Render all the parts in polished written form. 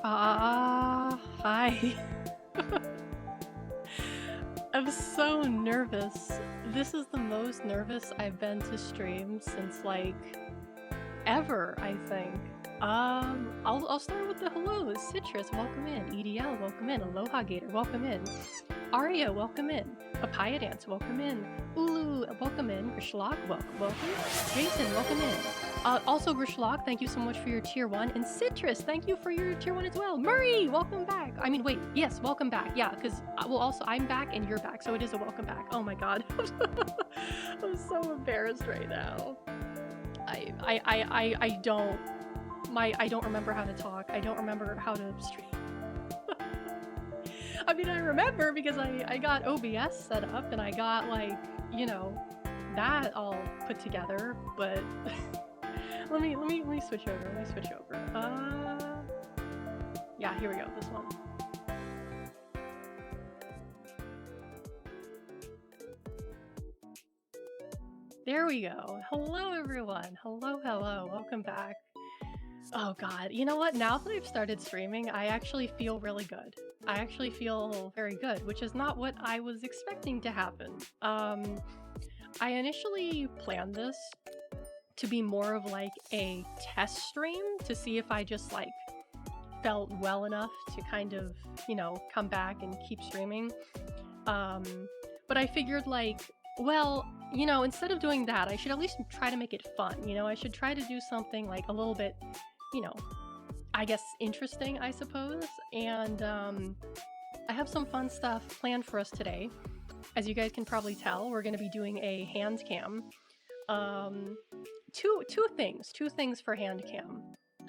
Hi. I'm so nervous. This is the most nervous I've been to stream since like ever, I think. I'll start with the hellos. Citrus, welcome in. EDL, welcome in. Aloha Gator, welcome in. Aria, welcome in. Papaya Dance, welcome in. Ulu, welcome in. Grishlok, welcome. Jason, welcome in. Also, Grishlok, thank you so much for your tier 1. And Citrus, thank you for your tier 1 as well. Murray, welcome back. I mean, wait, yes, welcome back. Yeah, because, well, also, I'm back and you're back, so it is a welcome back. Oh my god. I'm so embarrassed right now. I don't remember how to talk. I don't remember how to stream. I mean, I remember because I got OBS set up and I got, like, you know, that all put together, but let me switch over. Let me switch over. Yeah, here we go. This one. There we go. Hello, everyone. Hello. Welcome back. Oh god, you know what? Now that I've started streaming, I actually feel really good. I actually feel very good, which is not what I was expecting to happen. I initially planned this to be more of like a test stream to see if I just like felt well enough to kind of, you know, come back and keep streaming. But I figured like, well, you know, instead of doing that, I should at least try to make it fun. You know, I should try to do something like a little bit, you know, I guess interesting, I suppose. And I have some fun stuff planned for us today. As you guys can probably tell, we're going to be doing a hand cam. Two things for hand cam.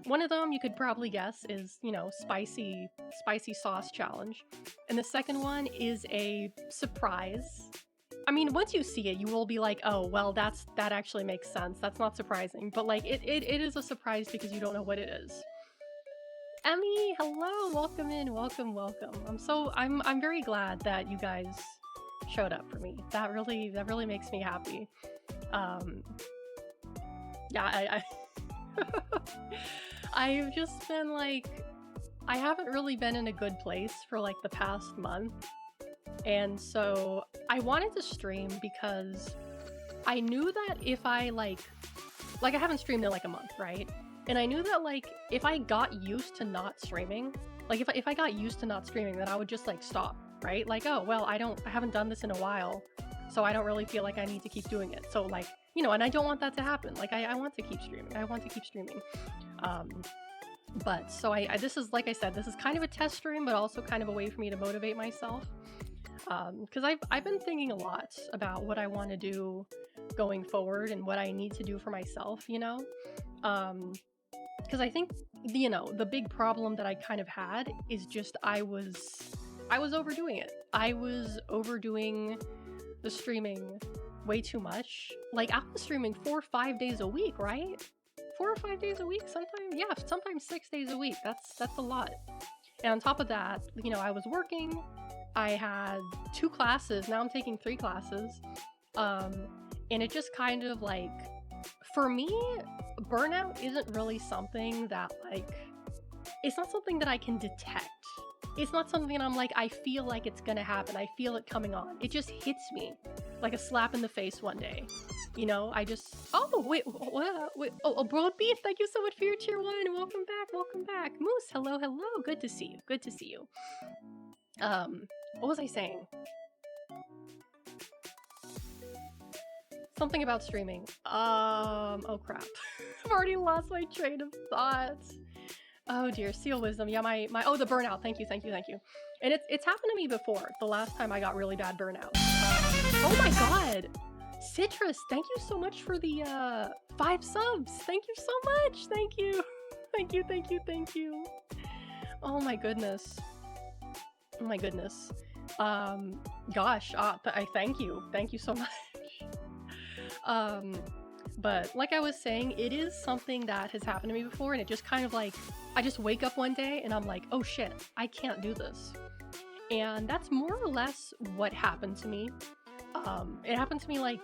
One of them you could probably guess is, you know, spicy sauce challenge. And the second one is a surprise. I mean, once you see it, you will be like, oh, well, that actually makes sense. That's not surprising. But like, it is a surprise because you don't know what it is. Emmy, hello, welcome in, welcome. I'm very glad that you guys showed up for me. That really makes me happy. Yeah, I've just been like, I haven't really been in a good place for like the past month. And so I wanted to stream because I knew that if I like I haven't streamed in like a month, right? And I knew that like if I got used to not streaming, like if I got used to not streaming, then I would just like stop, right? Like, oh, well, I haven't done this in a while, so I don't really feel like I need to keep doing it. So like, you know, and I don't want that to happen. Like I want to keep streaming. I want to keep streaming. But so this is, like I said, this is kind of a test stream, but also kind of a way for me to motivate myself. Because I've been thinking a lot about what I want to do going forward and what I need to do for myself, you know? Because I think, you know, the big problem that I kind of had is just I was overdoing it. I was overdoing the streaming way too much. Like, I was streaming 4 or 5 days a week, right? 4 or 5 days a week, sometimes 6 days a week. That's a lot. And on top of that, you know, I was working. I had 2 classes. Now I'm taking 3 classes. And it just kind of like, for me, burnout isn't really something that like, it's not something that I can detect. It's not something I'm like, I feel like it's gonna happen. I feel it coming on. It just hits me like a slap in the face one day. You know, I just, oh, wait, oh, Broad Beef, thank you so much for your tier 1. Welcome back. Moose, hello, good to see you. What was I saying? Something about streaming. Oh crap. I've already lost my train of thought. Oh dear, Seal Wisdom. Yeah, oh, the burnout. Thank you. And it's happened to me before, the last time I got really bad burnout. Oh my god! Citrus, thank you so much for the 5 subs. Thank you so much. Thank you. Oh my goodness. Gosh, I thank you. Thank you so much. But like I was saying, it is something that has happened to me before, and it just kind of like, I just wake up one day and I'm like, oh shit, I can't do this. And that's more or less what happened to me. It happened to me like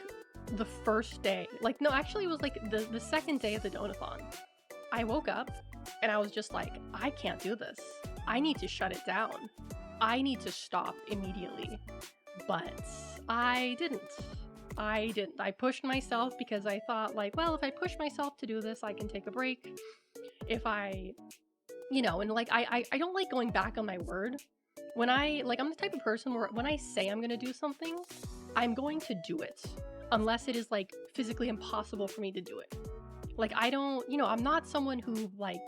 the first day. Like, no, actually it was like the second day of the donathon. I woke up And I was just like, I can't do this. I need to shut it down. I need to stop immediately. But I didn't. I pushed myself because I thought, like, well, if I push myself to do this, I can take a break. If I, and like, I don't like going back on my word. When I'm the type of person where when I say I'm going to do something, I'm going to do it. Unless it is, like, physically impossible for me to do it. Like, I don't, I'm not someone who, like,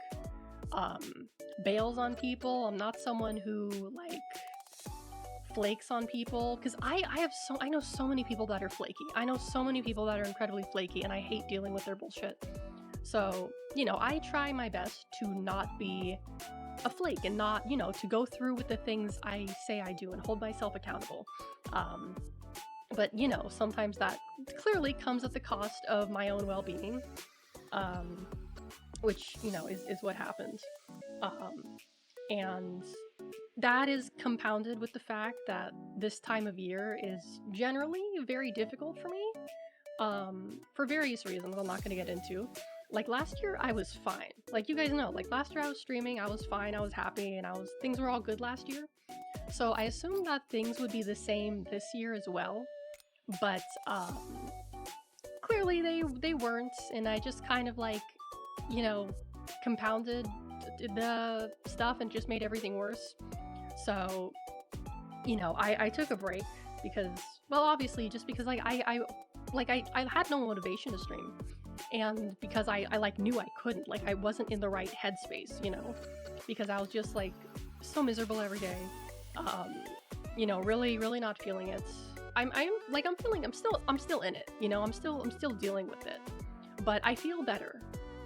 bails on people. I'm not someone who, like, flakes on people, because I know so many people that are flaky. I know so many people that are incredibly flaky, and I hate dealing with their bullshit. So, I try my best to not be a flake and not, to go through with the things I say I do and hold myself accountable. But, sometimes that clearly comes at the cost of my own well-being, which, is what happened. And that is compounded with the fact that this time of year is generally very difficult for me, for various reasons I'm not going to get into. Like, last year, I was fine. Like, you guys know, like, last year I was streaming, I was fine, I was happy, and things were all good last year. So I assumed that things would be the same this year as well. But, clearly they weren't, and I just kind of, like, compounded the stuff and just made everything worse. So, I took a break because, well, obviously, just because, like, I had no motivation to stream. And because I knew I couldn't, like, I wasn't in the right headspace, because I was just, like, so miserable every day, really, really not feeling it. I'm still in it, I'm still dealing with it, but I feel better.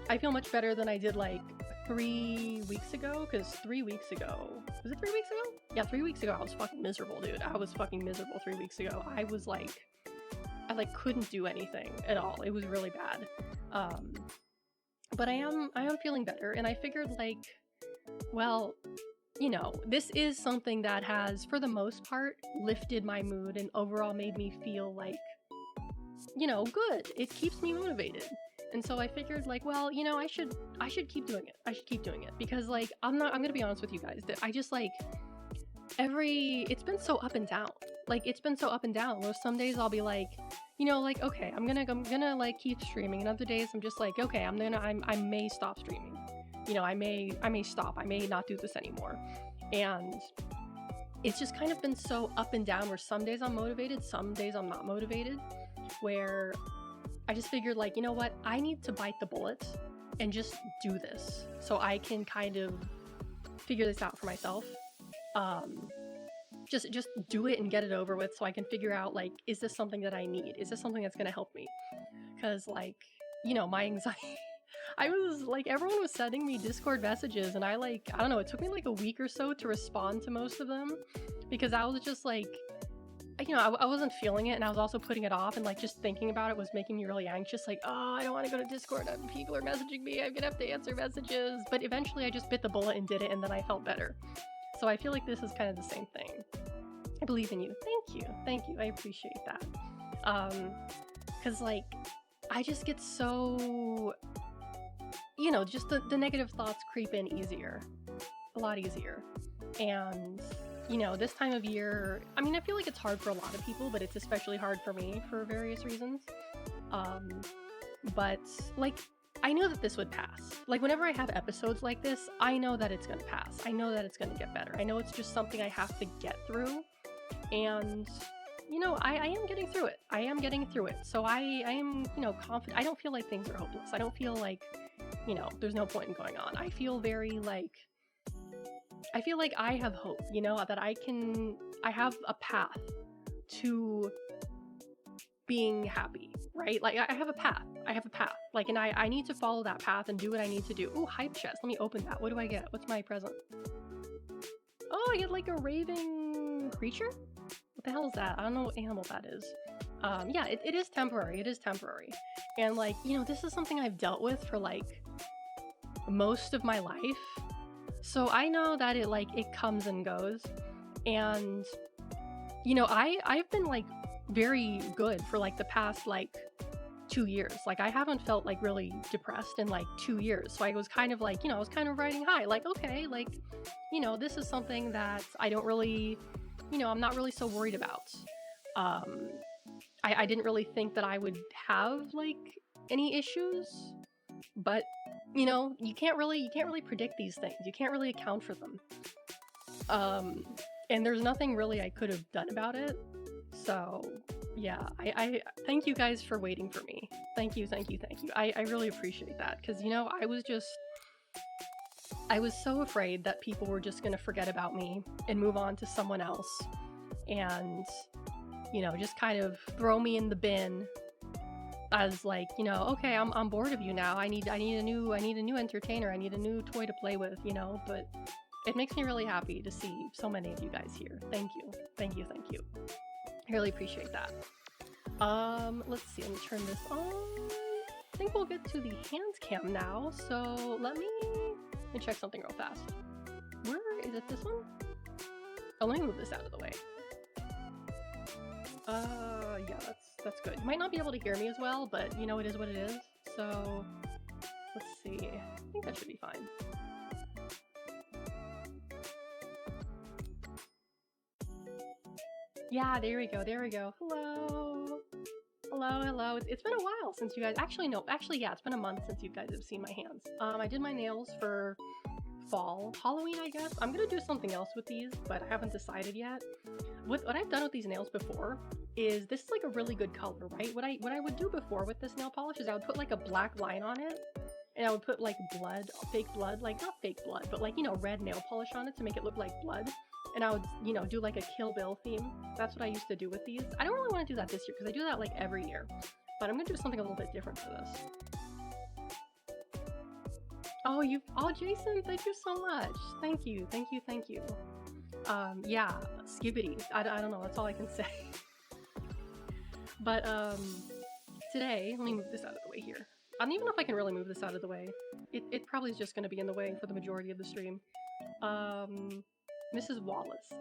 I feel much better than I did, like, 3 weeks ago, because 3 weeks ago, was it 3 weeks ago? Yeah, 3 weeks ago, I was fucking miserable, dude. I was fucking miserable 3 weeks ago. I was, like, I couldn't do anything at all. It was really bad. But I am feeling better, and I figured, like, well, this is something that has, for the most part, lifted my mood and overall made me feel like, good. It keeps me motivated. And so I figured, like, well, I should keep doing it. I should keep doing it because, like, I'm gonna be honest with you guys, that I just, like, it's been so up and down. Like, it's been so up and down. Where some days I'll be like, like, okay, I'm gonna like keep streaming, and other days I'm just like, okay, I may stop streaming. I may stop. I may not do this anymore. And it's just kind of been so up and down where some days I'm motivated, some days I'm not motivated, where I just figured, like, you know what? I need to bite the bullet and just do this so I can kind of figure this out for myself. Just do it and get it over with so I can figure out, like, is this something that I need? Is this something that's going to help me? Because, like, my anxiety... I was, like, everyone was sending me Discord messages, and I don't know, it took me, like, a week or so to respond to most of them, because I was just, like, I wasn't feeling it, and I was also putting it off, and, like, just thinking about it was making me really anxious, like, oh, I don't want to go to Discord, people are messaging me, I'm gonna have to answer messages, but eventually I just bit the bullet and did it, and then I felt better. So I feel like this is kind of the same thing. I believe in you. Thank you, I appreciate that. Because, like, I just get so... just the negative thoughts creep in a lot easier. And, this time of year, I mean, I feel like it's hard for a lot of people, but it's especially hard for me for various reasons. But, like, I knew that this would pass. Like, whenever I have episodes like this, I know that it's gonna pass. I know that it's gonna get better. I know it's just something I have to get through. And, I am getting through it. So I am, confident. I don't feel like things are hopeless. I don't feel like, there's no point in going on. I feel very, like, I have hope, that I have a path to being happy, right? Like, I have a path. Like, and I need to follow that path and do what I need to do. Ooh, hype chest. Let me open that. What do I get? What's my present? Oh, I get, like, a raving creature? What the hell is that? I don't know what animal that is. Yeah, it is temporary. And, like, this is something I've dealt with for, like, most of my life. So I know that it comes and goes. And, I've been, like, very good for, like, the past, like, 2 years. Like, I haven't felt like really depressed in like 2 years. So I was kind of like, I was kind of riding high. Like, okay, like, this is something that I don't really, I'm not really so worried about. I didn't really think that I would have like any issues, but you can't really predict these things. You can't really account for them. And there's nothing really I could have done about it. So yeah, I thank you guys for waiting for me. Thank you. I really appreciate that, because I was so afraid that people were just gonna forget about me and move on to someone else, and just kind of throw me in the bin as like, okay, I'm bored of you now. I need a new entertainer. I need a new toy to play with, but it makes me really happy to see so many of you guys here. Thank you. I really appreciate that. Let's see, let me turn this on. I think we'll get to the Handcam now, so let me check something real fast. Where is it? This one? Oh, let me move this out of the way. Yeah, that's good. You might not be able to hear me as well, but it is what it is. So let's see. I think that should be fine. Yeah, there we go. Hello. It's been a while since you guys, yeah, it's been a month since you guys have seen my hands. I did my nails for fall, Halloween, I guess. I'm gonna do something else with these, but I haven't decided yet. What I've done with these nails before is, this is like a really good color, right? What I would do before with this nail polish is I would put like a black line on it, and I would put like fake blood, like not fake blood, but like, red nail polish on it to make it look like blood. And I would, do like a Kill Bill theme. That's what I used to do with these. I don't really want to do that this year because I do that like every year. But I'm going to do something a little bit different for this. Oh, Jason, thank you so much. Thank you. Yeah, skibbity. I don't know, that's all I can say. But, today, let me move this out of the way here. I don't even know if I can really move this out of the way. It probably is just going to be in the way for the majority of the stream. Mrs. Wallace.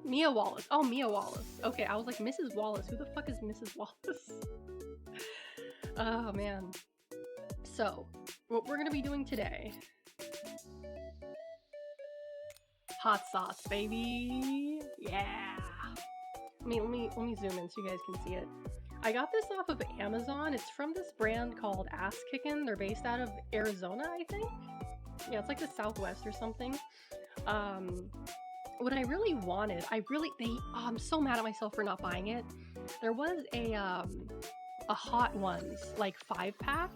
Mia Wallace. Oh, Mia Wallace. Okay, I was like, Mrs. Wallace. Who the fuck is Mrs. Wallace? Oh, man. So, what we're gonna be doing today. Hot sauce, baby. Yeah. Let me zoom in so you guys can see it. I got this off of Amazon. It's from this brand called Ass Kickin'. They're based out of Arizona, I think. Yeah, it's like the Southwest or something. What I really wanted, I'm so mad at myself for not buying it. There was a Hot Ones, like 5-pack.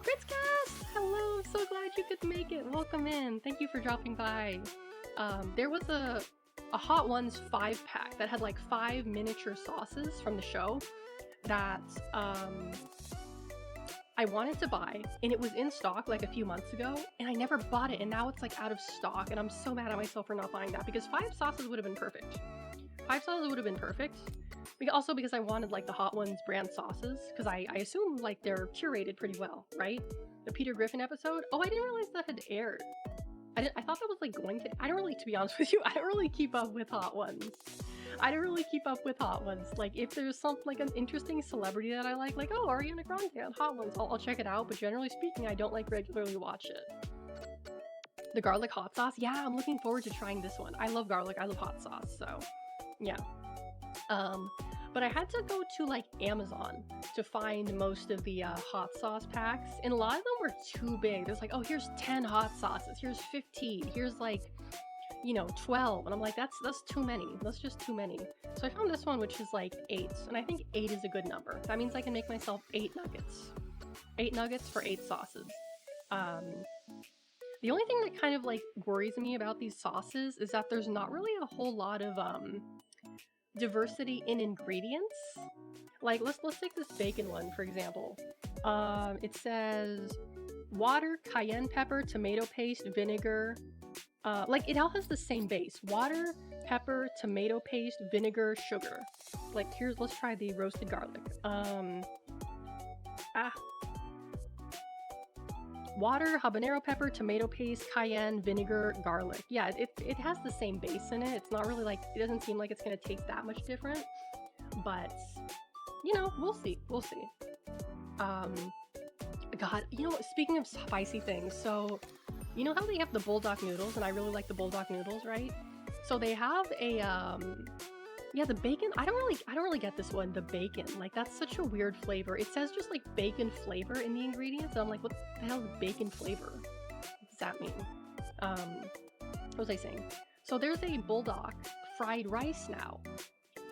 Gritzcast! Hello, I'm so glad you could make it. Welcome in. Thank you for dropping by. There was a Hot Ones 5-pack that had like 5 miniature sauces from the show that, I wanted to buy, and it was in stock like a few months ago, and I never bought it, and now it's like out of stock, and I'm so mad at myself for not buying that, because 5 sauces would have been perfect. 5 sauces would have been perfect. Also because I wanted like the Hot Ones brand sauces, because I assume like they're curated pretty well, right? The Peter Griffin episode? Oh, I didn't realize that had aired. I thought that was like going to, to be honest with you, I don't really keep up with Hot Ones. Like, if there's something like an interesting celebrity that I like, oh, Ariana Grande on Hot Ones, I'll check it out, but generally speaking, I don't like regularly watch it. The garlic hot sauce? Yeah, I'm looking forward to trying this one. I love garlic, I love hot sauce, so yeah. But I had to go to like Amazon to find most of the hot sauce packs, and a lot of them were too big. There's like, oh, here's 10 hot sauces, here's 15, here's like, 12, and I'm like, that's too many. That's just too many. So I found this one, which is like 8, and I think 8 is a good number. That means I can make myself 8 nuggets. 8 nuggets for 8 sauces. The only thing that kind of like worries me about these sauces is that there's not really a whole lot of diversity in ingredients. Like, let's take this bacon one, for example. It says water, cayenne pepper, tomato paste, vinegar. Like, it all has the same base. Water, pepper, tomato paste, vinegar, sugar. Like, let's try the roasted garlic. Water, habanero pepper, tomato paste, cayenne, vinegar, garlic. Yeah, it has the same base in it. It's not really like, it doesn't seem like it's gonna taste that much different. But, we'll see. Um, God, speaking of spicy things, so you know how they have the bulldog noodles, and I really like the bulldog noodles, right? So they have a yeah, the bacon. I don't really get this one, the bacon. Like that's such a weird flavor. It says just like bacon flavor in the ingredients, and I'm like, what the hell is bacon flavor? What does that mean? What was I saying? So there's a bulldog fried rice now.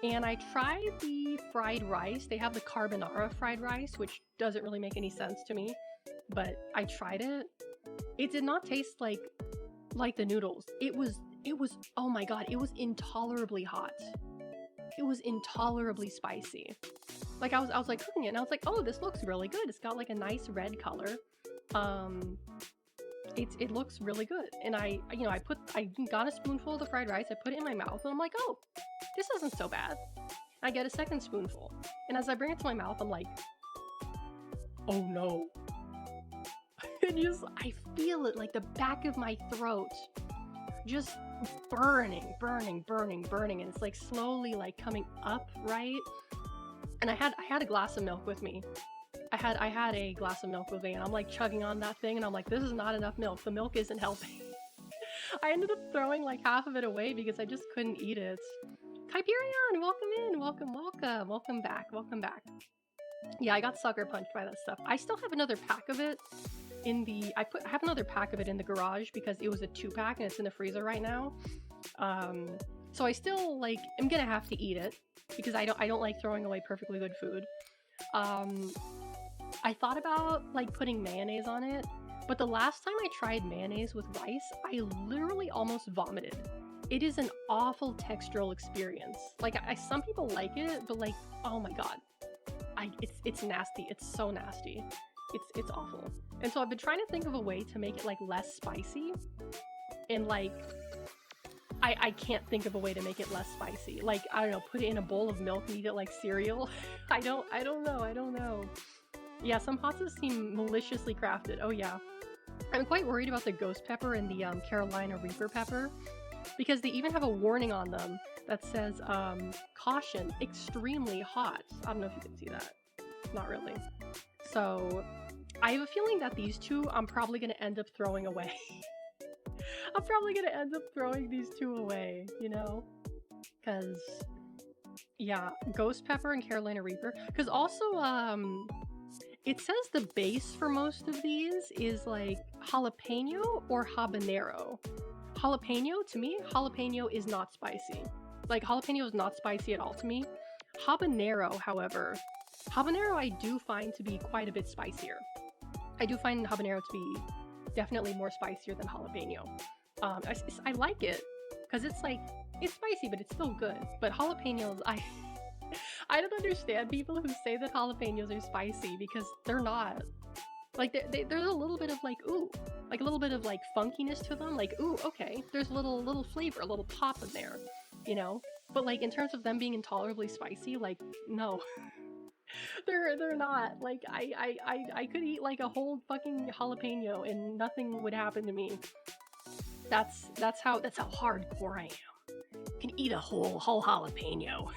And I tried the fried rice. They have the carbonara fried rice, which doesn't really make any sense to me, but I tried it. It did not taste like the noodles. It was oh my god, it was intolerably hot. It was intolerably spicy. Like I was like cooking it and I was like, "Oh, this looks really good. It's got like a nice red color." Um it looks really good. And I got a spoonful of the fried rice. I put it in my mouth and I'm like, "Oh, this isn't so bad." I get a second spoonful. And as I bring it to my mouth, I'm like, "Oh no." And I feel it like the back of my throat just burning, burning, burning, burning, and it's like slowly like coming up, right? And I had a glass of milk with me. I had a glass of milk with me, and I'm like chugging on that thing, and I'm like, this is not enough milk. The milk isn't helping. I ended up throwing like half of it away because I just couldn't eat it. Kyperion, welcome in, welcome back, welcome back. Yeah, I got sucker punched by that stuff. I still have another pack of it in the I have another pack of it in the garage because it was a 2-pack and it's in the freezer right now. So I still like am gonna have to eat it because I don't like throwing away perfectly good food. I thought about like putting mayonnaise on it, but the last time I tried mayonnaise with rice, I literally almost vomited. It is an awful textural experience. Like some people like it, but like, oh my god, it's nasty. It's so nasty. It's awful. And so I've been trying to think of a way to make it like less spicy, and like I can't think of a way to make it less spicy. Like, I don't know, put it in a bowl of milk and eat it like cereal. I don't know. Yeah, some hots seem maliciously crafted. Oh yeah. I'm quite worried about the ghost pepper and the Carolina Reaper pepper, because they even have a warning on them that says, caution, extremely hot. I don't know if you can see that. Not really. So, I have a feeling that these two I'm probably going to end up throwing away. I'm probably going to end up throwing these two away, you know? Because, yeah, ghost pepper and Carolina Reaper. Because also, it says the base for most of these is like jalapeno or habanero. Jalapeno, to me, jalapeno is not spicy. Like, jalapeno is not spicy at all to me. Habanero, however, habanero I do find to be quite a bit spicier. I do find habanero to be definitely more spicier than jalapeno. I like it, because it's like, it's spicy, but it's still good. But jalapenos, I don't understand people who say that jalapenos are spicy, because they're not. Like, there's a little bit of like, ooh, like a little bit of like funkiness to them. Like, ooh, okay, there's a little flavor, a little pop in there, you know? But like, in terms of them being intolerably spicy, like, no. They're not. Like, I could eat like a whole fucking jalapeno and nothing would happen to me. That's how hardcore I am. I can eat a whole jalapeno.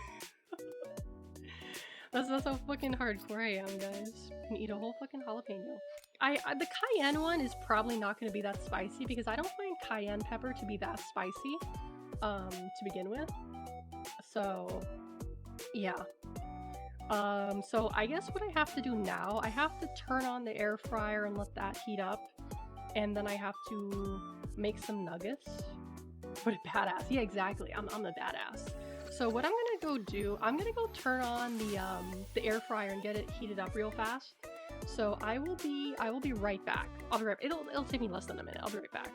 That's how fucking hardcore I am, guys. I can eat a whole fucking jalapeno. The cayenne one is probably not going to be that spicy because I don't find cayenne pepper to be that spicy, to begin with. So, yeah. So I guess what I have to do now, I have to turn on the air fryer and let that heat up, and then I have to make some nuggets. What a badass. Yeah, exactly. I'm a badass. So what I'm gonna go do, I'm gonna go turn on the air fryer and get it heated up real fast. So I will be right back. It'll take me less than a minute. I'll be right back.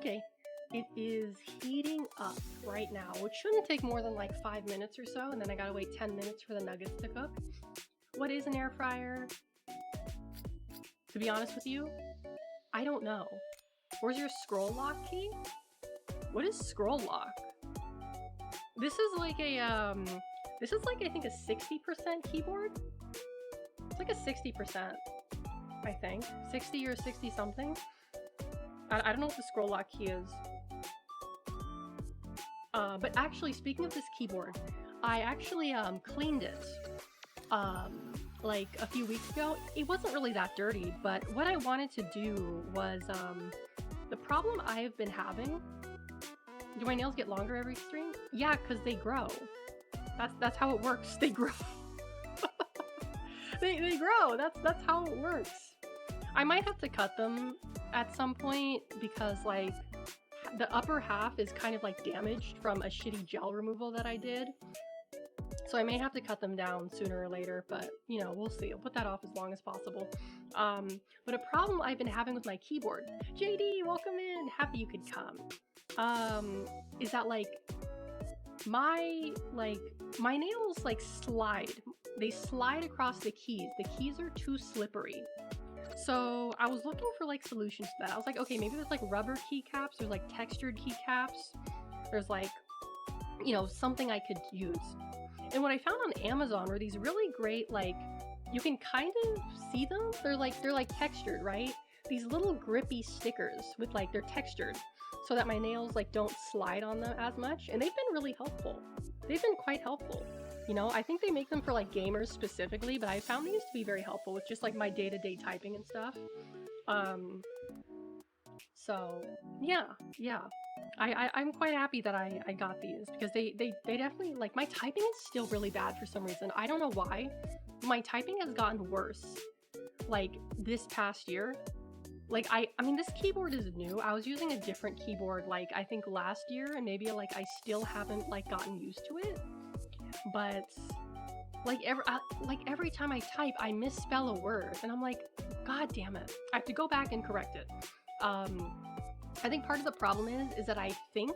Okay, it is heating up right now, which shouldn't take more than like 5 minutes or so, and then I gotta wait 10 minutes for the nuggets to cook. What is an air fryer? To be honest with you, I don't know. Where's your scroll lock key? What is scroll lock? This is like a, I think a 60% keyboard. It's like a 60%, I think. 60 or 60 something. I don't know what the scroll lock key is. But actually, speaking of this keyboard, I actually cleaned it like a few weeks ago. It wasn't really that dirty, but what I wanted to do was the problem I've been having. Do my nails get longer every stream? Yeah, because they grow. That's how it works. They grow. they grow. That's how it works. I might have to cut them at some point because like the upper half is kind of like damaged from a shitty gel removal that I did. So I may have to cut them down sooner or later, but you know, we'll see. I'll put that off as long as possible. But a problem I've been having with my keyboard, JD, welcome in, happy you could come, is that like my nails like slide. They slide across the keys. The keys are too slippery. So I was looking for like solutions to that. I was like, okay, maybe there's like rubber keycaps, there's like textured keycaps, there's like, you know, something I could use. And what I found on Amazon were these really great, like, you can kind of see them. They're like textured, right? These little grippy stickers with like, they're textured so that my nails like don't slide on them as much. And they've been really helpful. They've been quite helpful. You know, I think they make them for like gamers specifically, but I found these to be very helpful with just like my day-to-day typing and stuff. So yeah. I'm quite happy that I got these because they definitely, like, my typing is still really bad for some reason. I don't know why. My typing has gotten worse, like, this past year. Like, I mean, this keyboard is new. I was using a different keyboard, like, I think last year, and maybe, like, I still haven't, like, gotten used to it. But, like, every time I type, I misspell a word, and I'm like, God damn it. I have to go back and correct it. I think part of the problem is that I think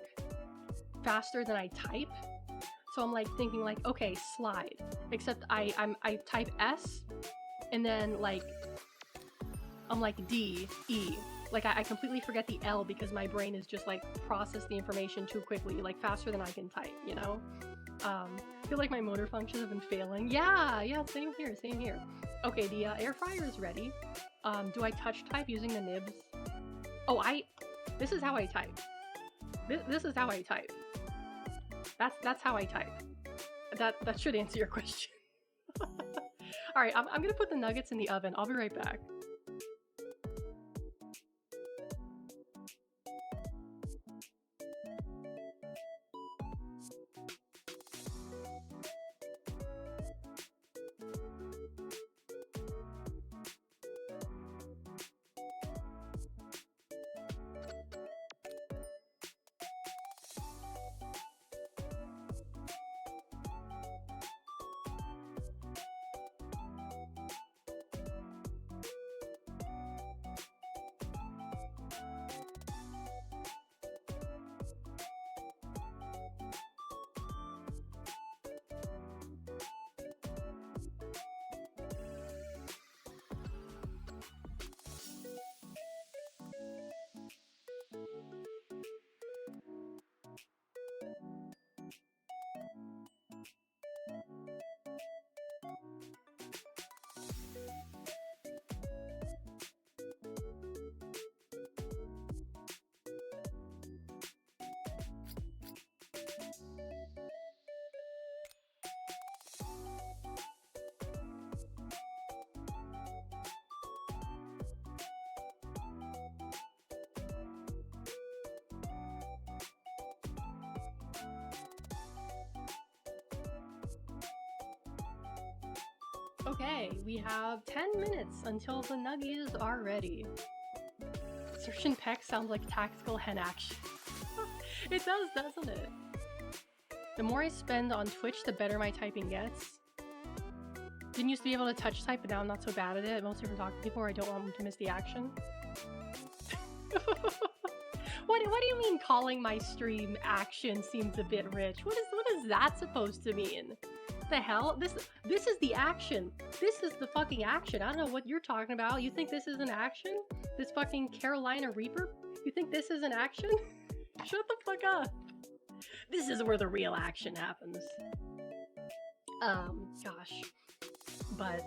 faster than I type. So I'm like thinking like, okay, slide. Except I type S and then like I'm like D, E. Like I completely forget the L because my brain is just like process the information too quickly, like faster than I can type, you know? I feel like my motor functions have been failing. Yeah, same here. Okay, the air fryer is ready. Do I touch type using the nibs? Oh, this is how I type. This is how I type. That's how I type. That should answer your question. Alright, I'm gonna put the nuggets in the oven. I'll be right back. Okay, we have 10 minutes until the nuggies are ready. Search and peck sounds like tactical hen action. It does, doesn't it? The more I spend on Twitch, the better my typing gets. Didn't used to be able to touch type, but now I'm not so bad at it. Mostly from talking to people where I don't want them to miss the action. Well, what do you mean calling my stream action seems a bit rich? What is that supposed to mean? The hell? This is the action. This is the fucking action. I don't know what you're talking about. You think this is an action? This fucking Carolina Reaper? You think this is an action? Shut the fuck up. This is where the real action happens. Gosh. But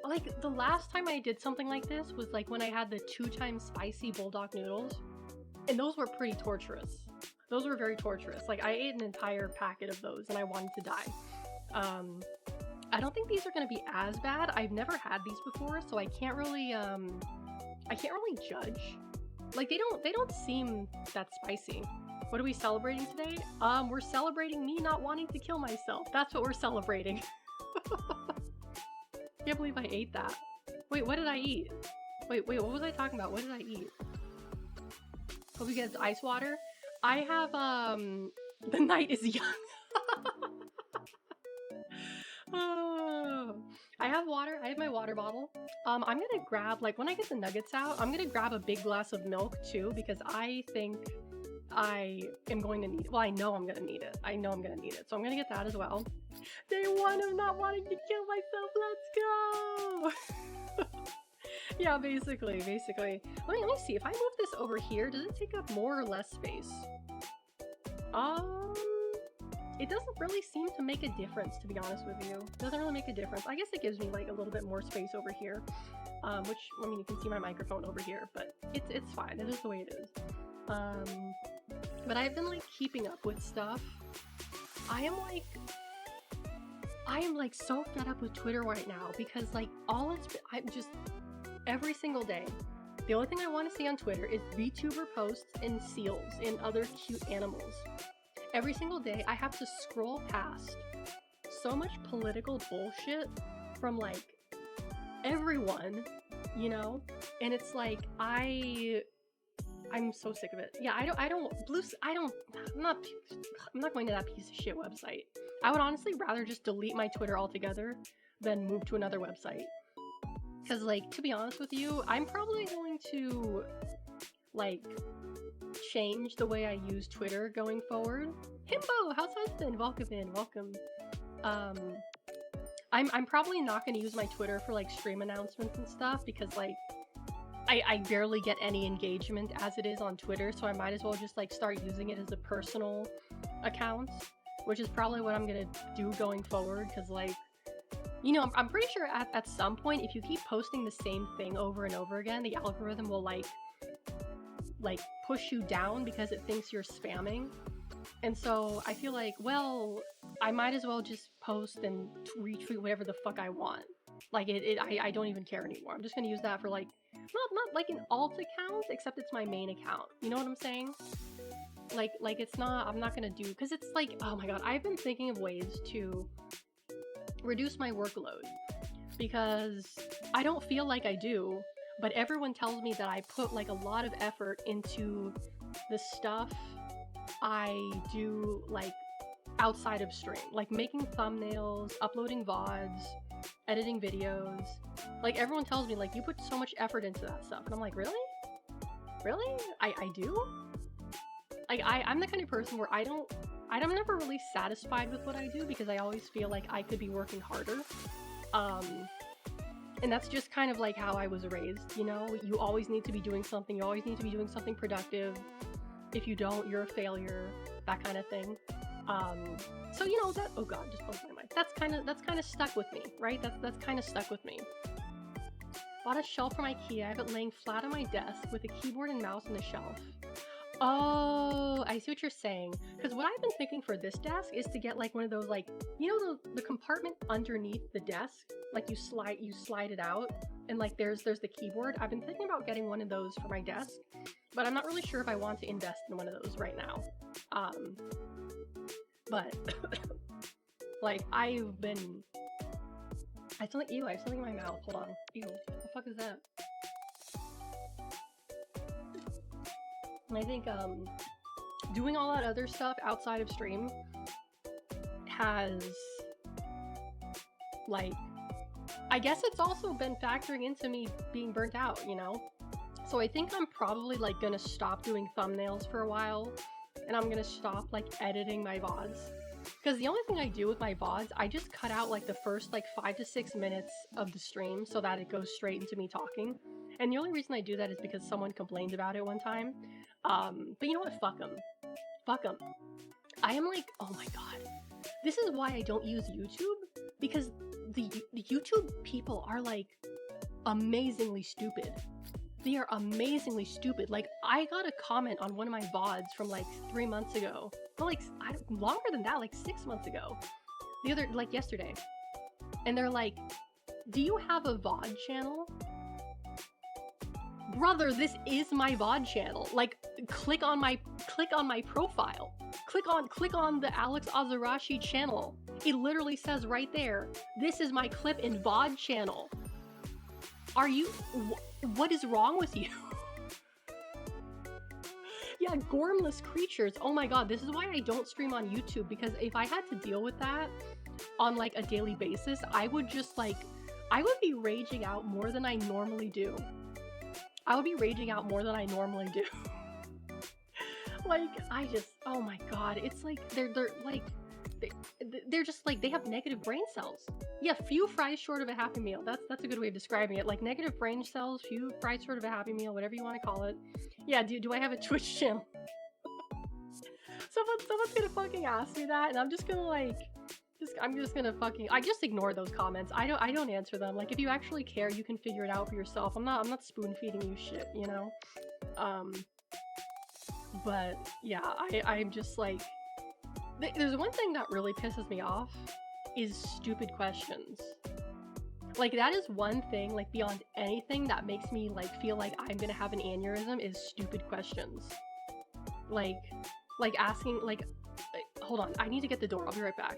like the last time I did something like this was like when I had the 2x spicy bulldog noodles, and those were pretty torturous. Those were very torturous. Like I ate an entire packet of those and I wanted to die. I don't think these are gonna be as bad. I've never had these before, so I can't really judge. Like they don't seem that spicy. What are we celebrating today? We're celebrating me not wanting to kill myself. That's what we're celebrating. Can't believe I ate that. Wait, what did I eat? Wait, what was I talking about? What did I eat? Hope you get ice water. I have, the night is young. Oh, I have water. I have my water bottle. I'm gonna grab, like, when I get the nuggets out, I'm gonna grab a big glass of milk, too, because I think I am going to need it. Well, I know I'm gonna need it. I know I'm gonna need it. So I'm gonna get that as well. Day one of not wanting to kill myself. Let's go. Yeah, basically. Let me see. If I move this over here, does it take up more or less space? It doesn't really seem to make a difference, to be honest with you. It doesn't really make a difference. I guess it gives me like a little bit more space over here. Which, I mean, you can see my microphone over here, but it's fine. It is the way it is. But I've been like keeping up with stuff. I am like so fed up with Twitter right now because like I'm just every single day. The only thing I want to see on Twitter is VTuber posts and seals and other cute animals. Every single day I have to scroll past so much political bullshit from like everyone, you know? And it's like I'm so sick of it. Yeah, I'm not going to that piece of shit website. I would honestly rather just delete my Twitter altogether than move to another website. Because, like, to be honest with you, I'm probably going to, like, change the way I use Twitter going forward. Himbo, how's husband? Welcome in, welcome. I'm probably not going to use my Twitter for, like, stream announcements and stuff because, like, I barely get any engagement as it is on Twitter, so I might as well just like start using it as a personal account, which is probably what I'm gonna do going forward, because like, you know, I'm pretty sure at some point, if you keep posting the same thing over and over again, the algorithm will like push you down because it thinks you're spamming. And so I feel like, well, I might as well just post and retweet whatever the fuck I want. Like I don't even care anymore. I'm just gonna use that for like, not like an alt account, except it's my main account. You know what I'm saying? Like it's not, I'm not gonna do, because it's like, oh my god, I've been thinking of ways to reduce my workload because I don't feel like I do, but everyone tells me that I put like a lot of effort into the stuff I do like outside of stream, like making thumbnails, uploading VODs, editing videos. Like everyone tells me like you put so much effort into that stuff, and I'm like, really? I do? Like I'm the kind of person where I'm never really satisfied with what I do because I always feel like I could be working harder. And that's just kind of like how I was raised, you know? You always need to be doing something, you always need to be doing something productive. If you don't, you're a failure, that kind of thing. So you know that, oh god, just closed my mic. That's kind of stuck with me, right? That's kind of stuck with me. Bought a shelf from IKEA. I have it laying flat on my desk with a keyboard and mouse on the shelf. Oh, I see what you're saying. Because what I've been thinking for this desk is to get like one of those, like, you know, the compartment underneath the desk, like you slide it out, and like there's the keyboard. I've been thinking about getting one of those for my desk, but I'm not really sure if I want to invest in one of those right now. But like I still like, ew, I have something in my mouth. Hold on. Ew, what the fuck is that? And I think doing all that other stuff outside of stream has, like, I guess it's also been factoring into me being burnt out, you know? So I think I'm probably like gonna stop doing thumbnails for a while, and I'm gonna stop like editing my VODs. Because the only thing I do with my VODs, I just cut out like the first like 5 to 6 minutes of the stream so that it goes straight into me talking. And the only reason I do that is because someone complained about it one time. But you know what? Fuck them. Fuck them. I am like, oh my god. This is why I don't use YouTube, because the YouTube people are like amazingly stupid. They are amazingly stupid. Like, I got a comment on one of my VODs from like 3 months ago. Or like, longer than that, like 6 months ago. Like yesterday. And they're like, do you have a VOD channel? Brother, this is my VOD channel. Like, click on my profile. Click on the Alex Azarashi channel. It literally says right there, this is my clip in VOD channel. Are you, what is wrong with you? Yeah, gormless creatures. Oh my god, this is why I don't stream on YouTube, because if I had to deal with that on like a daily basis, I would just like, I would be raging out more than I normally do. I would be raging out more than I normally do. Like, I just, oh my god, it's like, they're just like, they have negative brain cells. Yeah, few fries short of a Happy Meal. That's a good way of describing it. Like, negative brain cells, few fries short of a Happy Meal, whatever you want to call it. Yeah, do I have a Twitch channel? Someone's gonna fucking ask me that, and I'm just gonna like, I'm just gonna fucking, I just ignore those comments. I don't answer them. Like, if you actually care, you can figure it out for yourself. I'm not spoon feeding you shit, you know? But yeah, I'm just like, there's one thing that really pisses me off is stupid questions. Like, that is one thing, like, beyond anything that makes me like feel like I'm gonna have an aneurysm is stupid questions. Like asking, like, hold on, I need to get the door, I'll be right back.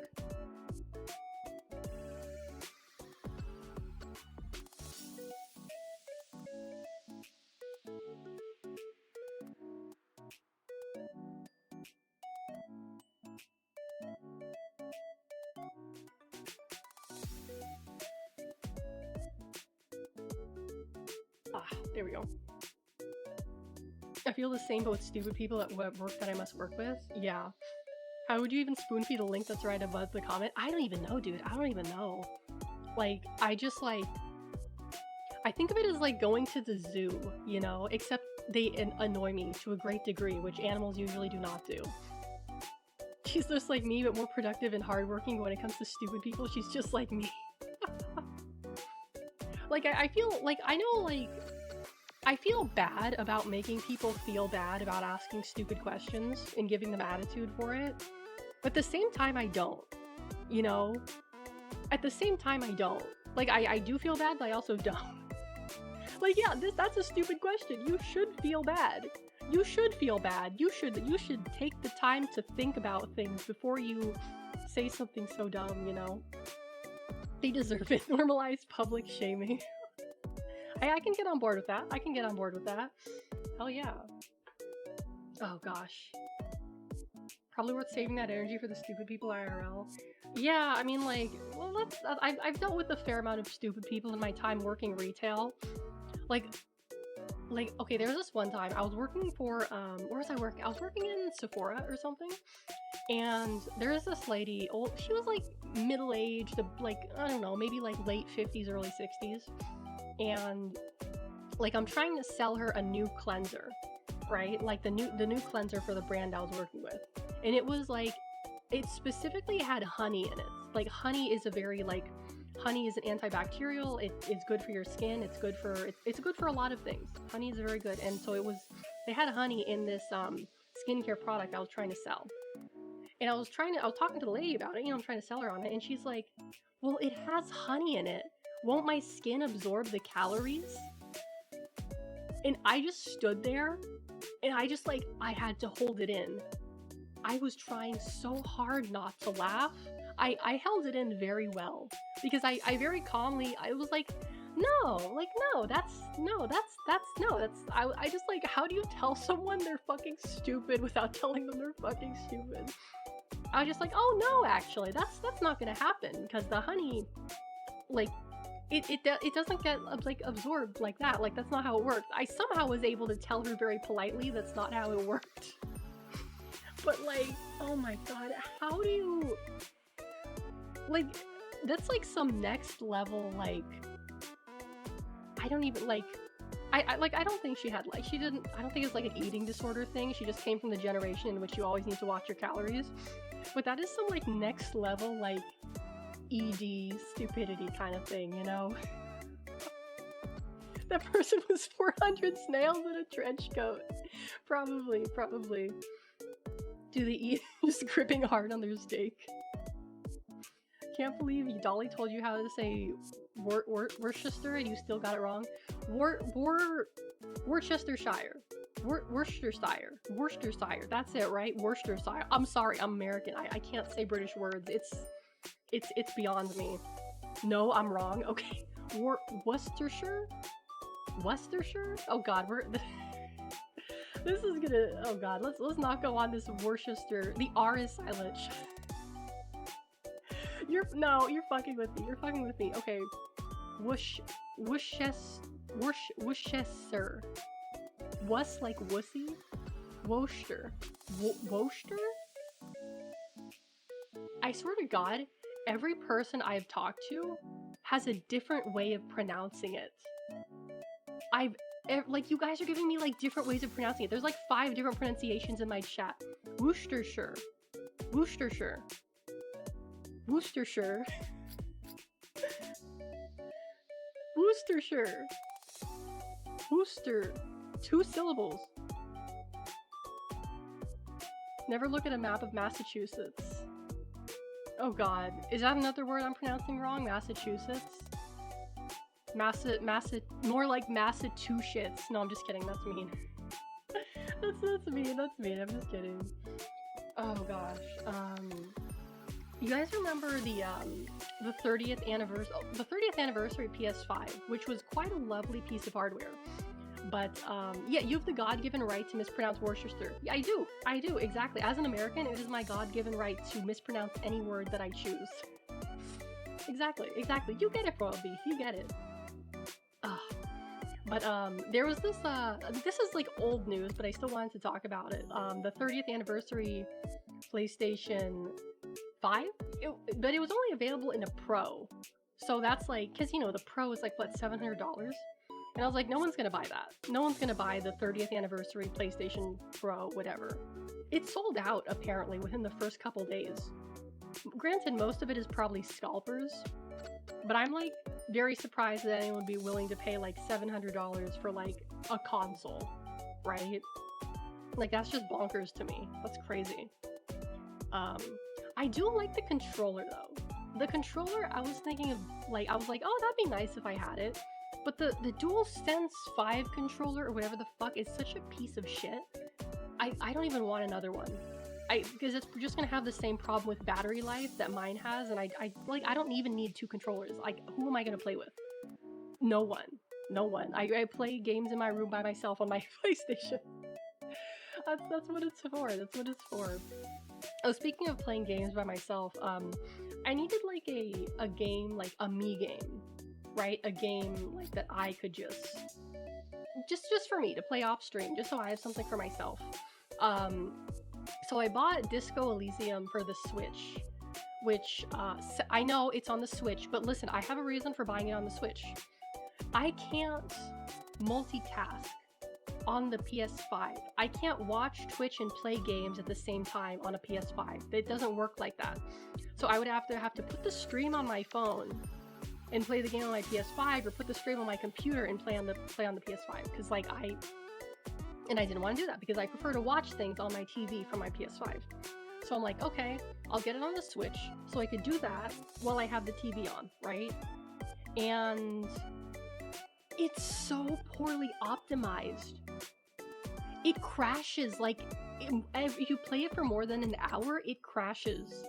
There we go. I feel the same, but with stupid people at work that I must work with. Yeah. How would you even spoon feed a link that's right above the comment? I don't even know, dude. I don't even know. Like, I just like, I think of it as like going to the zoo, you know? Except they annoy me to a great degree, which animals usually do not do. She's just like me, but more productive and hardworking. When it comes to stupid people, she's just like me. Like, I feel like, I know, like, I feel bad about making people feel bad about asking stupid questions and giving them attitude for it. But at the same time, I don't. You know? At the same time, I don't. Like, I do feel bad, but I also don't. Like, yeah, that's a stupid question. You should feel bad. You should feel bad. You should take the time to think about things before you say something so dumb, you know? They deserve it. Normalize public shaming. I can get on board with that. I can get on board with that. Hell yeah. Oh gosh. Probably worth saving that energy for the stupid people IRL. Yeah, I mean, like, well, I've dealt with a fair amount of stupid people in my time working retail. Like, okay, there was this one time I was working for, where was I working? I was working in Sephora or something. And there was this lady, she was like middle-aged, like, I don't know, maybe like late 50s, early 60s. And like, I'm trying to sell her a new cleanser, right? Like the new cleanser for the brand I was working with. And it was like, it specifically had honey in it. Like, honey is honey is an antibacterial. It's good for your skin. It's good for a lot of things. Honey is very good. And so they had honey in this skincare product I was trying to sell. And I was talking to the lady about it, you know, I'm trying to sell her on it, and she's like, well, it has honey in it. Won't my skin absorb the calories? And I just stood there, and I had to hold it in. I was trying so hard not to laugh. I held it in very well, because I very calmly, I was like, I just like, how do you tell someone they're fucking stupid without telling them they're fucking stupid? I was just like, oh no, actually, that's not gonna happen, because the honey, like, it doesn't get like absorbed like that. Like that's not how it works. I somehow was able to tell her very politely that's not how it worked. But like, oh my god, how do you like? That's like some next level. Like, I don't even like. I don't think she had like she didn't. I don't think it's like an eating disorder thing. She just came from the generation in which you always need to watch your calories. But that is some like next level like ED stupidity kind of thing, you know? That person was 400 snails in a trench coat. Probably. Do they eat just gripping hard on their steak? Can't believe Dolly told you how to say Worcestershire and you still got it wrong. Worcestershire. Worcestershire. That's it, right? Worcestershire. I'm sorry, I'm American. I can't say British words. It's beyond me. No, I'm wrong. Okay. Worcestershire? Oh god, this is gonna, oh god, let's not go on this Worcester. The R is silent. You're fucking with me. Okay. Worcester. Wuss like wussy? Worcester. Worcester? I swear to god, every person I've talked to has a different way of pronouncing it. Like, you guys are giving me like different ways of pronouncing it. There's like 5 different pronunciations in my chat. Worcestershire. Worcestershire. Worcestershire. Worcestershire. Worcester. 2 syllables. Never look at a map of Massachusetts. Oh god. Is that another word I'm pronouncing wrong? Massachusetts? More like Massachusetts. No, I'm just kidding. That's mean. that's mean. I'm just kidding. Oh gosh. You guys remember the 30th anniversary PS5, which was quite a lovely piece of hardware. But yeah, you have the God-given right to mispronounce Worcester. Yeah, I do, exactly. As an American, it is my God-given right to mispronounce any word that I choose. Exactly. You get it, probably. You get it. But there was this is like old news, but I still wanted to talk about it. The 30th anniversary PlayStation 5, but it was only available in a Pro. So that's like, because you know, the Pro is like, what, $700? And I was like, no one's gonna buy that. No one's gonna buy the 30th anniversary PlayStation Pro, whatever. It sold out, apparently, within the first couple days. Granted, most of it is probably scalpers, but I'm like very surprised that anyone would be willing to pay like $700 for like a console, right? Like, that's just bonkers to me. That's crazy. I do like the controller though. The controller, I was thinking of like, oh, that'd be nice if I had it. But the DualSense 5 controller, or whatever the fuck, is such a piece of shit. I don't even want another one. Because it's just gonna have the same problem with battery life that mine has, and I don't even need 2 controllers. Like, who am I gonna play with? No one. I play games in my room by myself on my PlayStation. That's what it's for. Oh, speaking of playing games by myself, I needed like a game, like a me game, right? A game like that I could just for me to play off stream, just so I have something for myself. So I bought Disco Elysium for the Switch, which I know it's on the Switch, but listen, I have a reason for buying it on the Switch. I can't multitask on the PS5. I can't watch Twitch and play games at the same time on a PS5. It doesn't work like that. So I would have to put the stream on my phone and play the game on my PS5, or put the stream on my computer and play on the PS5. Because like I didn't want to do that because I prefer to watch things on my TV from my PS5. So I'm like, okay, I'll get it on the Switch so I could do that while I have the TV on, right? And it's so poorly optimized. It crashes. Like, if you play it for more than an hour, it crashes.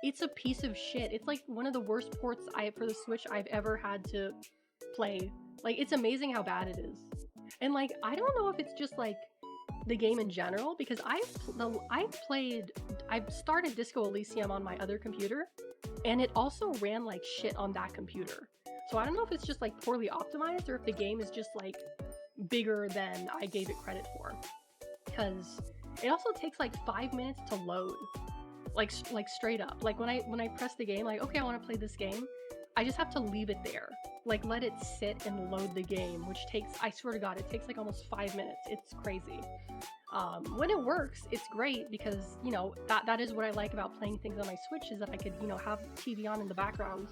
It's a piece of shit. It's like one of the worst ports for the Switch I've ever had to play. Like, it's amazing how bad it is. And like, I don't know if it's just like the game in general, because I've started Disco Elysium on my other computer, and it also ran like shit on that computer. So I don't know if it's just like poorly optimized or if the game is just like bigger than I gave it credit for. Because it also takes like 5 minutes to load. Like straight up. Like when I press the game, like, okay, I want to play this game, I just have to leave it there. Like let it sit and load the game, which takes, I swear to God, it takes like almost 5 minutes. It's crazy. When it works, it's great because, you know, that is what I like about playing things on my Switch, is that I could, you know, have TV on in the background.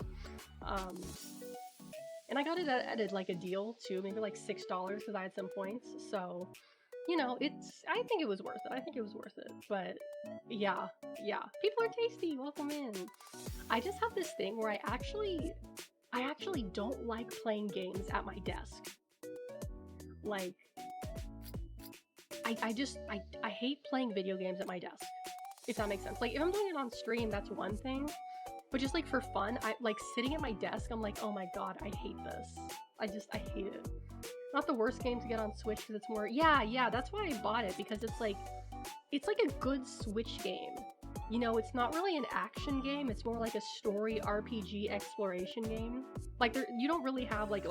And I got it at like a deal too, maybe like $6 because I had some points. So, you know, I think it was worth it. I think it was worth it. But yeah. People are tasty. Welcome in. I just have this thing where I actually don't like playing games at my desk. Like, I hate playing video games at my desk, if that makes sense. Like, if I'm doing it on stream, that's one thing. But just like for fun, I like sitting at my desk, I'm like, oh my God, I hate this. I hate it. Not the worst game to get on Switch because it's more, yeah, that's why I bought it, because it's like a good Switch game. You know, it's not really an action game, it's more like a story RPG exploration game. Like, you don't really have like,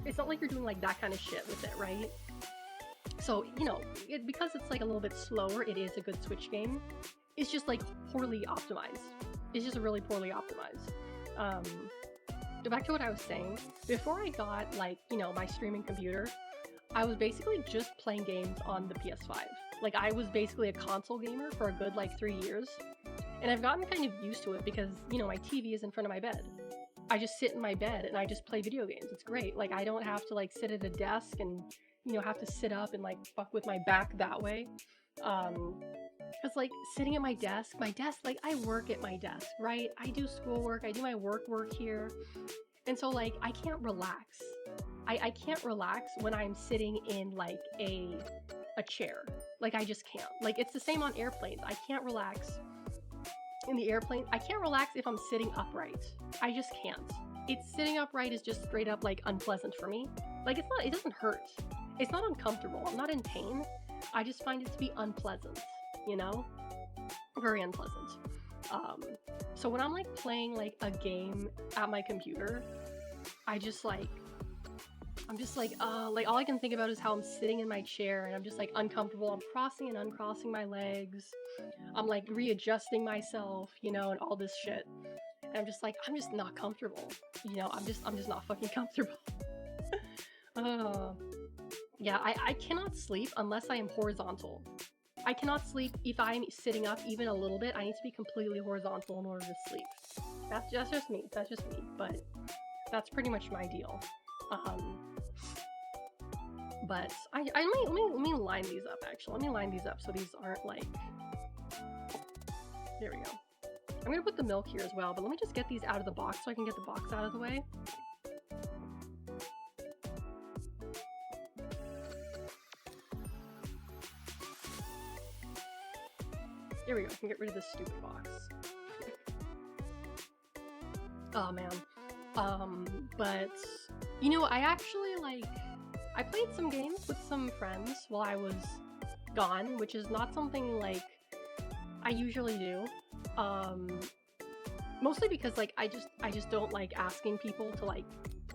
it's not like you're doing like that kind of shit with it, right? So, you know, because it's like a little bit slower, it is a good Switch game. It's just like poorly optimized. It's just really poorly optimized. Back to what I was saying, before I got like, you know, my streaming computer, I was basically just playing games on the PS5. Like, I was basically a console gamer for a good like 3 years, and I've gotten kind of used to it because, you know, my TV is in front of my bed. I just sit in my bed and I just play video games. It's great. Like, I don't have to like sit at a desk and, you know, have to sit up and like fuck with my back that way. Because like sitting at my desk, like I work at my desk, right? I do schoolwork, I do my work here. And so like I can't relax. I can't relax when I'm sitting in like a chair. Like I just can't. Like it's the same on airplanes. I can't relax in the airplane. I can't relax if I'm sitting upright. I just can't. It's sitting upright is just straight up like unpleasant for me. Like it's not, it doesn't hurt. It's not uncomfortable. I'm not in pain. I just find it to be unpleasant, you know? Very unpleasant. So when I'm like playing like a game at my computer, I'm just like all I can think about is how I'm sitting in my chair and I'm just like uncomfortable. I'm crossing and uncrossing my legs. I'm like readjusting myself, you know, and all this shit. And I'm just not comfortable. You know, I'm just not fucking comfortable. Yeah, I cannot sleep unless I am horizontal. I cannot sleep if I'm sitting up even a little bit. I need to be completely horizontal in order to sleep. That's just me. But that's pretty much my deal. But let me line these up actually. Let me line these up so these aren't like. There we go. I'm gonna put the milk here as well, but let me just get these out of the box so I can get the box out of the way. There we go, I can get rid of this stupid box. Oh man. But, you know, I actually, I played some games with some friends while I was gone, which is not something, I usually do. Mostly because, I just don't like asking people to,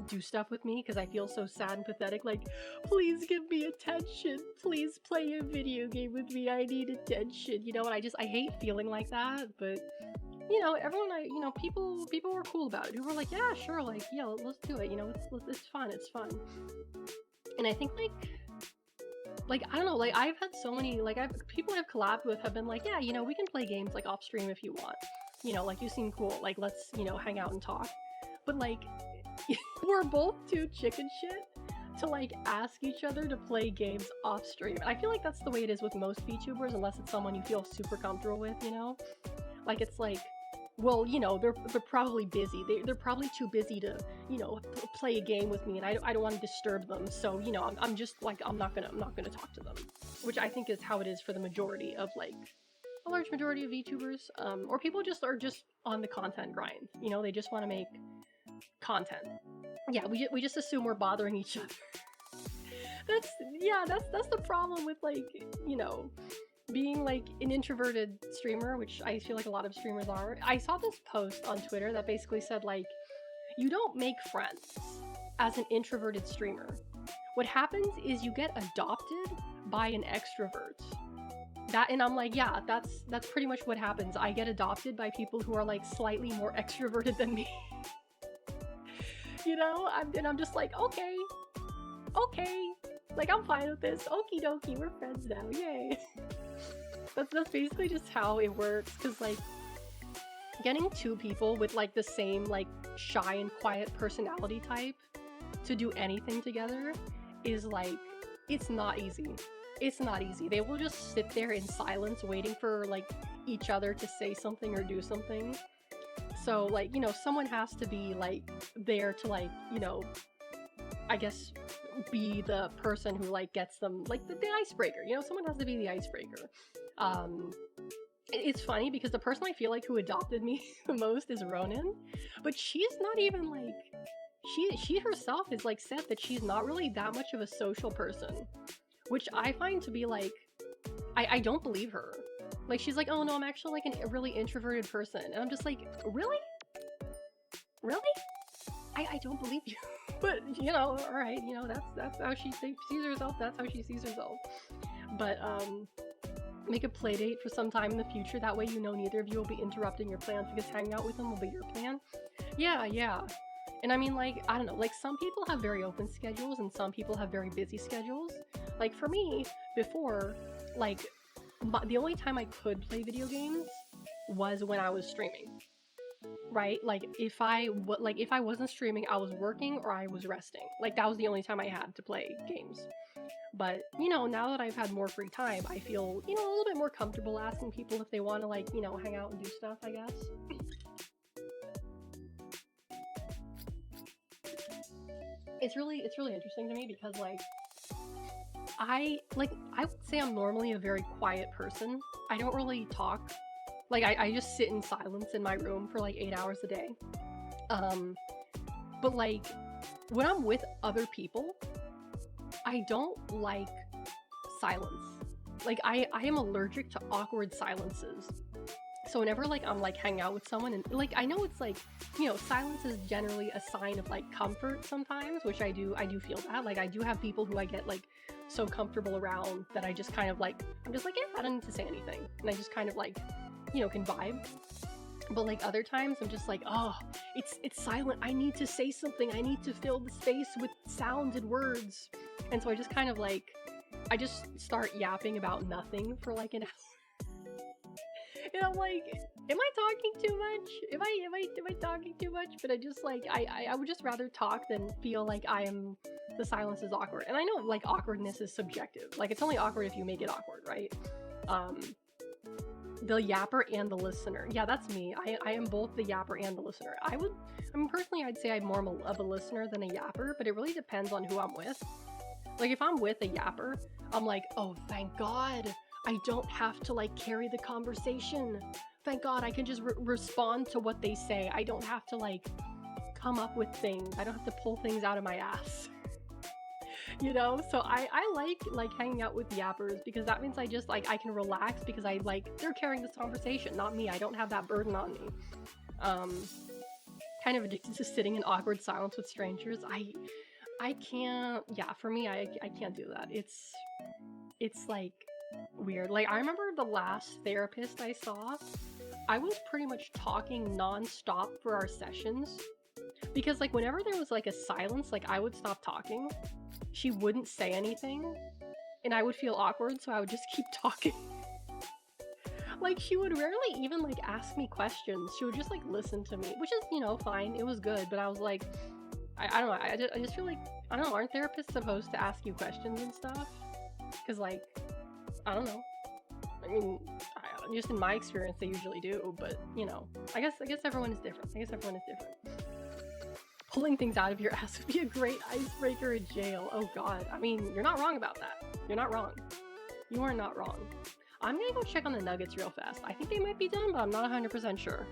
do stuff with me because I feel so sad and pathetic, please give me attention, please play a video game with me, I need attention, you know, and I hate feeling like that, but, you know, everyone, people were cool about it, people were like, yeah, sure, yeah, let's do it, you know, it's fun, and I think, I don't know, I've had so many, people I've collabed with have been like, yeah, you know, we can play games, off stream if you want, you know, you seem cool, let's, you know, hang out and talk, but, we're both too chicken shit to ask each other to play games off stream. And I feel like that's the way it is with most VTubers, unless it's someone you feel super comfortable with, you know? It's well, you know, they're probably busy. They're probably too busy to, you know, play a game with me, and I don't want to disturb them. So, you know, I'm just I'm not gonna talk to them, which I think is how it is for the majority of a large majority of VTubers, or people just are just on the content grind. You know, they just want to make content. Yeah, we just assume we're bothering each other. that's the problem with you know, being an introverted streamer, which I feel like a lot of streamers are. I saw this post on Twitter that basically said You don't make friends as an introverted streamer. What happens is you get adopted by an extrovert. And I'm like, yeah, that's pretty much what happens. I get adopted by people who are like slightly more extroverted than me. And I'm just like, okay, like I'm fine with this. Okie dokie, we're friends now, yay. That's basically just how it works, because like getting two people with like the same like shy and quiet personality type to do anything together is like, it's not easy. It's not easy. They will just sit there in silence waiting for like each other to say something or do something. So like, someone has to be like there to like, I guess be the person who like gets them like the icebreaker. Someone has to be the icebreaker. It's funny because the person I feel like who adopted me the most is Ronan, but she's not even like, she herself has like said that she's not really that much of a social person, which I find to be like, I don't believe her. Like, she's like, oh no, I'm actually like a really introverted person. And I'm just like, really? Really? I don't believe you. But, alright, that's how she sees herself, that's how she sees herself. But, make a play date for some time in the future, that way neither of you will be interrupting your plans, because hanging out with them will be your plan. Yeah. And I mean, like, I don't know, like, some people have very open schedules and some people have very busy schedules. Like, for me, before, like, the only time I could play video games was when I was streaming, right? Like, if I wasn't streaming, I was working or I was resting. Like, that was the only time I had to play games. But, now that I've had more free time, I feel, a little bit more comfortable asking people if they want to, like, hang out and do stuff, I guess. It's really interesting to me because, like, I would say I'm normally a very quiet person. I don't really talk. Like, I just sit in silence in my room for, like, 8 hours a day. But, like, when I'm with other people, I don't like silence. Like, I am allergic to awkward silences. So whenever, like, I'm, like, hanging out with someone and, like, I know it's, like, silence is generally a sign of, like, comfort sometimes, which I do feel that. Like, I do have people who I get, like, so comfortable around that I just kind of, like, I'm just like, yeah, I don't need to say anything. And I just kind of, like, can vibe. But, like, other times I'm just like, oh, it's silent. I need to say something. I need to fill the space with sounds and words. And so I just kind of, like, I just start yapping about nothing for, like, an hour. And I'm like, am I talking too much? Am I talking too much? But I just, like, I would just rather talk than feel like the silence is awkward. And I know, like, awkwardness is subjective. Like, it's only awkward if you make it awkward, right? The yapper and the listener. Yeah, that's me. I am both the yapper and the listener. Personally, I'd say I'm more of a listener than a yapper, but it really depends on who I'm with. Like, if I'm with a yapper, I'm like, oh, thank God, I don't have to, like, carry the conversation. Thank God, I can just respond to what they say. I don't have to, like, come up with things. I don't have to pull things out of my ass. So I like hanging out with yappers, because that means I just, like, I can relax because they're carrying this conversation, not me. I don't have that burden on me. Kind of addicted to sitting in awkward silence with strangers. I can't, yeah, for me, I can't do that. It's like weird. Like, I remember the last therapist I saw, I was pretty much talking non-stop for our sessions, because, like, whenever there was, like, a silence, like, I would stop talking. She wouldn't say anything, and I would feel awkward, so I would just keep talking. Like, she would rarely even, like, ask me questions. She would just, like, listen to me, which is, fine. It was good, but I was like, I don't know, I just feel like, I don't know, aren't therapists supposed to ask you questions and stuff? Because, like, I don't know. I mean, just in my experience, they usually do, but, I guess everyone is different. Pulling things out of your ass would be a great icebreaker in jail. Oh God. I mean, you're not wrong about that. You're not wrong. You are not wrong. I'm gonna go check on the Nuggets real fast. I think they might be done, but I'm not 100% sure.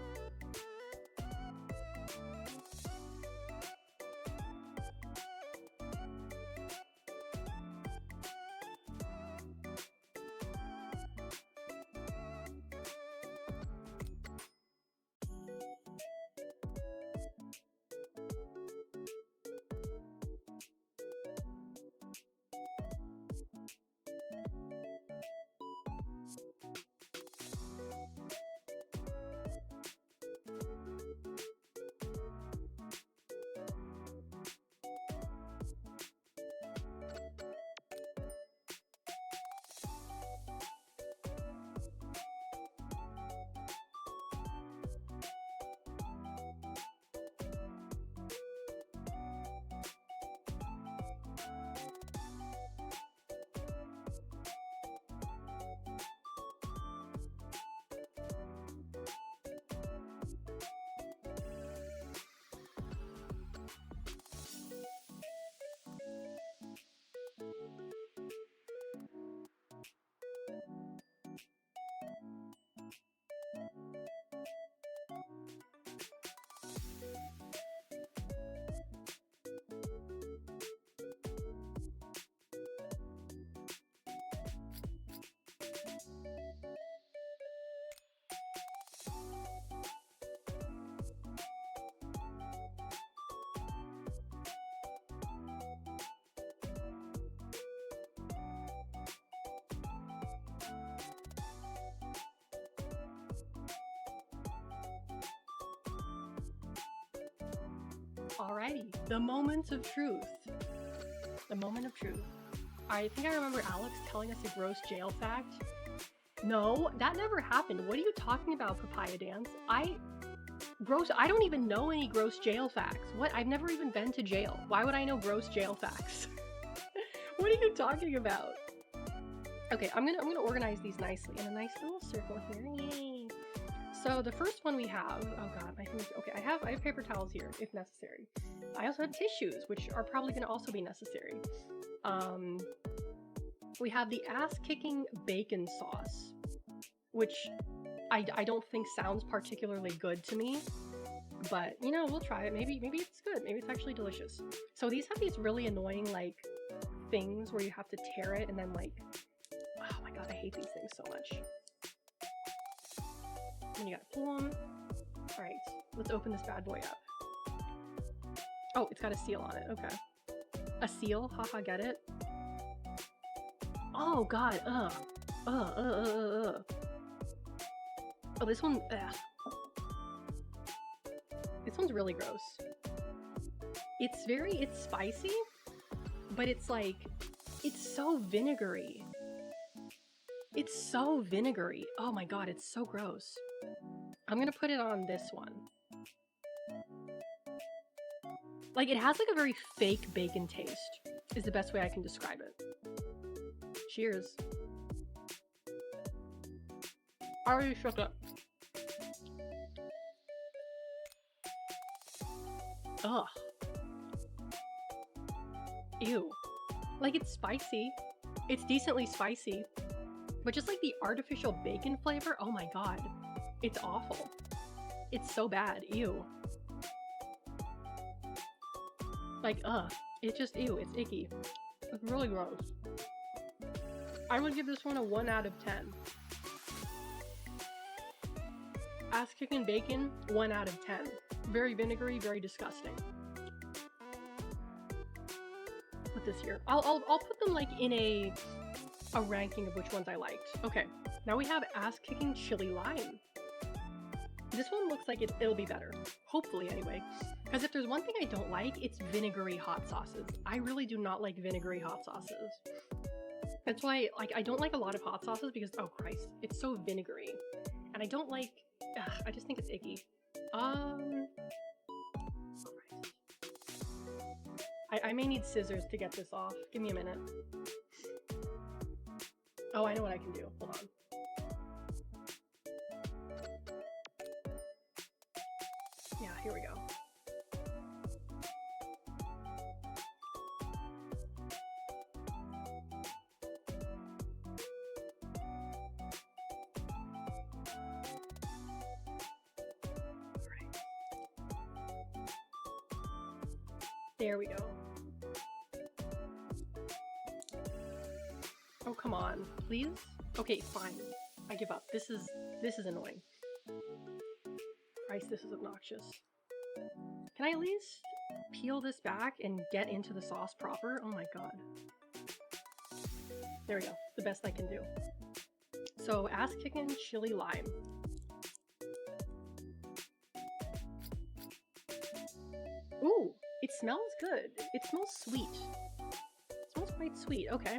Alrighty, the moment of truth. The moment of truth. I think I remember Alex telling us a gross jail fact. No, that never happened. What are you talking about, Papaya Dance? I don't even know any gross jail facts. What? I've never even been to jail. Why would I know gross jail facts? What are you talking about? Okay, I'm gonna organize these nicely in a nice little circle here. Yay! So the first one we have, oh god, my fingers. Okay, I have paper towels here if necessary. I also have tissues, which are probably gonna also be necessary. We have the ass-kicking bacon sauce, which I don't think sounds particularly good to me, but you know, we'll try it. Maybe it's good. Maybe it's actually delicious. So these have these really annoying like things where you have to tear it and then like, oh my god, I hate these things so much. And you gotta pull them. All right, let's open this bad boy up. Oh, it's got a seal on it. Okay, a seal. Haha, get it? Oh god. Oh, this one. This one's really gross. It's spicy, but it's like, it's so vinegary. It's so vinegary. Oh my god, it's so gross. I'm gonna put it on this one. Like, it has like a very fake bacon taste, is the best way I can describe it. Cheers. I already shook it. Ugh. Ew. Like, it's spicy. It's decently spicy. But just like the artificial bacon flavor, oh my god. It's awful. It's so bad. Ew. Like, It's just, ew, it's icky. It's really gross. I would give this one a 1 out of 10. Ass-kicking bacon, 1 out of 10. Very vinegary, very disgusting. Put this here. I'll put them like in a ranking of which ones I liked. Okay, now we have ass-kicking chili lime. This one looks like it'll be better. Hopefully, anyway. Because if there's one thing I don't like, it's vinegary hot sauces. I really do not like vinegary hot sauces. That's why, like, I don't like a lot of hot sauces because, oh Christ, it's so vinegary. And I don't like, I just think it's icky. I may need scissors to get this off. Give me a minute. Oh, I know what I can do. Hold on. Yeah, here we go. There we go. Oh, come on, please? Okay, fine. I give up. This is annoying. Christ, this is obnoxious. Can I at least peel this back and get into the sauce proper? Oh my god. There we go. It's the best I can do. So, ass-kicking chili lime. Ooh! It smells good. It smells sweet. It smells quite sweet. Okay.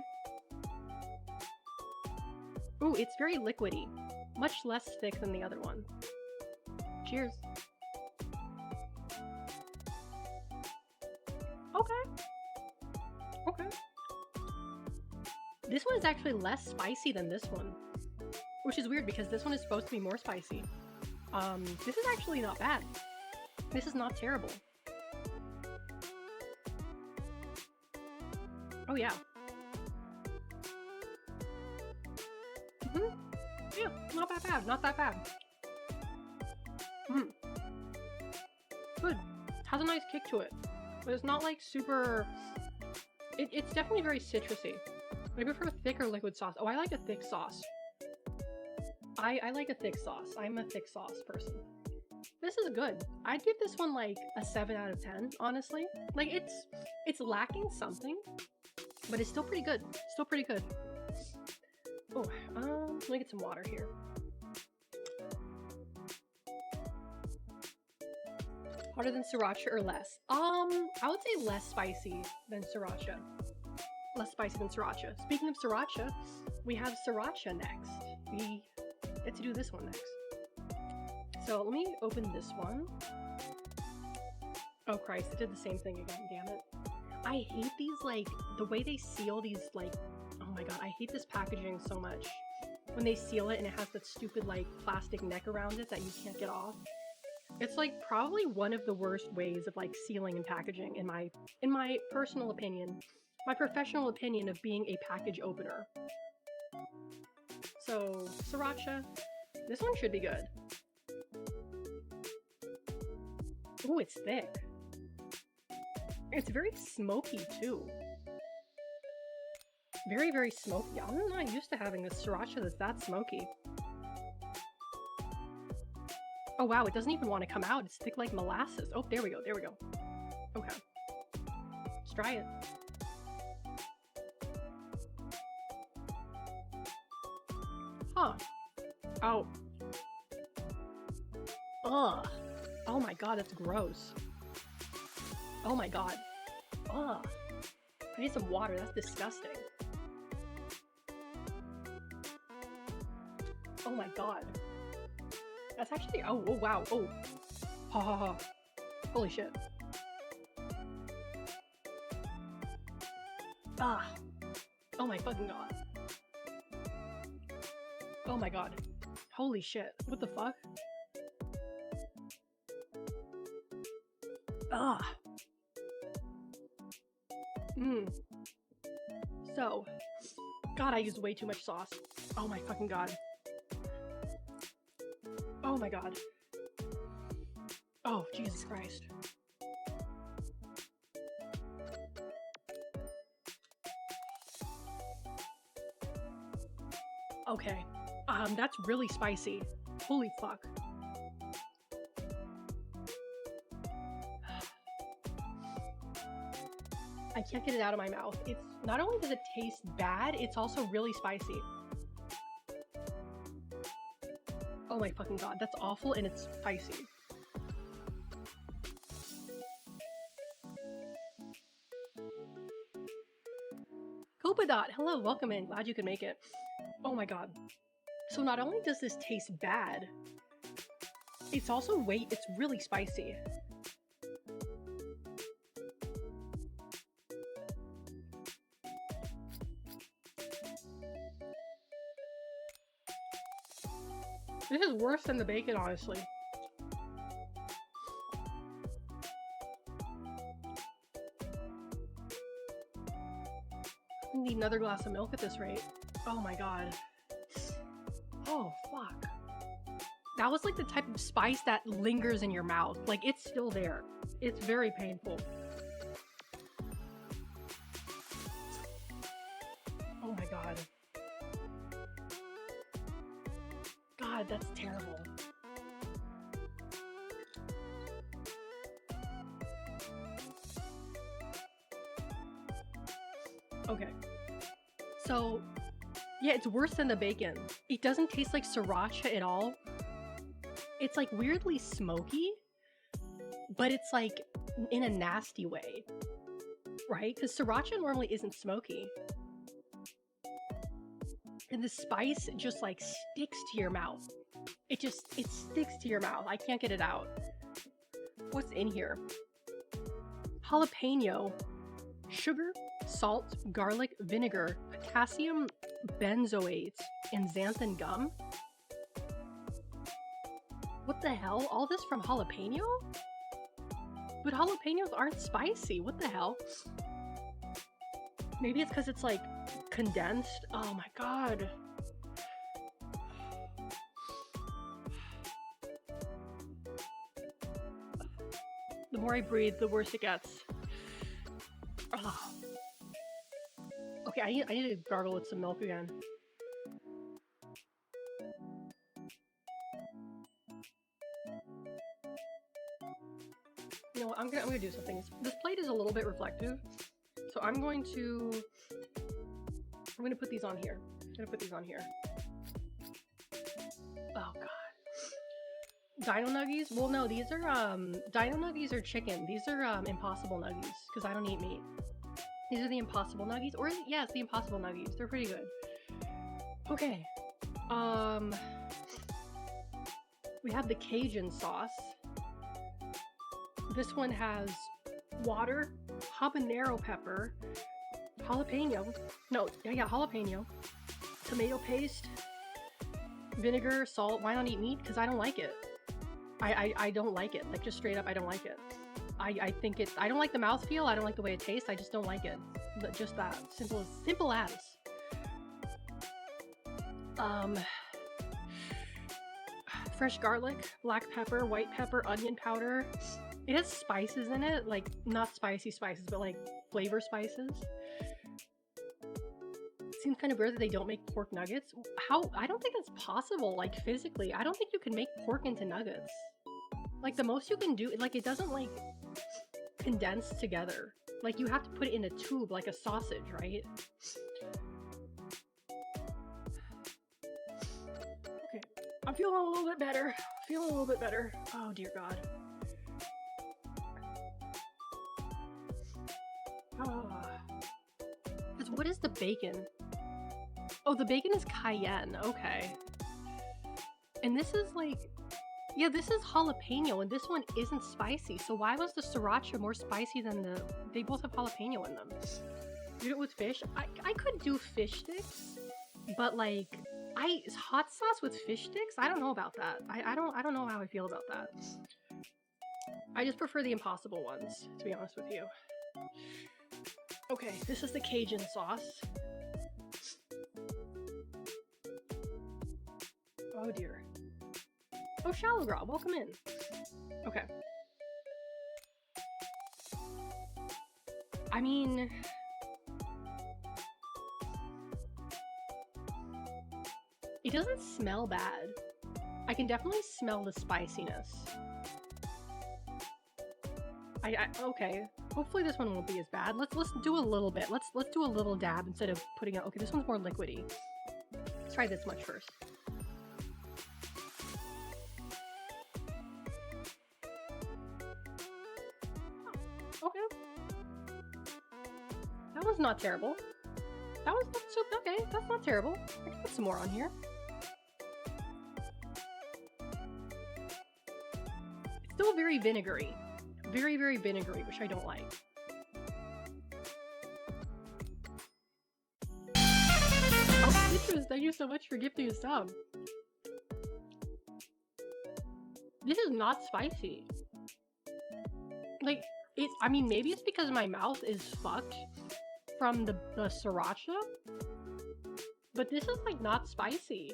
Ooh, it's very liquidy. Much less thick than the other one. Cheers. Okay. Okay. This one is actually less spicy than this one. Which is weird because this one is supposed to be more spicy. This is actually not bad. This is not terrible. Oh yeah. Yeah, not that bad, not that bad. Good. Has a nice kick to it. But it's not like super... It's definitely very citrusy. I prefer thicker liquid sauce. Oh, I like a thick sauce. I like a thick sauce. I'm a thick sauce person. This is good. I'd give this one like a 7 out of 10, honestly. Like, it's lacking something, but it's still pretty good. Still pretty good. Oh, let me get some water here. Hotter than sriracha or less? I would say less spicy than sriracha. Less spicy than sriracha. Speaking of sriracha, we have sriracha next. We get to do this one next. So let me open this one. Oh Christ, it did the same thing again, damn it. I hate these, like, the way they seal these, like, oh my god, I hate this packaging so much. When they seal it and it has that stupid, like, plastic neck around it that you can't get off. It's, like, probably one of the worst ways of, like, sealing and packaging in my personal opinion. My professional opinion of being a package opener. So, sriracha. This one should be good. Ooh, it's thick. It's very smoky, too. Very, very smoky. I'm not used to having this sriracha that's that smoky. Oh wow, it doesn't even want to come out. It's thick like molasses. Oh, there we go, there we go. Okay. Let's try it. Huh. Oh. Ugh. Oh my god, that's gross. Oh my god. Ugh. I need some water, that's disgusting. Oh my god. That's actually, oh wow, oh. Ha ha ha. Holy shit. Ah. Oh my fucking god. Oh my god. Holy shit. What the fuck? Ah. So, god, I used way too much sauce. Oh my fucking god. Oh my god. Oh, Jesus Christ. Okay. That's really spicy. Holy fuck. I can't get it out of my mouth. It's not only does it taste bad, it's also really spicy. Oh my fucking god, that's awful and it's spicy. Copadot, hello, welcome in. Glad you could make it. Oh my god. So not only does this taste bad, it's also it's really spicy. This is worse than the bacon, honestly. I need another glass of milk at this rate. Oh my god. Oh, fuck. That was like the type of spice that lingers in your mouth. Like, it's still there. It's very painful. Oh my god. God, that's terrible. Okay. So, yeah, it's worse than the bacon. It doesn't taste like sriracha at all. It's like weirdly smoky, but it's like in a nasty way, right? Because sriracha normally isn't smoky. And the spice just like sticks to your mouth. It sticks to your mouth. I can't get it out. What's in here? Jalapeno, sugar, salt, garlic, vinegar, potassium benzoate, and xanthan gum? What the hell? All this from jalapeno? But jalapenos aren't spicy. What the hell? Maybe it's because it's like condensed. Oh my god. The more I breathe, the worse it gets. Ugh. Okay, I need to gargle with some milk again. You know what? I'm gonna do something. This plate is a little bit reflective, so I'm going to put these on here. I'm gonna put these on here. Oh god. Dino Nuggies? Well, no, these are, Dino Nuggies are chicken. These are, Impossible Nuggies, because I don't eat meat. These are the Impossible Nuggies, or, yeah, it's the Impossible Nuggies. They're pretty good. Okay. We have the Cajun sauce. This one has water, habanero pepper, jalapeno. No, yeah, jalapeno. Tomato paste, vinegar, salt. Why not eat meat? Because I don't like it. I don't like it. Like, just straight up, I don't like it. I think it. I don't like the mouthfeel. I don't like the way it tastes. I just don't like it. But just that. Simple as. Fresh garlic, black pepper, white pepper, onion powder. It has spices in it, like not spicy spices, but like flavor spices. Seems kind of weird that they don't make pork nuggets. How? I don't think that's possible, like physically. I don't think you can make pork into nuggets. Like the most you can do, like it doesn't like condense together. Like you have to put it in a tube like a sausage, right? Okay, I'm feeling a little bit better. Feeling a little bit better. Oh dear God. What is the bacon? Oh, the bacon is cayenne. Okay. And this is like, yeah, this is jalapeno, and this one isn't spicy. So why was the sriracha more spicy than the? They both have jalapeno in them. Do it with fish. I could do fish sticks, but like, hot sauce with fish sticks. I don't know about that. I don't know how I feel about that. I just prefer the Impossible ones, to be honest with you. Okay, this is the Cajun sauce. Oh dear. Oh, Shallow Girl, welcome in. Okay. I mean... it doesn't smell bad. I can definitely smell the spiciness. Okay. Hopefully this one won't be as bad. Let's do a little bit. Let's do a little dab instead of putting it. Okay, this one's more liquidy. Let's try this much first. Okay. That was not terrible. That was not so okay. That's not terrible. I can put some more on here. It's still very vinegary. Very, very vinegary, which I don't like. Oh, Citrus, thank you so much for gifting a sub. This is not spicy. Like, I mean, maybe it's because my mouth is fucked from the sriracha, but this is, like, not spicy.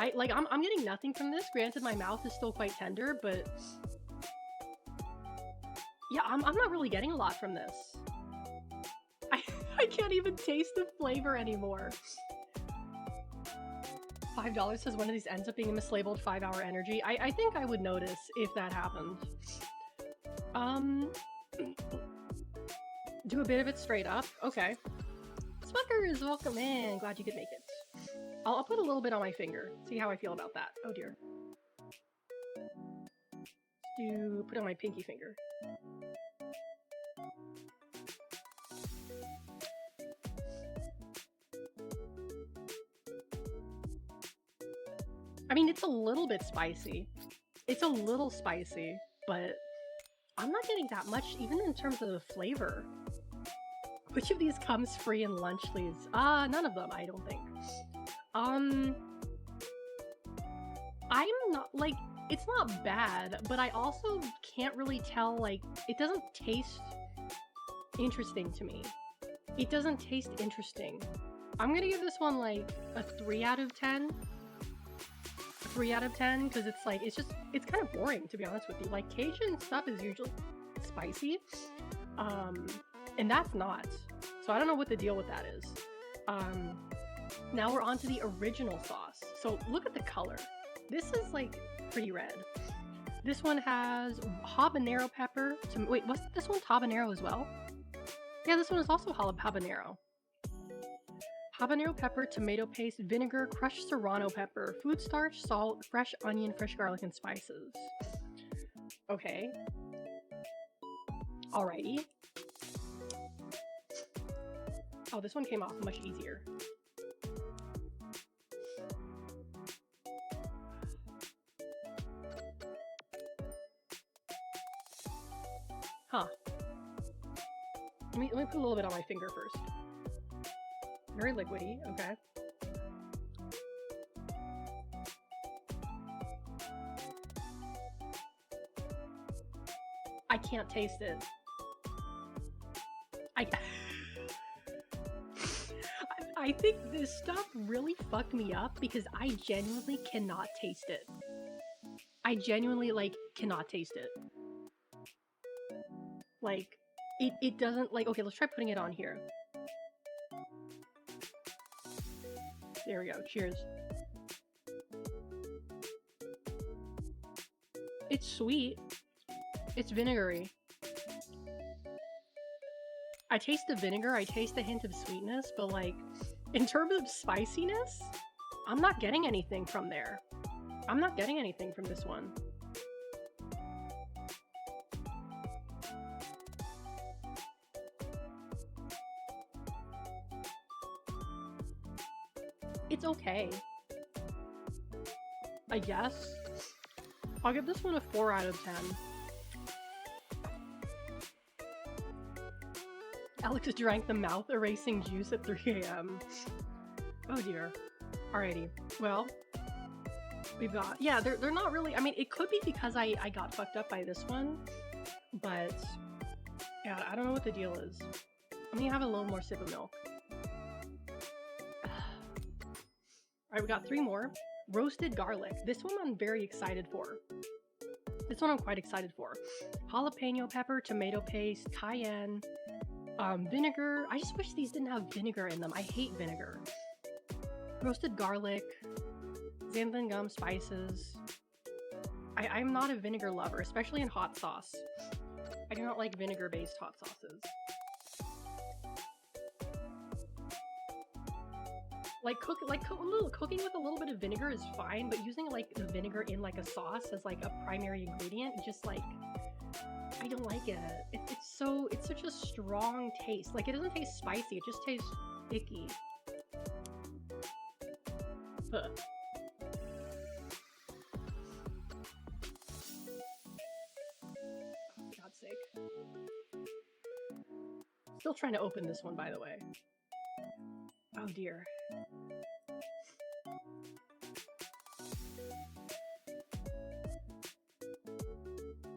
I'm getting nothing from this. Granted, my mouth is still quite tender, but yeah, I'm not really getting a lot from this. I can't even taste the flavor anymore. $5 says one of these ends up being a mislabeled 5-hour energy. I think I would notice if that happened. Do a bit of it straight up. Okay. Smuckers, welcome in. Glad you could make it. I'll put a little bit on my finger. See how I feel about that. Oh dear. Put it on my pinky finger. I mean, it's a little bit spicy. It's a little spicy, but I'm not getting that much, even in terms of the flavor. Which of these comes free in lunch, please? None of them, I don't think. I'm not, like, it's not bad, but I also can't really tell, like, it doesn't taste interesting to me. It doesn't taste interesting. I'm gonna give this one, like, a 3 out of 10. 3 out of 10, because it's, like, it's kind of boring, to be honest with you. Like, Cajun stuff is usually spicy, and that's not. So I don't know what the deal with that is. Now we're on to the original sauce. So look at the color. This is like pretty red. This one has habanero pepper. Wait, wasn't this one habanero as well? Yeah, this one is also habanero. Habanero pepper, tomato paste, vinegar, crushed serrano pepper, food starch, salt, fresh onion, fresh garlic, and spices. Okay. Alrighty. Oh, this one came off much easier. Huh. Let me put a little bit on my finger first. Very liquidy, okay. I can't taste it. I think this stuff really fucked me up because I genuinely cannot taste it. I genuinely, like, cannot taste it. Like, it doesn't, like, okay, let's try putting it on here. There we go, cheers. It's sweet. It's vinegary. I taste the vinegar, I taste the hint of sweetness, but like, in terms of spiciness, I'm not getting anything from there. I'm not getting anything from this one. It's okay. I guess. I'll give this one a 4 out of 10. Alex drank the mouth-erasing juice at 3 a.m. Oh dear. Alrighty. Well, we've got... Yeah, they're not really... I mean, it could be because I got fucked up by this one, but... Yeah, I don't know what the deal is. I'm gonna have a little more sip of milk. Alright, we got 3 more. Roasted garlic. This one I'm very excited for. This one I'm quite excited for. Jalapeno pepper, tomato paste, cayenne, vinegar. I just wish these didn't have vinegar in them. I hate vinegar. Roasted garlic, xanthan gum spices. I'm not a vinegar lover, especially in hot sauce. I do not like vinegar-based hot sauces. Cooking with a little bit of vinegar is fine, but using like the vinegar in like a sauce as like a primary ingredient, just like, I don't like it. It's such a strong taste. Like, it doesn't taste spicy, it just tastes icky. Ugh. Oh, for God's sake. Still trying to open this one, by the way. Oh dear.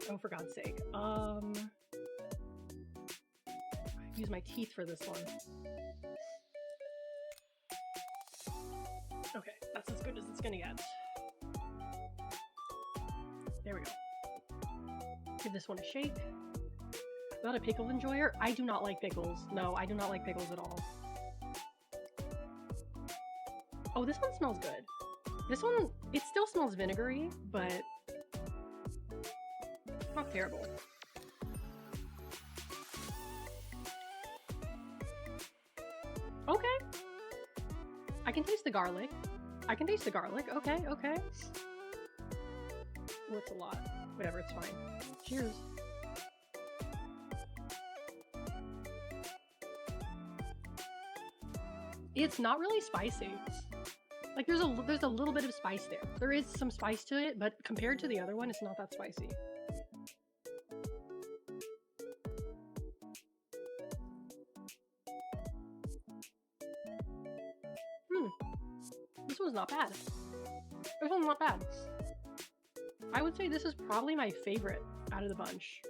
Oh, for God's sake. Use my teeth for this one. Okay, that's as good as it's gonna get. There we go. Give this one a shake. Not a pickle enjoyer. I do not like pickles. No, I do not like pickles at all. Oh, this one smells good. This one, it still smells vinegary, but not terrible. Okay. I can taste the garlic. I can taste the garlic. Okay, okay. Oh, it's a lot. Whatever, it's fine. Cheers. It's not really spicy. Like, there's a little bit of spice there. There is some spice to it, but compared to the other one, it's not that spicy. This one's not bad. This one's not bad. I would say this is probably my favorite out of the bunch.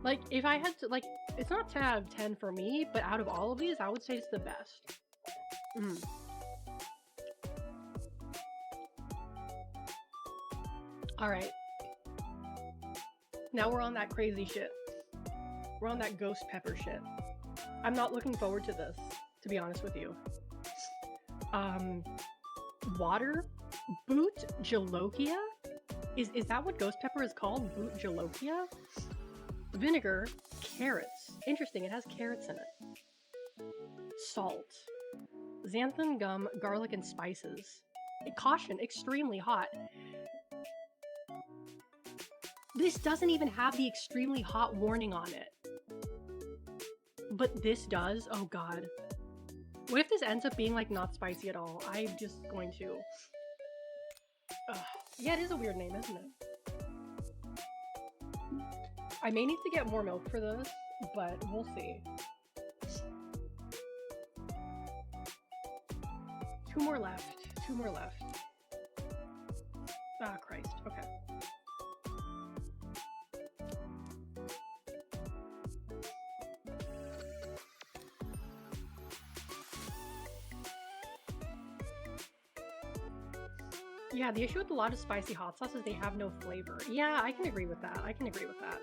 Like, if I had to, like, it's not 10 out of 10 for me, but out of all of these, I would say it's the best. Alright. Now we're on that crazy shit. We're on that ghost pepper shit. I'm not looking forward to this, to be honest with you. Water? Boot jolokia? Is that what ghost pepper is called? Boot jolokia? Vinegar, carrots. Interesting, it has carrots in it. Salt. Xanthan gum, garlic, and spices. Caution, extremely hot. This doesn't even have the extremely hot warning on it. But this does? Oh god. What if this ends up being like not spicy at all? I'm just going to... Yeah, it is a weird name, isn't it? I may need to get more milk for this, but we'll see. 2 more left. 2 more left. Ah, Christ. Okay. Yeah, the issue with a lot of spicy hot sauce is they have no flavor. Yeah, I can agree with that. I can agree with that.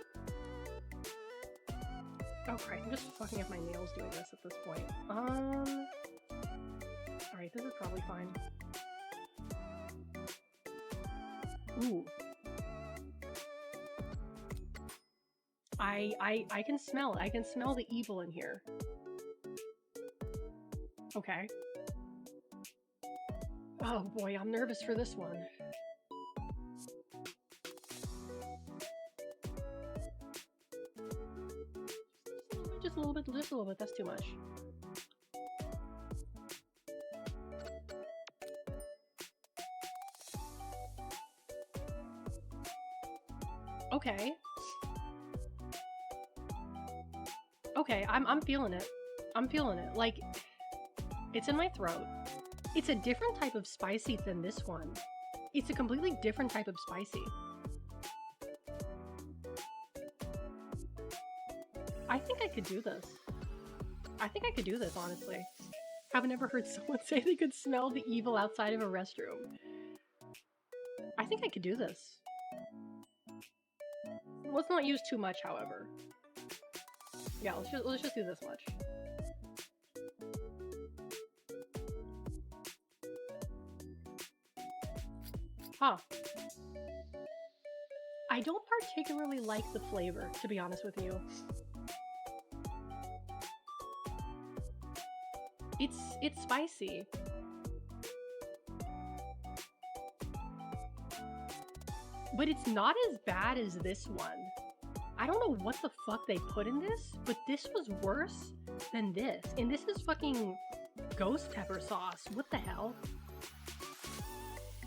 Oh Christ, I'm just fucking up my nails doing this at this point. Alright, this is probably fine. Ooh. I can smell it. I can smell the evil in here. Okay. Oh boy, I'm nervous for this one. Just a little bit, just a little bit, that's too much. Okay. Okay, I'm feeling it. I'm feeling it. Like, it's in my throat. It's a different type of spicy than this one. It's a completely different type of spicy. I think I could do this. I think I could do this, honestly. I've never heard someone say they could smell the evil outside of a restroom. I think I could do this. Let's not use too much, however. Yeah, let's just do this much. Huh. I don't particularly like the flavor, to be honest with you. It's spicy. But it's not as bad as this one. I don't know what the fuck they put in this, but this was worse than this. And this is fucking ghost pepper sauce. What the hell?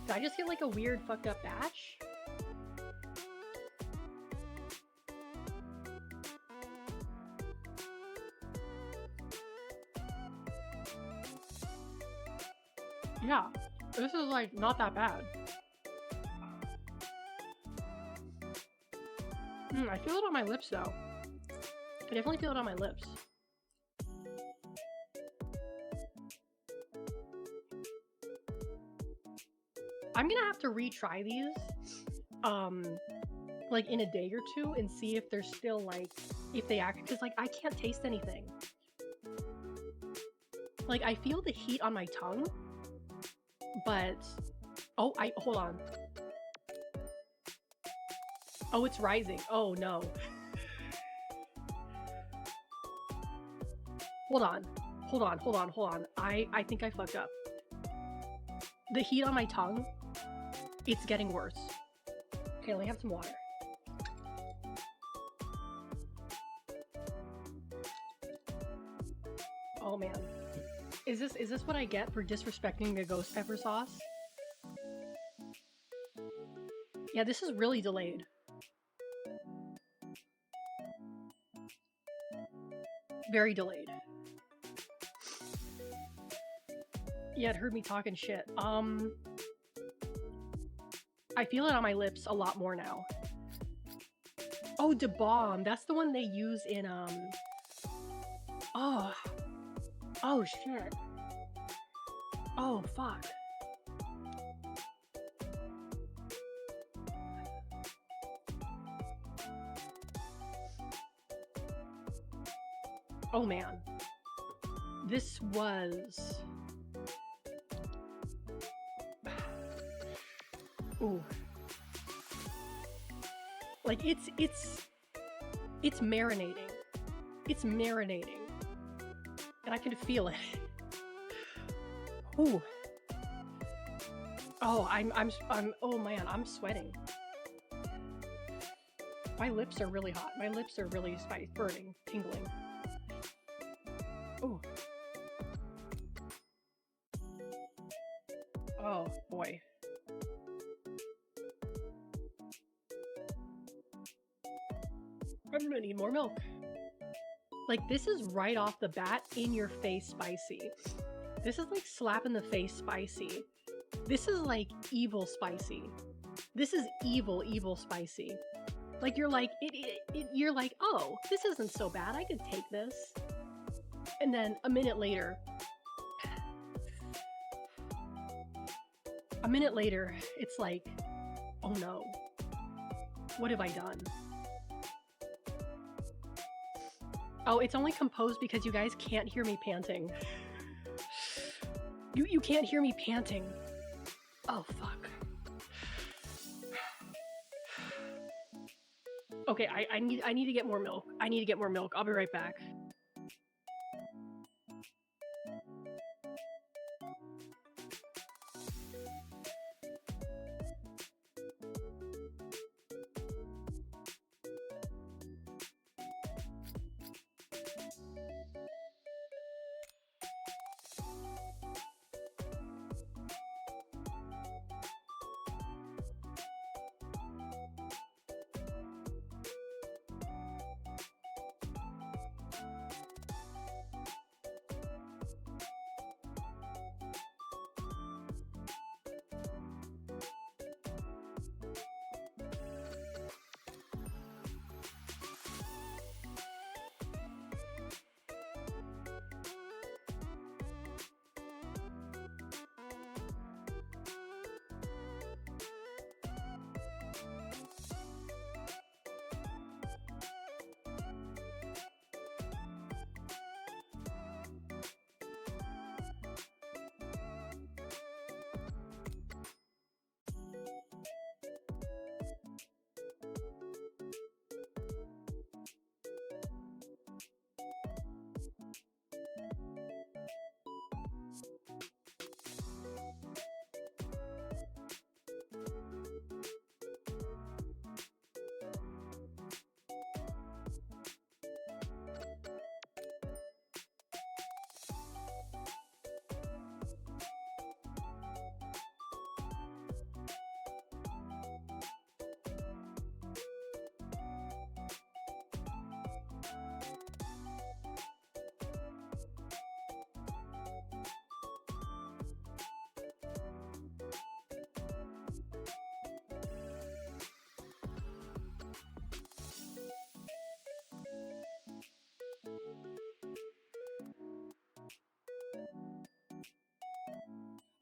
Did I just get like a weird fucked up batch? Yeah, this is like not that bad. I feel it on my lips though. I definitely feel it on my lips. I'm gonna have to retry these, like in a day or two and see if they're still like, if they act, because like I can't taste anything. Like I feel the heat on my tongue, but, oh, hold on. Oh, it's rising. Oh no. Hold on. Hold on, hold on, hold on. I think I fucked up. The heat on my tongue, it's getting worse. Okay, let me have some water. Oh man. Is this what I get for disrespecting the ghost pepper sauce? Yeah, this is really delayed. Very delayed. Yeah, it heard me talking shit. I feel it on my lips a lot more now. Oh, Da Bomb. That's the one they use in, Oh. Oh, shit. Oh, fuck. Oh, man. This was... Ooh. Like, it's marinating. It's marinating. And I can feel it. Ooh. Oh, oh man, I'm sweating. My lips are really hot. My lips are really spicy, burning, tingling. Ooh. Oh boy. I'm gonna need more milk. Like, this is right off the bat, in your face spicy. This is like slap in the face spicy. This is like evil spicy. This is evil, evil spicy. Like, you're like, you're like, oh, this isn't so bad. I could take this. And then a minute later, it's like, oh no, what have I done? Oh, it's only composed because you guys can't hear me panting. You can't hear me panting. Oh, fuck. Okay, I need to get more milk. I need to get more milk. I'll be right back.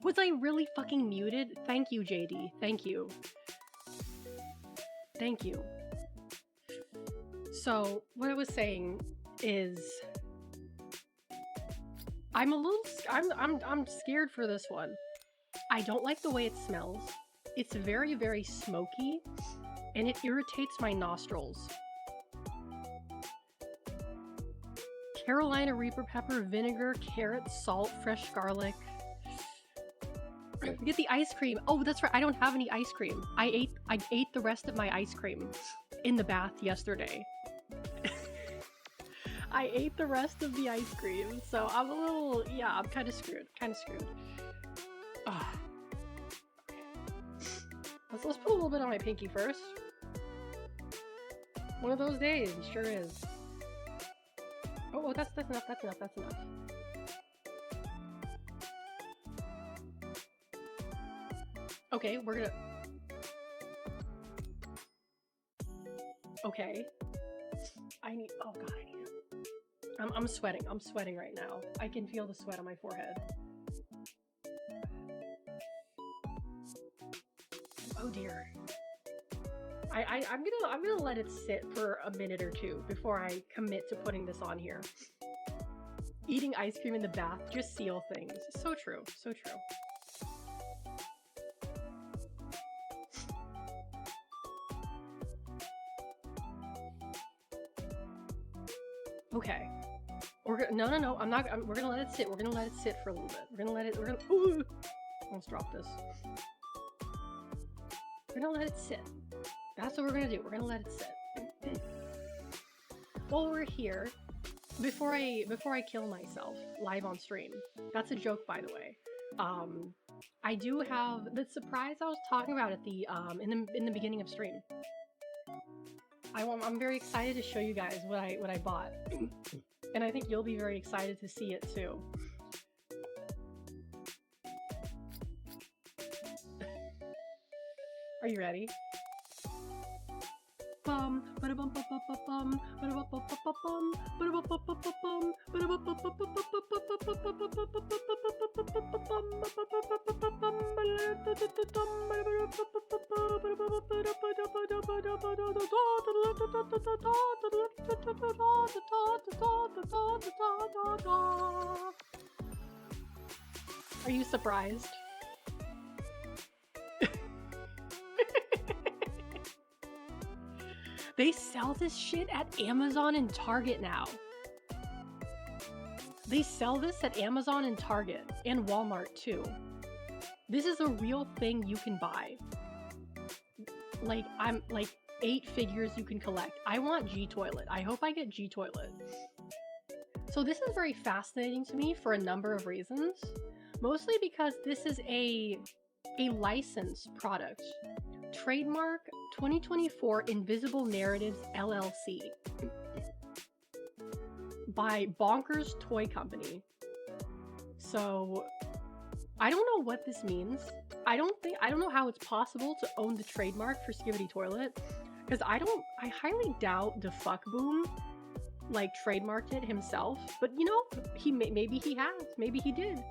Was I really fucking muted? Thank you, JD. Thank you. Thank you. So, what I was saying is, I'm scared for this one. I don't like the way it smells. It's very, very smoky, and it irritates my nostrils. Carolina Reaper pepper, vinegar, carrot, salt, fresh garlic. Get the ice cream. Oh, that's right. I don't have any ice cream. I ate the rest of my ice cream in the bath yesterday. I ate the rest of the ice cream, so I'm a little, yeah, I'm kind of screwed. Oh. Let's put a little bit on my pinky first. One of those days, sure is. Oh, that's enough. Okay, we're gonna... Okay. Oh god, I need it. I'm sweating. I'm sweating right now. I can feel the sweat on my forehead. Oh dear. I'm gonna let it sit for a minute or two before I commit to putting this on here. Eating ice cream in the bath, just seal things. So true, so true. Okay. No. We're gonna let it sit. We're gonna let it sit for a little bit. Ooh, almost dropped this. We're gonna let it sit. That's what we're gonna do. We're gonna let it sit. While we're here, before I kill myself live on stream. That's a joke, by the way. I do have the surprise I was talking about at the in the beginning of stream. I'm very excited to show you guys what I bought, and I think you'll be very excited to see it too. Are you ready? Are you surprised? They sell this shit at Amazon and Target now. They sell this at Amazon and Target and Walmart too. This is a real thing you can buy. Like, I'm like 8 figures you can collect. I want G Toilet. I hope I get G Toilet. So this is very fascinating to me for a number of reasons. Mostly because this is a licensed product. Trademark 2024 Invisible Narratives LLC by Bonkers Toy Company. So I don't know what this means. I don't know how it's possible to own the trademark for Skibidi Toilet, because I highly doubt the fuck boom like trademarked it himself, but you know, maybe he has, maybe he did.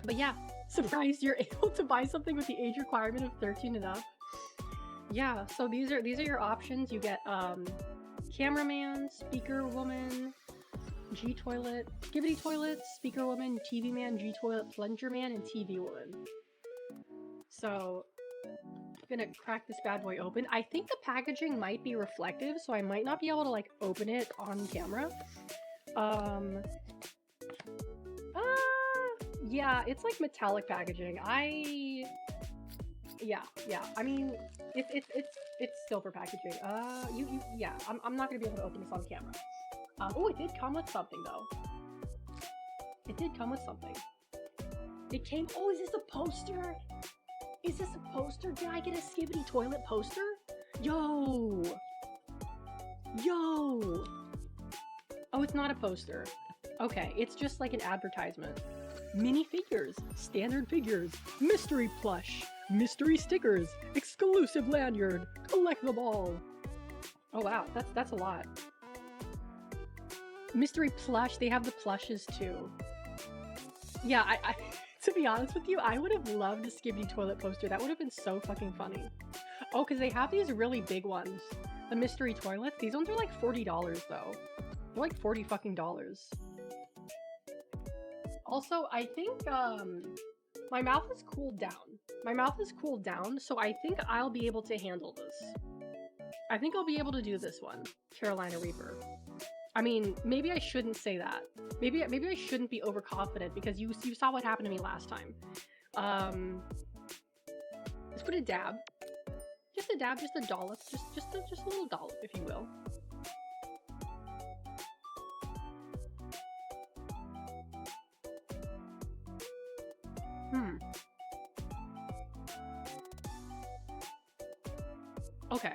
But yeah, surprised you're able to buy something with the age requirement of 13 and up. Yeah, so these are your options. You get cameraman, speaker woman, G Toilet, Skibidi Toilet, speaker woman, TV man, G Toilet, plunger man, and TV woman. So I'm gonna crack this bad boy open. I think the packaging might be reflective, so I might not be able to like open it on camera. Yeah, it's like metallic packaging. Yeah. I mean, it's silver packaging. Yeah. I'm not gonna be able to open this on camera. Oh, it did come with something though. It did come with something. It came. Oh, is this a poster? Is this a poster? Did I get a Skibidi Toilet poster? Yo. Oh, it's not a poster. Okay, it's just like an advertisement. Mini figures, standard figures, mystery plush, mystery stickers, exclusive lanyard, collect them all. Oh wow, that's a lot. Mystery plush, they have the plushes too. Yeah, I to be honest with you, I would have loved a Skibidi Toilet poster. That would have been so fucking funny. Oh, because they have these really big ones. The mystery toilets, these ones are like $40 though. They're like $40 fucking dollars. Also, I think, my mouth is cooled down. So I think I'll be able to handle this. I think I'll be able to do this one, Carolina Reaper. I mean, maybe I shouldn't say that. Maybe I shouldn't be overconfident, because you saw what happened to me last time. Let's put a dab. Just a dab, just a dollop, just a little dollop, if you will. Okay.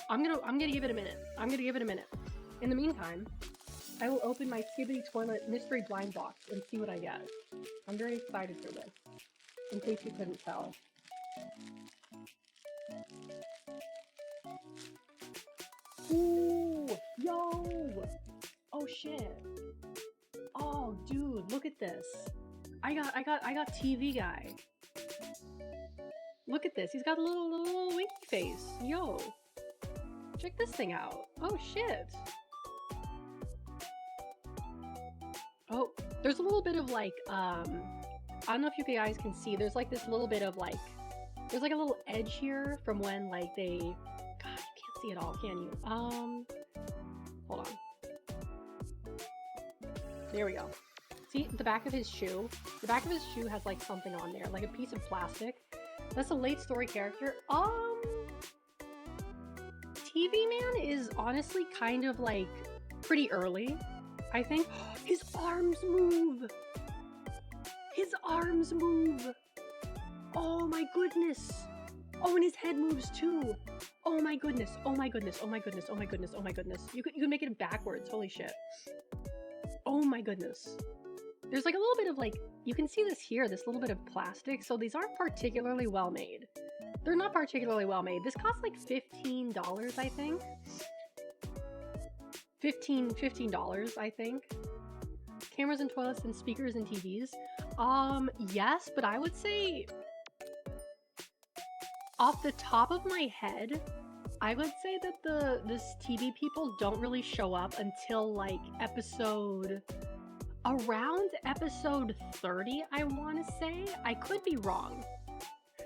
I'm gonna give it a minute. In the meantime, I will open my Skibidi Toilet mystery blind box and see what I get. I'm very excited for this, in case you couldn't tell. Ooh, yo! Oh shit! Oh, dude, look at this. I got TV guy. Look at this. He's got a little winky face. Yo. Check this thing out. Oh shit. Oh, there's a little bit of like, I don't know if you guys can see, there's like this little bit of like There's like a little edge here from when like they, God, you can't see it all, can you? Hold on. There we go. See the back of his shoe? The back of his shoe has like something on there, like a piece of plastic. That's a late story character. TV Man is honestly kind of like pretty early, I think. His arms move! His arms move! Oh my goodness! Oh, and his head moves too! Oh my goodness, oh my goodness, oh my goodness, oh my goodness, oh my goodness. You can make it backwards, holy shit. Oh my goodness. There's like a little bit of like, you can see this here, this little bit of plastic, so these aren't particularly well made. They're not particularly well made. This costs like $15, I think. $15, I think. Cameras and toilets and speakers and TVs. Yes, but I would say off the top of my head, I would say that this TV people don't really show up until like around episode 30, I want to say. I could be wrong.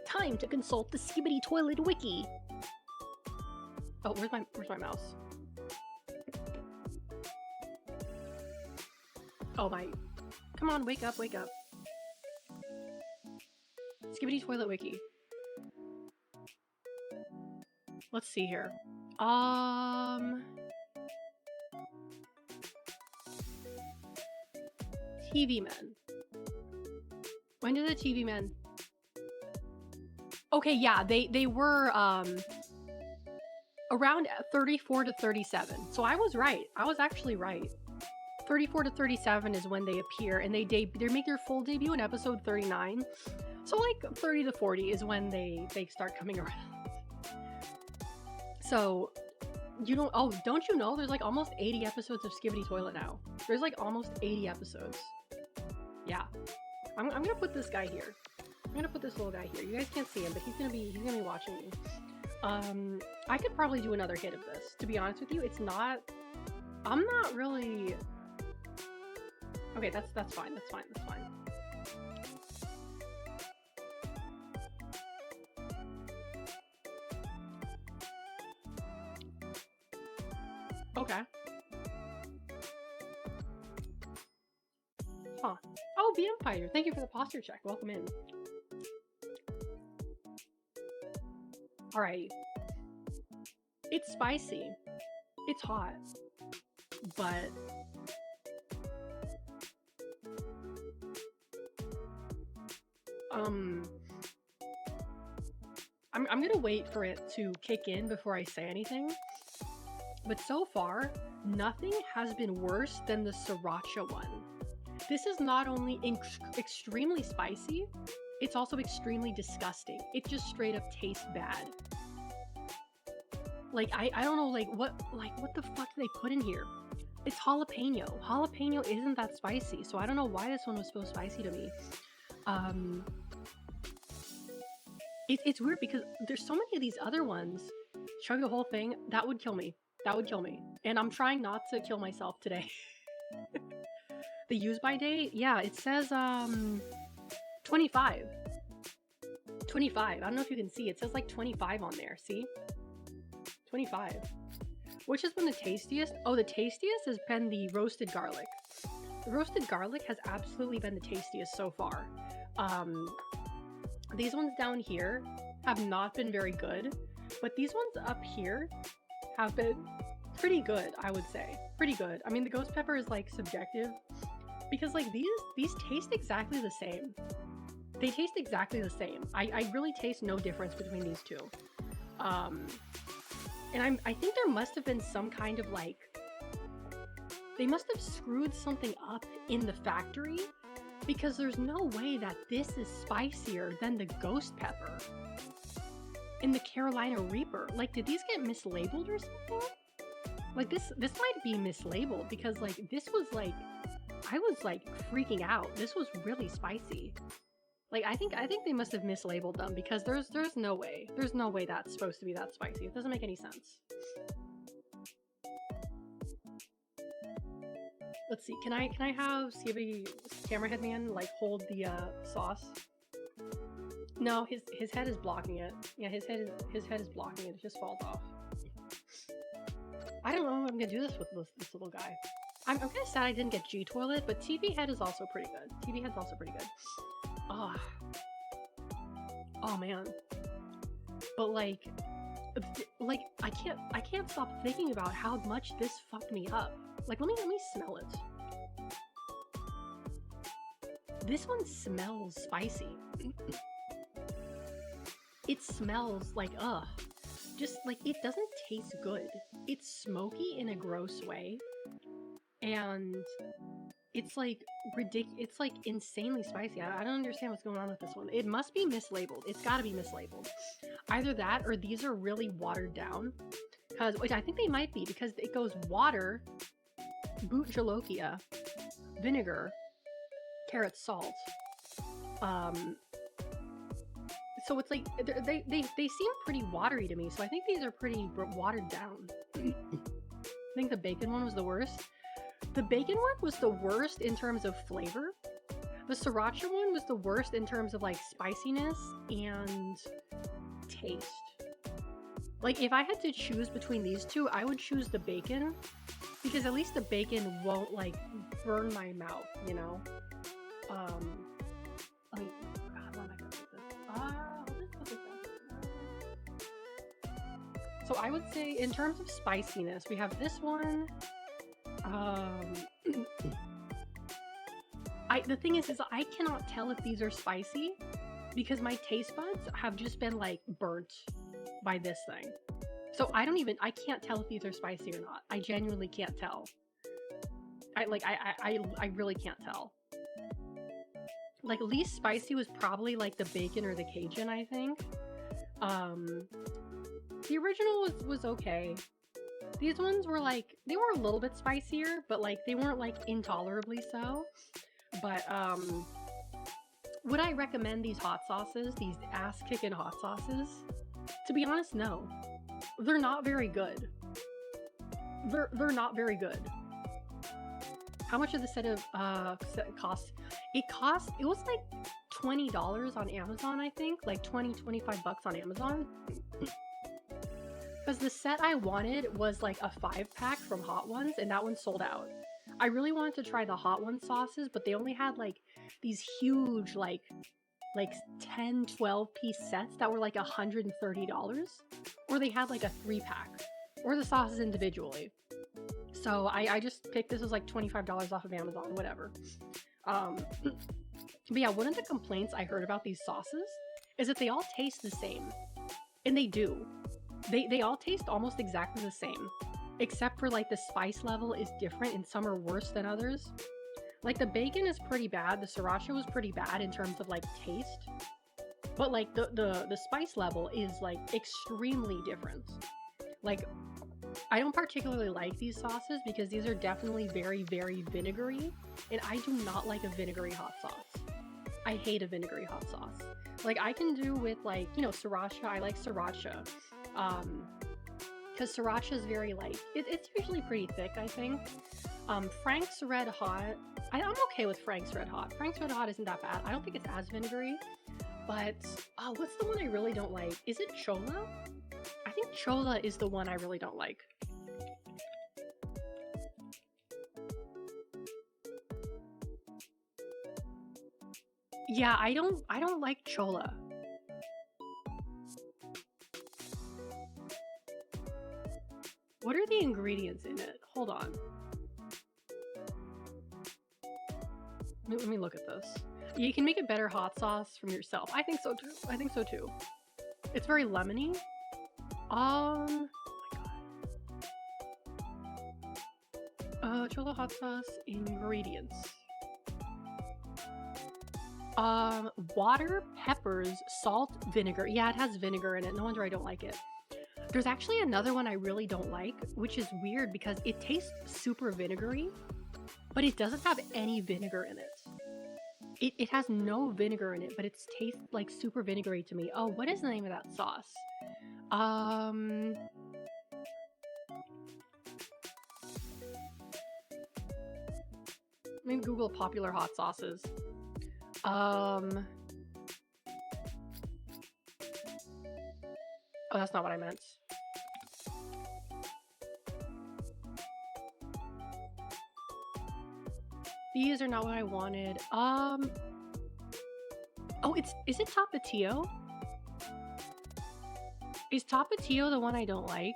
Time to consult the Skibidi Toilet Wiki. Oh, where's my mouse? Oh my, come on, wake up, wake up. Skibidi Toilet Wiki. Let's see here. TV Men. When did the TV Men? Okay, yeah, they were around 34 to 37. So I was right. I was actually right. 34 to 37 is when they appear, and they make their full debut in episode 39. So like 30 to 40 is when they start coming around. So don't you know there's like almost 80 episodes of Skibidi Toilet now? There's like almost 80 episodes. Yeah. I'm gonna put this guy here. I'm gonna put this little guy here. You guys can't see him, but he's gonna be watching me. I could probably do another hit of this. To be honest with you, I'm not really. Okay, that's fine. That's fine. That's fine. Okay. Huh. Oh, the Empire. Thank you for the posture check. Welcome in. Alrighty. It's spicy. It's hot. But I'm gonna wait for it to kick in before I say anything. But so far, nothing has been worse than the sriracha one. This is not only extremely spicy, it's also extremely disgusting. It just straight up tastes bad. Like, I don't know, what the fuck do they put in here? It's jalapeno. Jalapeno isn't that spicy, so I don't know why this one was so spicy to me. It's weird because there's so many of these other ones. Chug the whole thing, that would kill me. That would kill me. And I'm trying not to kill myself today. The use by date? Yeah, it says 25. 25. I don't know if you can see. It says like 25 on there. See? 25. Which has been the tastiest? Oh, the tastiest has been the roasted garlic. The roasted garlic has absolutely been the tastiest so far. These ones down here have not been very good, but these ones up here have been pretty good, I would say. Pretty good. I mean, the ghost pepper is like subjective because like these taste exactly the same. They taste exactly the same. I really taste no difference between these two. And I think there must have been some kind of like, they must have screwed something up in the factory because there's no way that this is spicier than the ghost pepper and the Carolina Reaper. Like, did these get mislabeled or something? Like this might be mislabeled because like this was like, I was like freaking out. This was really spicy. Like I think they must have mislabeled them because there's no way. There's no way that's supposed to be that spicy. It doesn't make any sense. Let's see. Can I have Skibidi Camerahead Man like hold the sauce? No, his head is blocking it. Yeah, his head is blocking it. It just falls off. I don't know if I'm gonna do this with this little guy. I'm kind of sad I didn't get G toilet, but TV head is also pretty good. TV head's also pretty good. Ah, oh man. But like I can't stop thinking about how much this fucked me up. Like, let me smell it. This one smells spicy. It smells like, just like, it doesn't taste good. It's smoky in a gross way. And it's like it's like insanely spicy. I don't understand what's going on with this one. It must be mislabeled. It's gotta be mislabeled. Either that or these are really watered down. Which I think they might be, because it goes water, boot jalokia, vinegar, carrot salt. So it's like they seem pretty watery to me. So I think these are pretty watered down. I think the bacon one was the worst. The bacon one was the worst in terms of flavor. The sriracha one was the worst in terms of like spiciness and taste. Like, if I had to choose between these two, I would choose the bacon, because at least the bacon won't like burn my mouth, you know? Let me, how am I gonna put this? I'll just put this down. So I would say in terms of spiciness, we have this one. The thing is I cannot tell if these are spicy because my taste buds have just been like burnt by this thing. So I can't tell if these are spicy or not. I genuinely can't tell. I really can't tell. Like, least spicy was probably like the bacon or the Cajun, I think. The original was okay. These ones were like, they were a little bit spicier, but like they weren't like intolerably so. But would I recommend these hot sauces, these ass-kicking hot sauces? To be honest, no. They're not very good. They're not very good. How much did the set cost? It was like $20 on Amazon, I think. Like 25 bucks on Amazon. Because the set I wanted was like a 5-pack from Hot Ones, and that one sold out. I really wanted to try the Hot One sauces, but they only had like these huge like 10, 12-piece sets that were like $130. Or they had like a 3-pack. Or the sauces individually. So I just picked, this was like $25 off of Amazon, whatever. But yeah, one of the complaints I heard about these sauces is that they all taste the same. And they do. They all taste almost exactly the same. Except for like the spice level is different and some are worse than others. Like the bacon is pretty bad. The sriracha was pretty bad in terms of like taste. But like the spice level is like extremely different. Like, I don't particularly like these sauces because these are definitely very, very vinegary. And I do not like a vinegary hot sauce. I hate a vinegary hot sauce. Like, I can do with like, you know, sriracha. I like sriracha. Because sriracha is very light. It's usually pretty thick, I think. Frank's Red Hot. I'm okay with Frank's Red Hot. Frank's Red Hot isn't that bad. I don't think it's as vinegary. But, what's the one I really don't like? Is it Chola? I think Chola is the one I really don't like. Yeah, I don't like Chola. What are the ingredients in it? Hold on. Let me look at this. You can make a better hot sauce from yourself. I think so too. I think so too. It's very lemony. Oh my god. Chola hot sauce ingredients. Water, peppers, salt, vinegar. Yeah, it has vinegar in it. No wonder I don't like it. There's actually another one I really don't like, which is weird because it tastes super vinegary, but it doesn't have any vinegar in it. It has no vinegar in it, but it tastes like super vinegary to me. Oh, what is the name of that sauce? Let me Google popular hot sauces. Oh, that's not what I meant. These are not what I wanted. Oh, is it Tapatio? Is Tapatio the one I don't like?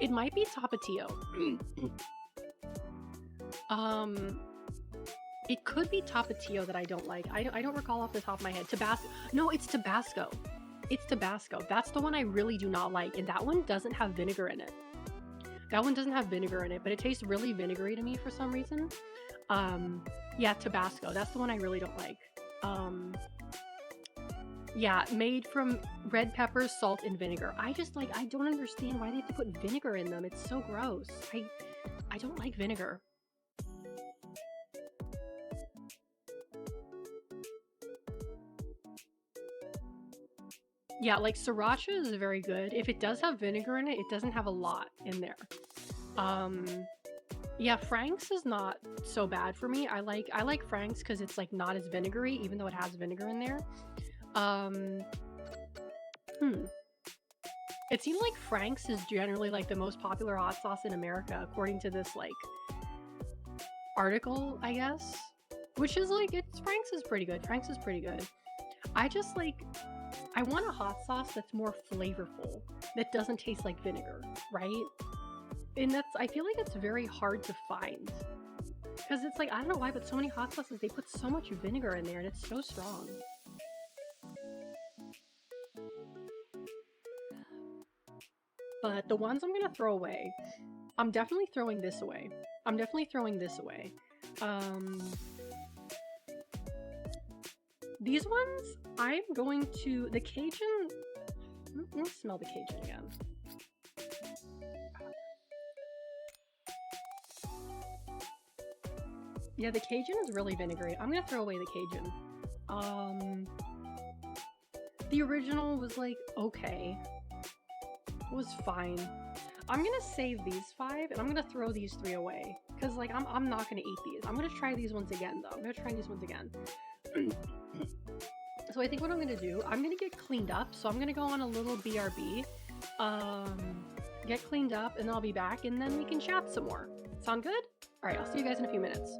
It might be Tapatio. It could be Tapatio that I don't like. I don't recall off the top of my head. Tabasco. No, it's Tabasco. It's Tabasco. That's the one I really do not like. And that one doesn't have vinegar in it. That one doesn't have vinegar in it, but it tastes really vinegary to me for some reason. Yeah, Tabasco. That's the one I really don't like. Yeah, made from red peppers, salt, and vinegar. I don't understand why they have to put vinegar in them. It's so gross. I don't like vinegar. Yeah, like sriracha is very good. If it does have vinegar in it, it doesn't have a lot in there. Yeah, Frank's is not so bad for me. I like Frank's because it's like not as vinegary, even though it has vinegar in there. It seems like Frank's is generally like the most popular hot sauce in America, according to this like article, I guess. Which is like, Frank's is pretty good. Frank's is pretty good. I want a hot sauce that's more flavorful, that doesn't taste like vinegar, right? And I feel like it's very hard to find. Because it's like, I don't know why, but so many hot sauces, they put so much vinegar in there and it's so strong. But the ones I'm gonna throw away, I'm definitely throwing this away. These ones, I'm going to, the Cajun, let me smell the Cajun again. Yeah, the Cajun is really vinegary. I'm gonna throw away the Cajun. The original was like, okay. It was fine. I'm gonna save these 5 and I'm gonna throw these 3 away. Cause like, I'm not gonna eat these. I'm gonna try these ones again though. So I think what I'm gonna do, I'm gonna get cleaned up. So I'm gonna go on a little BRB. Get cleaned up and I'll be back and then we can chat some more. Sound good? Alright, I'll see you guys in a few minutes.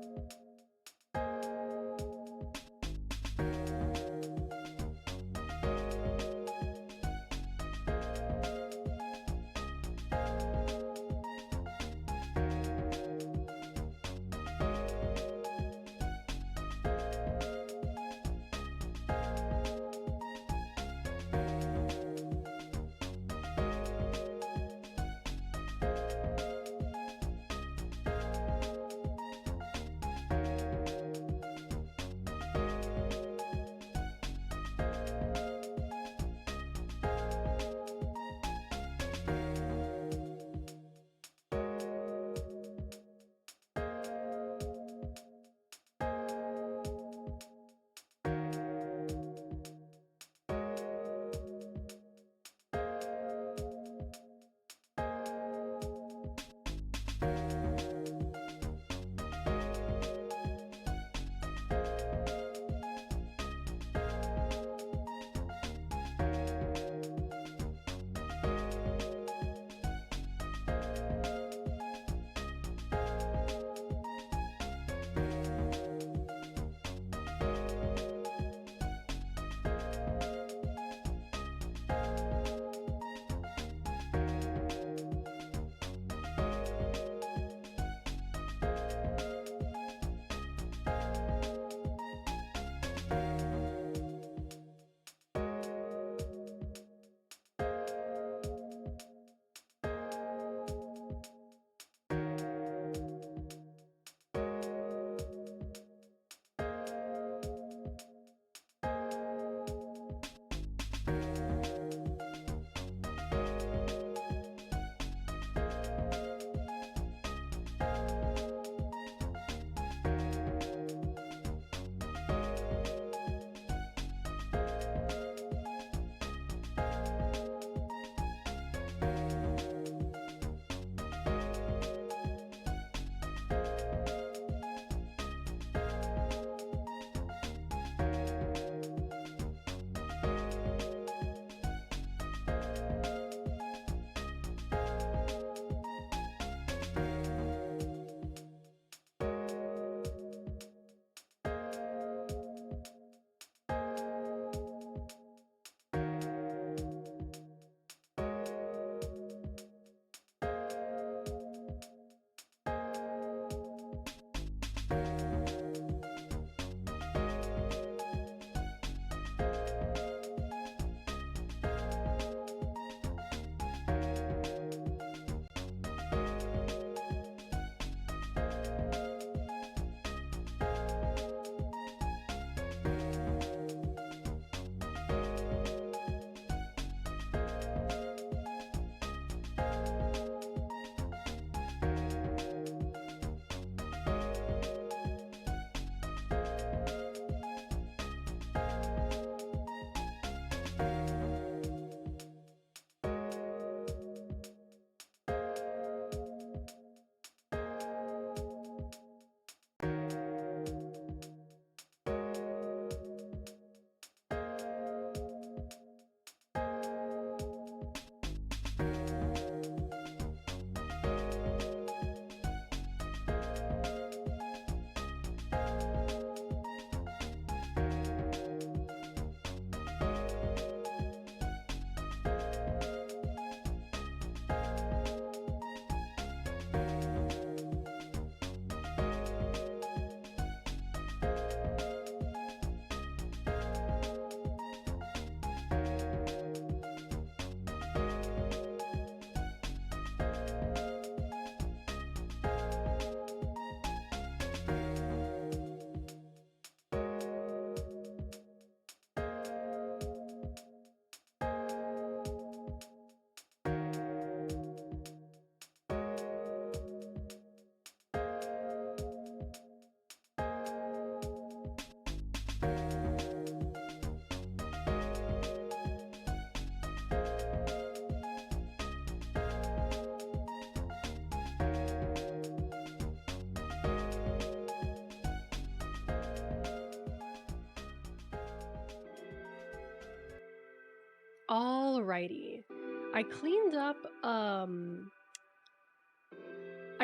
Alrighty. I cleaned up I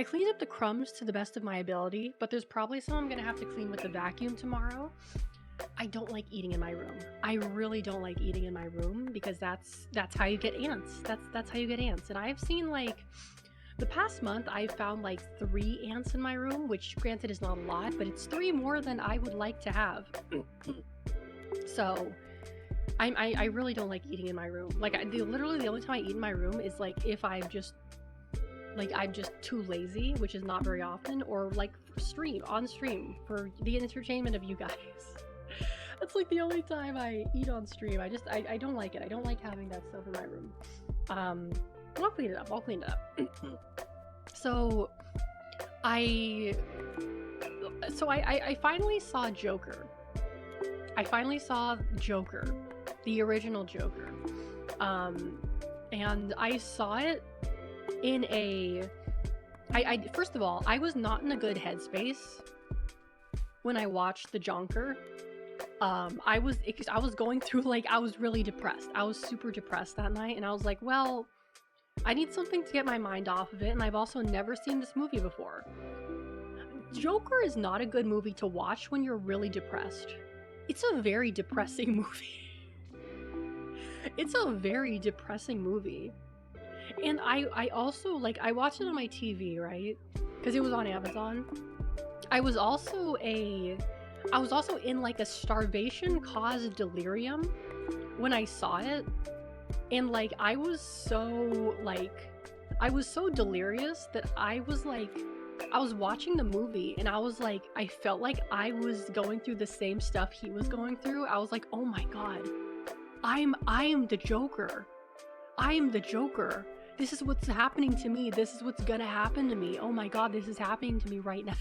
cleaned up the crumbs to the best of my ability, but there's probably some I'm gonna have to clean with the vacuum tomorrow. I don't like eating in my room. I really don't like eating in my room because that's how you get ants. That's how you get ants. And I've seen like the past month I've found like 3 ants in my room, which granted is not a lot, but it's 3 more than I would like to have. So I really don't like eating in my room. Like literally the only time I eat in my room is like if I'm just too lazy, which is not very often, or like on stream for the entertainment of you guys. That's like the only time I eat on stream. I don't like it. I don't like having that stuff in my room. I'll clean it up. So I finally saw Joker. I finally saw Joker, the original Joker. And I saw it in first of all, I was not in a good headspace when I watched the Jonker. I was going through, like, I was really depressed. I was super depressed that night, and I was like, well, I need something to get my mind off of it, and I've also never seen this movie before. Joker is not a good movie to watch when you're really depressed. It's a very depressing movie. It's a very depressing movie. And I also, like, I watched it on my TV, right? Because it was on Amazon. I was also in, like, a starvation-caused delirium when I saw it. And, like, I was so delirious that I was watching the movie, and I was like, I felt like I was going through the same stuff he was going through. I was like, oh my god, I am the Joker. I am the Joker. This is what's happening to me. This is what's gonna happen to me. Oh my god, this is happening to me right now.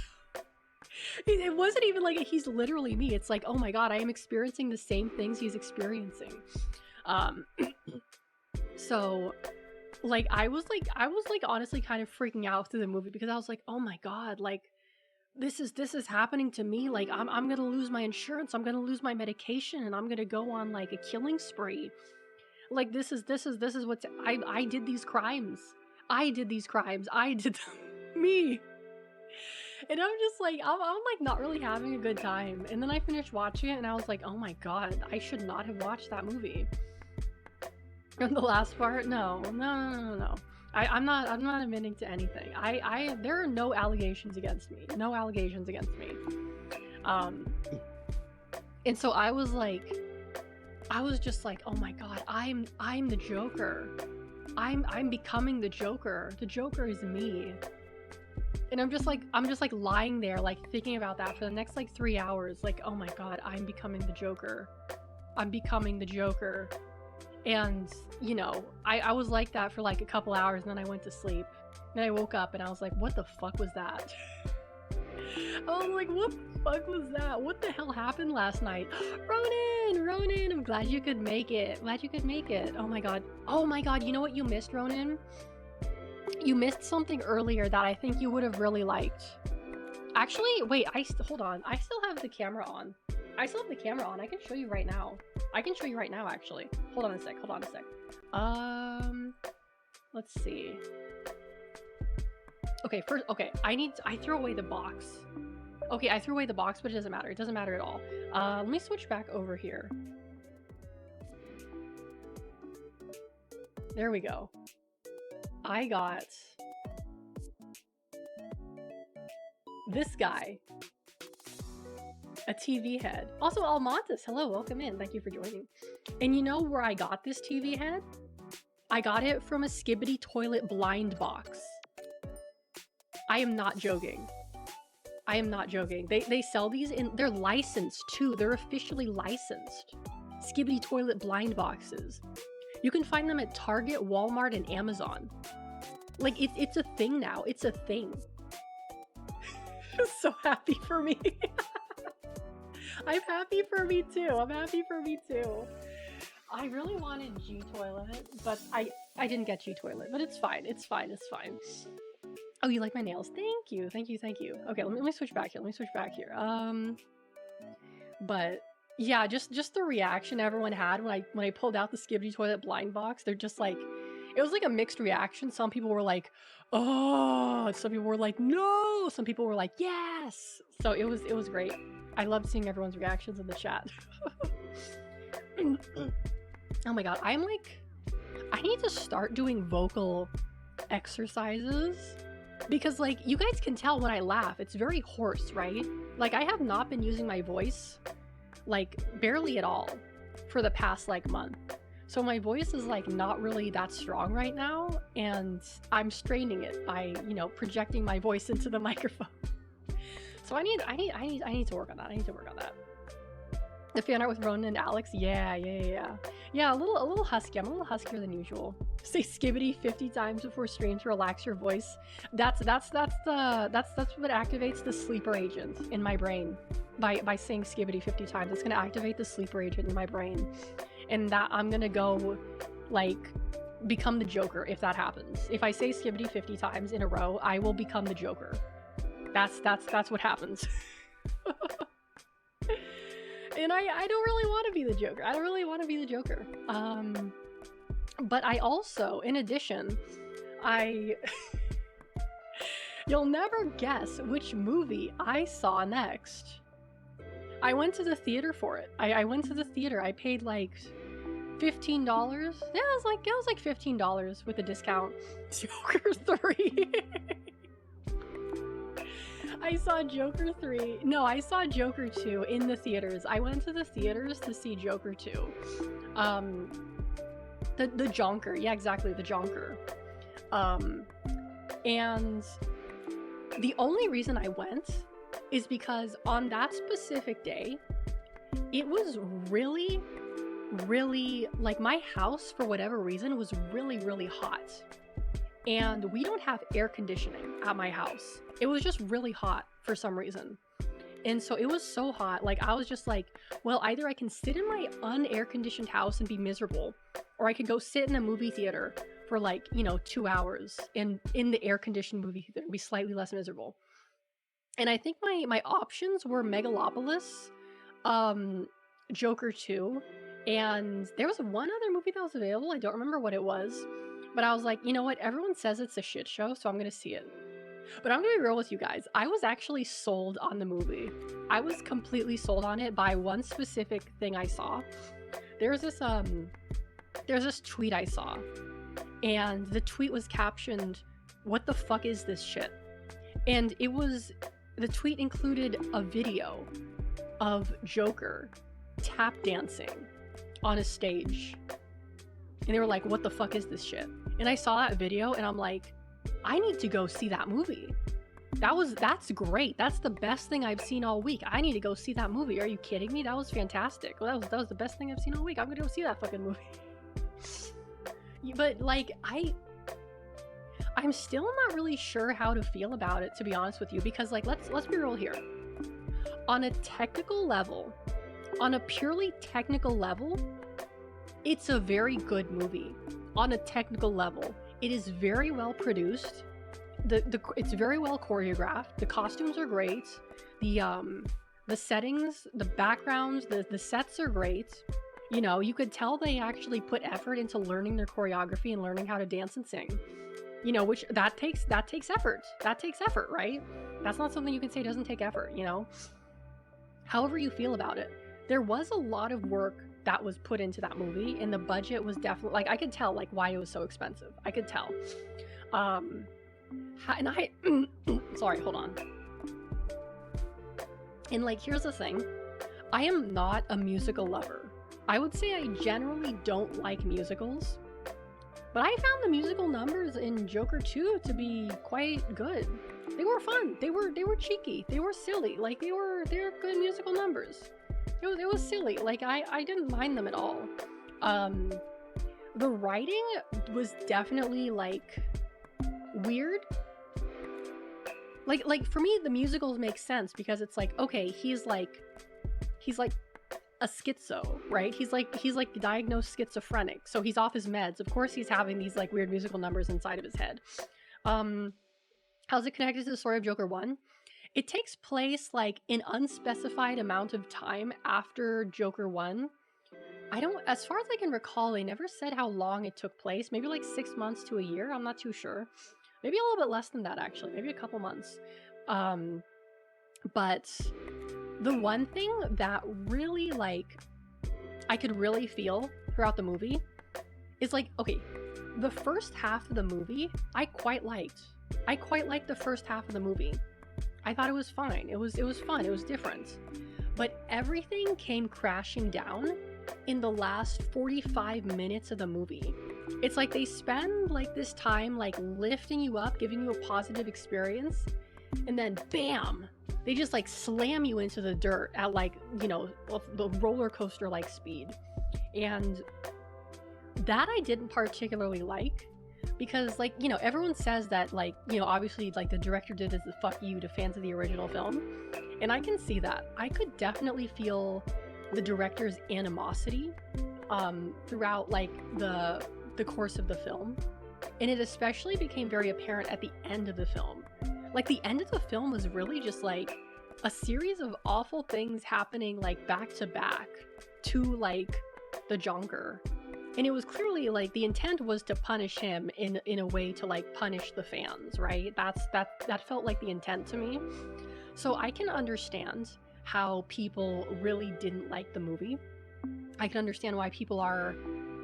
It wasn't even like he's literally me. It's like, oh my god, I am experiencing the same things he's experiencing. So, like, I was honestly kind of freaking out through the movie because I was like, oh my god, like, this is happening to me. Like, I'm gonna lose my insurance. I'm gonna lose my medication, and I'm gonna go on like a killing spree. Like, this is what's I did these crimes. I did them. Me. And I'm just like, I'm like not really having a good time. And then I finished watching it and I was like, oh my god, I should not have watched that movie. And the last part, no. I'm not admitting to anything. There are no allegations against me. No allegations against me. And so I was just like, oh my god, I'm the Joker. I'm becoming the Joker. The Joker is me. And I'm just like lying there, like, thinking about that for the next like 3 hours. Like, oh my god, I'm becoming the Joker. I'm becoming the Joker. And, you know, I was like that for like a couple hours, and then I went to sleep. Then I woke up and I was like, what the fuck was that? I was like, what the fuck was that? What the hell happened last night? Ronan, I'm glad you could make it. Oh my god, you know what you missed, Ronan? You missed something earlier that I think you would have really liked. Actually, wait, hold on. I still have the camera on. I can show you right now. Actually. Hold on a sec. Let's see. Okay, I threw away the box. Okay, I threw away the box, but it doesn't matter. It doesn't matter at all. Let me switch back over here. There we go. I got this guy, a TV head. Also, Almontes, hello, welcome in. Thank you for joining. And you know where I got this TV head? I got it from a Skibbity Toilet blind box. I am not joking. They sell these they're licensed too. They're officially licensed. Skibbity Toilet blind boxes. You can find them at Target, Walmart, and Amazon. Like, it's a thing now. It's a thing. So happy for me. I'm happy for me too. I really wanted G Toilet, but I didn't get G Toilet, but it's fine. Oh, you like my nails? Thank you. Okay, let me switch back here. But Yeah, just the reaction everyone had when I pulled out the Skibidi Toilet blind box. They're just like, it was like a mixed reaction. Some people were like, "Oh," some people were like, "No," some people were like, "Yes." So it was great. I loved seeing everyone's reactions in the chat. Oh my god, I'm like, I need to start doing vocal exercises because like you guys can tell when I laugh, it's very hoarse, right? Like I have not been using my voice like barely at all for the past like month. So my voice is like not really that strong right now, and I'm straining it by, you know, projecting my voice into the microphone. So I need to work on that. I need to work on that. The fan art with Ronan and Alex, yeah, a little husky. I'm a little huskier than usual. Say Skibidi 50 times before stream to relax your voice. That's what activates the sleeper agent in my brain. By saying Skibidi 50 times, it's gonna activate the sleeper agent in my brain, and that I'm gonna go like become the Joker if that happens. If I say Skibidi 50 times in a row, I will become the Joker. That's what happens. And I don't really want to be the Joker. I don't really want to be the Joker. But I also, in addition, you'll never guess which movie I saw next. I went to the theater for it. I went to the theater. I paid like $15. Yeah, it was like $15 with a discount. Joker 3. I saw Joker 3. No, I saw Joker 2 in the theaters. I went to the theaters to see Joker 2. The Jonker. Yeah, exactly, the Jonker. And the only reason I went is because on that specific day, it was really, like my house, for whatever reason, was really hot. And we don't have air conditioning at my house. It was just really hot for some reason. And so it was so hot, like I was just like, well, either I can sit in my unair conditioned house and be miserable, or I could go sit in a movie theater for like, you know, 2 hours in the air conditioned movie theater and be slightly less miserable. And I think my options were Megalopolis, Joker 2, and there was one other movie that was available. I don't remember what it was. But I was like, you know what? Everyone says it's a shit show, so I'm gonna see it. But I'm gonna be real with you guys. I was actually sold on the movie. I was completely sold on it by one specific thing I saw. There's this tweet I saw, and the tweet was captioned, "What the fuck is this shit?" And the tweet included a video of Joker tap dancing on a stage. And they were like, "What the fuck is this shit?" And I saw that video and I'm like, I need to go see that movie. That's great. That's the best thing I've seen all week. I need to go see that movie. Are you kidding me? That was fantastic. Well, that was the best thing I've seen all week. I'm gonna go see that fucking movie. But like, I'm still not really sure how to feel about it, to be honest with you, because like, let's be real here. On a technical level, on a purely technical level, it's a very good movie. On a technical level, it is very well produced. It's very well choreographed. The costumes are great. The settings, the backgrounds, the sets are great. You know, you could tell they actually put effort into learning their choreography and learning how to dance and sing. You know, which that takes effort. That takes effort, right? That's not something you can say doesn't take effort, you know? However you feel about it, there was a lot of work that was put into that movie, and the budget was definitely, like, I could tell like why it was so expensive. I could tell. And I sorry, hold on. And like, here's the thing. I am not a musical lover. I would say I generally don't like musicals, but I found the musical numbers in Joker 2 to be quite good. They were fun. They were cheeky. They were silly. Like they're good musical numbers. It was silly. Like I didn't mind them at all. The writing was definitely like weird. Like for me, the musicals make sense because it's like, okay, he's like a schizo, right? He's like diagnosed schizophrenic, so he's off his meds. Of course, he's having these like weird musical numbers inside of his head. How's it connected to the story of Joker 1? It takes place like an unspecified amount of time after Joker 1. I don't, as far as I can recall, they never said how long it took place. Maybe like 6 months to a year. I'm not too sure. Maybe a little bit less than that, actually. Maybe a couple months. Um, but the one thing that really, like, I could really feel throughout the movie is like, okay, the first half of the movie, I quite liked. I quite liked the first half of the movie. I thought it was fine. It was fun. It was different. But everything came crashing down in the last 45 minutes of the movie. It's like they spend like this time like lifting you up, giving you a positive experience, and then bam, they just like slam you into the dirt at like, you know, the roller coaster like speed. And that I didn't particularly like, because like, you know, everyone says that like, you know, obviously like the director did this fuck you to fans of the original film, and I can see that. I could definitely feel the director's animosity throughout like the course of the film, and it especially became very apparent at the end of the film. Like the end of the film was really just like a series of awful things happening like back to back to like the Joker. And it was clearly like the intent was to punish him in a way to like punish the fans, right? That felt like the intent to me. So I can understand how people really didn't like the movie. I can understand why people are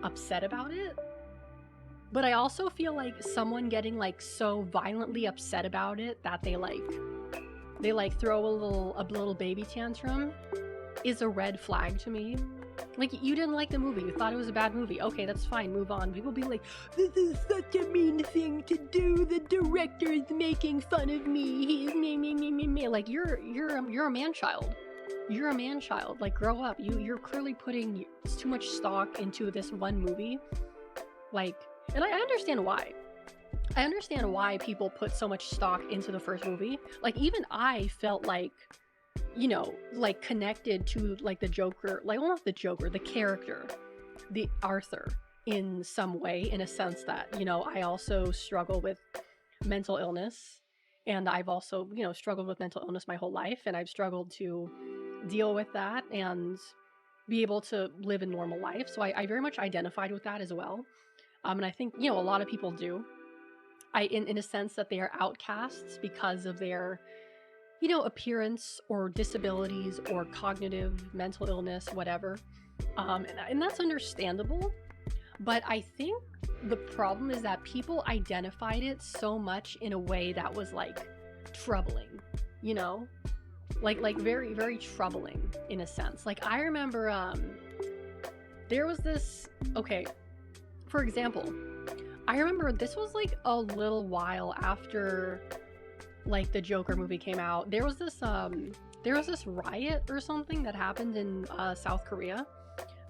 upset about it. But I also feel like someone getting like so violently upset about it that they throw a little baby tantrum is a red flag to me. Like, you didn't like the movie, you thought it was a bad movie. Okay, that's fine, move on. People be like, this is such a mean thing to do. The director is making fun of me. He's me. Like, you're a man child. You're a man child. Like, grow up. You're clearly putting too much stock into this one movie. Like, and I understand why. I understand why people put so much stock into the first movie. Like, even I felt like, you know, like connected to like the Joker, like, well, not the Joker, the character, the Arthur, in some way, in a sense that, you know, I also struggle with mental illness, and I've also, you know, struggled with mental illness my whole life, and I've struggled to deal with that and be able to live a normal life. So I very much identified with that as well. And I think, you know, a lot of people do. In a sense that they are outcasts because of their, you know, appearance or disabilities or cognitive mental illness, whatever. And that's understandable. But I think the problem is that people identified it so much in a way that was like troubling, you know? Like very, very troubling in a sense. Like, I remember there was this, okay, for example, I remember this was like a little while after like the Joker movie came out. There was this riot or something that happened in South Korea.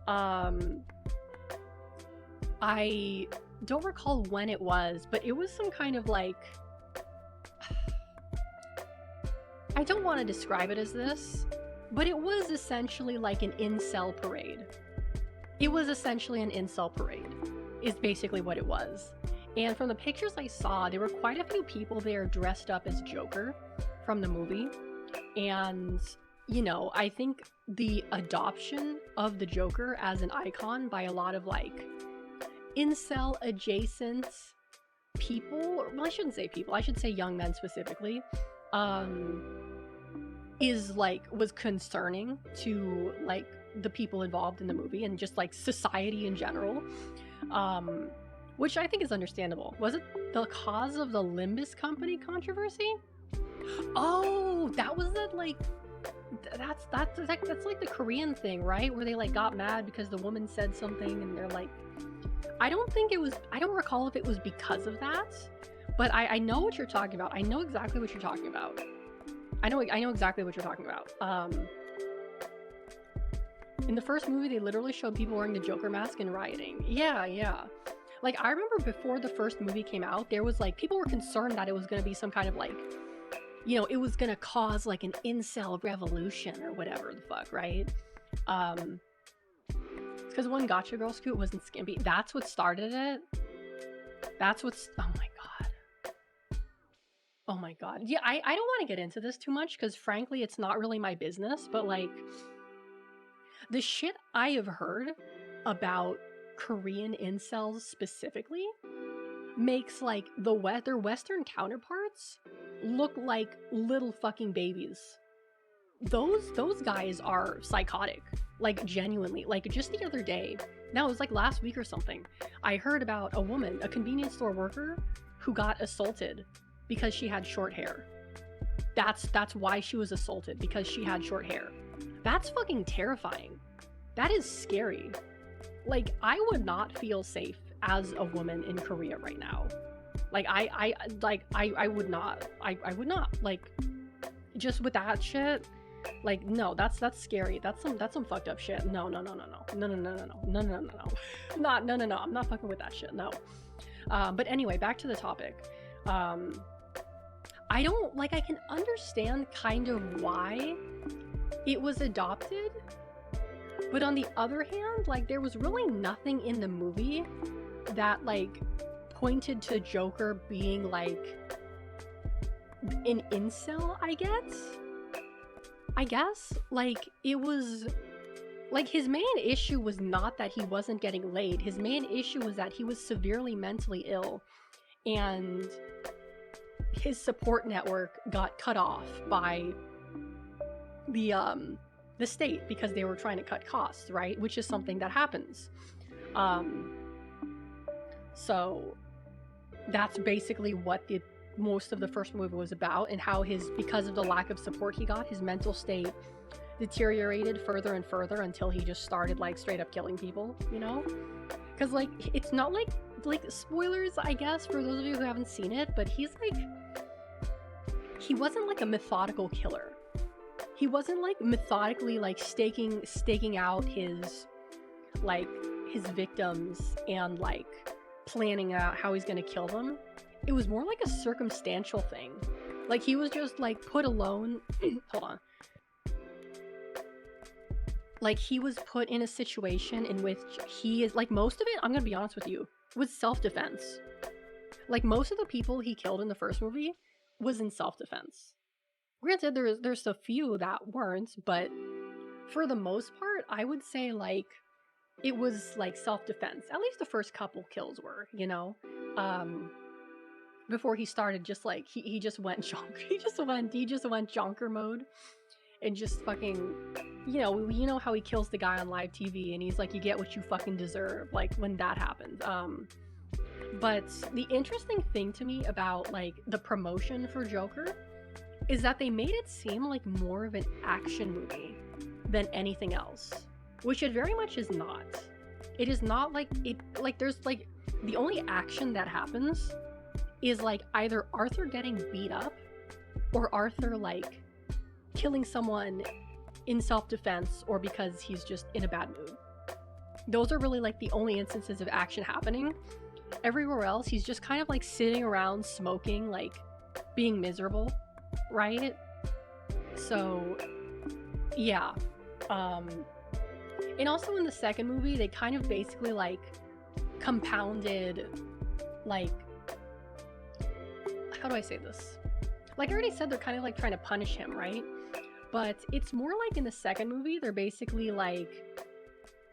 I don't recall when it was, but it was some kind of like, I don't want to describe it as this, but it was essentially like an incel parade. It was essentially an incel parade, is basically what it was. And from the pictures I saw, there were quite a few people there dressed up as Joker from the movie. And, you know, I think the adoption of the Joker as an icon by a lot of like incel adjacent people, well, I shouldn't say people, I should say young men specifically, was concerning to like the people involved in the movie and just like society in general. Which I think is understandable. Was it the cause of the Limbus Company controversy? Oh, that was it. Like, that's like the Korean thing, right? Where they like got mad because the woman said something, and they're like, I don't recall if it was because of that, but I know what you're talking about. I know exactly what you're talking about. I know exactly what you're talking about. In the first movie, they literally showed people wearing the Joker mask and rioting. Yeah. Like, I remember before the first movie came out, there was like, people were concerned that it was going to be some kind of like, you know, it was going to cause like an incel revolution or whatever the fuck, right? Because one Gotcha Girl Scoot wasn't skimpy. That's what started it. Oh my god. Oh my god. Yeah, I don't want to get into this too much because frankly, it's not really my business, but like the shit I have heard about Korean incels specifically makes like their Western counterparts look like little fucking babies. Those guys are psychotic. Like genuinely. Like just the other day, no, it was like last week or something. I heard about a woman, a convenience store worker, who got assaulted because she had short hair. That's why she was assaulted, because she had short hair. That's fucking terrifying. That is scary. Like I would not feel safe as a woman in Korea right now. Like I would not. I would not. Like just with that shit. Like no, that's scary. That's some fucked up shit. No. Not no. I'm not fucking with that shit. No. But anyway, back to the topic. I don't like. I can understand kind of why it was adopted, but on the other hand, like there was really nothing in the movie that like pointed to Joker being like an incel, I guess. Like it was like his main issue was not that he wasn't getting laid. His main issue was that he was severely mentally ill and his support network got cut off by the state because they were trying to cut costs, right? Which is something that happens. So that's basically what the most of the first movie was about, and how because of the lack of support he got, his mental state deteriorated further and further until he just started like straight up killing people, you know? Because like it's not like spoilers, I guess, for those of you who haven't seen it, but he wasn't like a methodical killer. He wasn't like methodically like staking out his victims and like planning out how he's gonna kill them. It was more like a circumstantial thing. Like he was just like put alone. Hold on. Like he was put in a situation in which he is like, most of it, I'm gonna be honest with you, was self-defense. Like most of the people he killed in the first movie was in self-defense. Granted, there's a few that weren't, but for the most part, I would say like it was like self-defense. At least the first couple kills were, you know? Before he started just like he just went jonker. He just went jonker mode and just fucking, you know how he kills the guy on live TV and he's like, you get what you fucking deserve, like when that happened. But the interesting thing to me about like the promotion for Joker is that they made it seem like more of an action movie than anything else, which it very much is not. It is not like it, like there's like the only action that happens is like either Arthur getting beat up or Arthur like killing someone in self-defense or because he's just in a bad mood. Those are really like the only instances of action happening. Everywhere else, he's just kind of like sitting around smoking, like being miserable, right? So yeah. And also in the second movie, they kind of basically like compounded, like, how do I say this? Like I already said, they're kind of like trying to punish him, right? But it's more like in the second movie, they're basically like,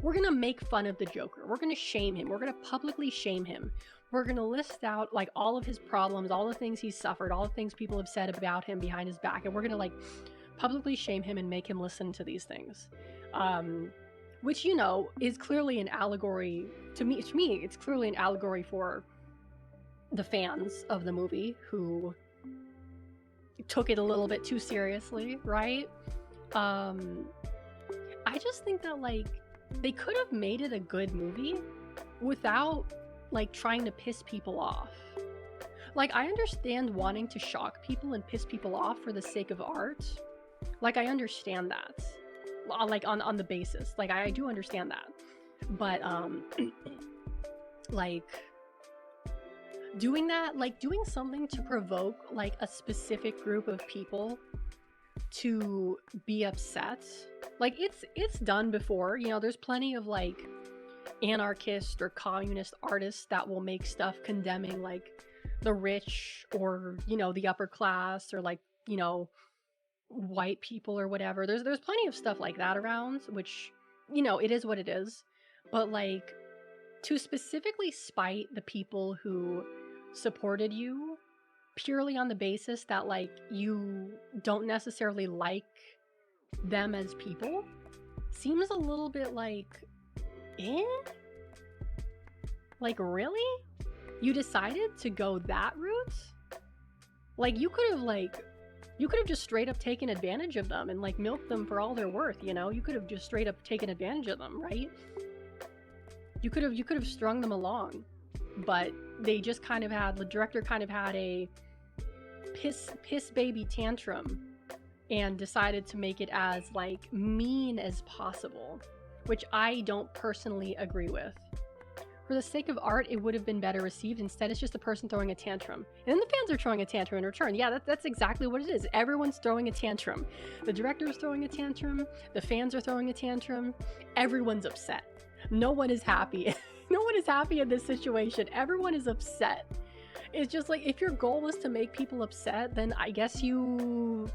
we're gonna make fun of the Joker. We're gonna shame him. We're gonna publicly shame him. We're gonna list out like all of his problems, all the things he's suffered, all the things people have said about him behind his back, and we're gonna like publicly shame him and make him listen to these things. Which, you know, is clearly an allegory to me. It's clearly an allegory for the fans of the movie who took it a little bit too seriously, right? I just think that like they could have made it a good movie without like trying to piss people off. Like I understand wanting to shock people and piss people off for the sake of art. Like I understand that. Like on the basis. Like I do understand that. But like doing that, like doing something to provoke like a specific group of people to be upset, like it's done before, you know. There's plenty of like anarchist or communist artists that will make stuff condemning like the rich or, the upper class or like, white people or whatever. There's plenty of stuff like that around, which, it is what it is. But like to specifically spite the people who supported you purely on the basis that like you don't necessarily like them as people seems a little bit like, eh? Like, really? You decided to go that route? Like, you could have just straight up taken advantage of them and like milked them for all they're worth, You could have just straight up taken advantage of them, right? You could have strung them along. But they just the director kind of had a piss baby tantrum and decided to make it as like mean as possible, which I don't personally agree with. For the sake of art, it would have been better received. Instead, it's just a person throwing a tantrum. And then the fans are throwing a tantrum in return. Yeah, that's exactly what it is. Everyone's throwing a tantrum. The director's throwing a tantrum. The fans are throwing a tantrum. Everyone's upset. No one is happy. No one is happy in this situation. Everyone is upset. It's just like, if your goal was to make people upset, then I guess you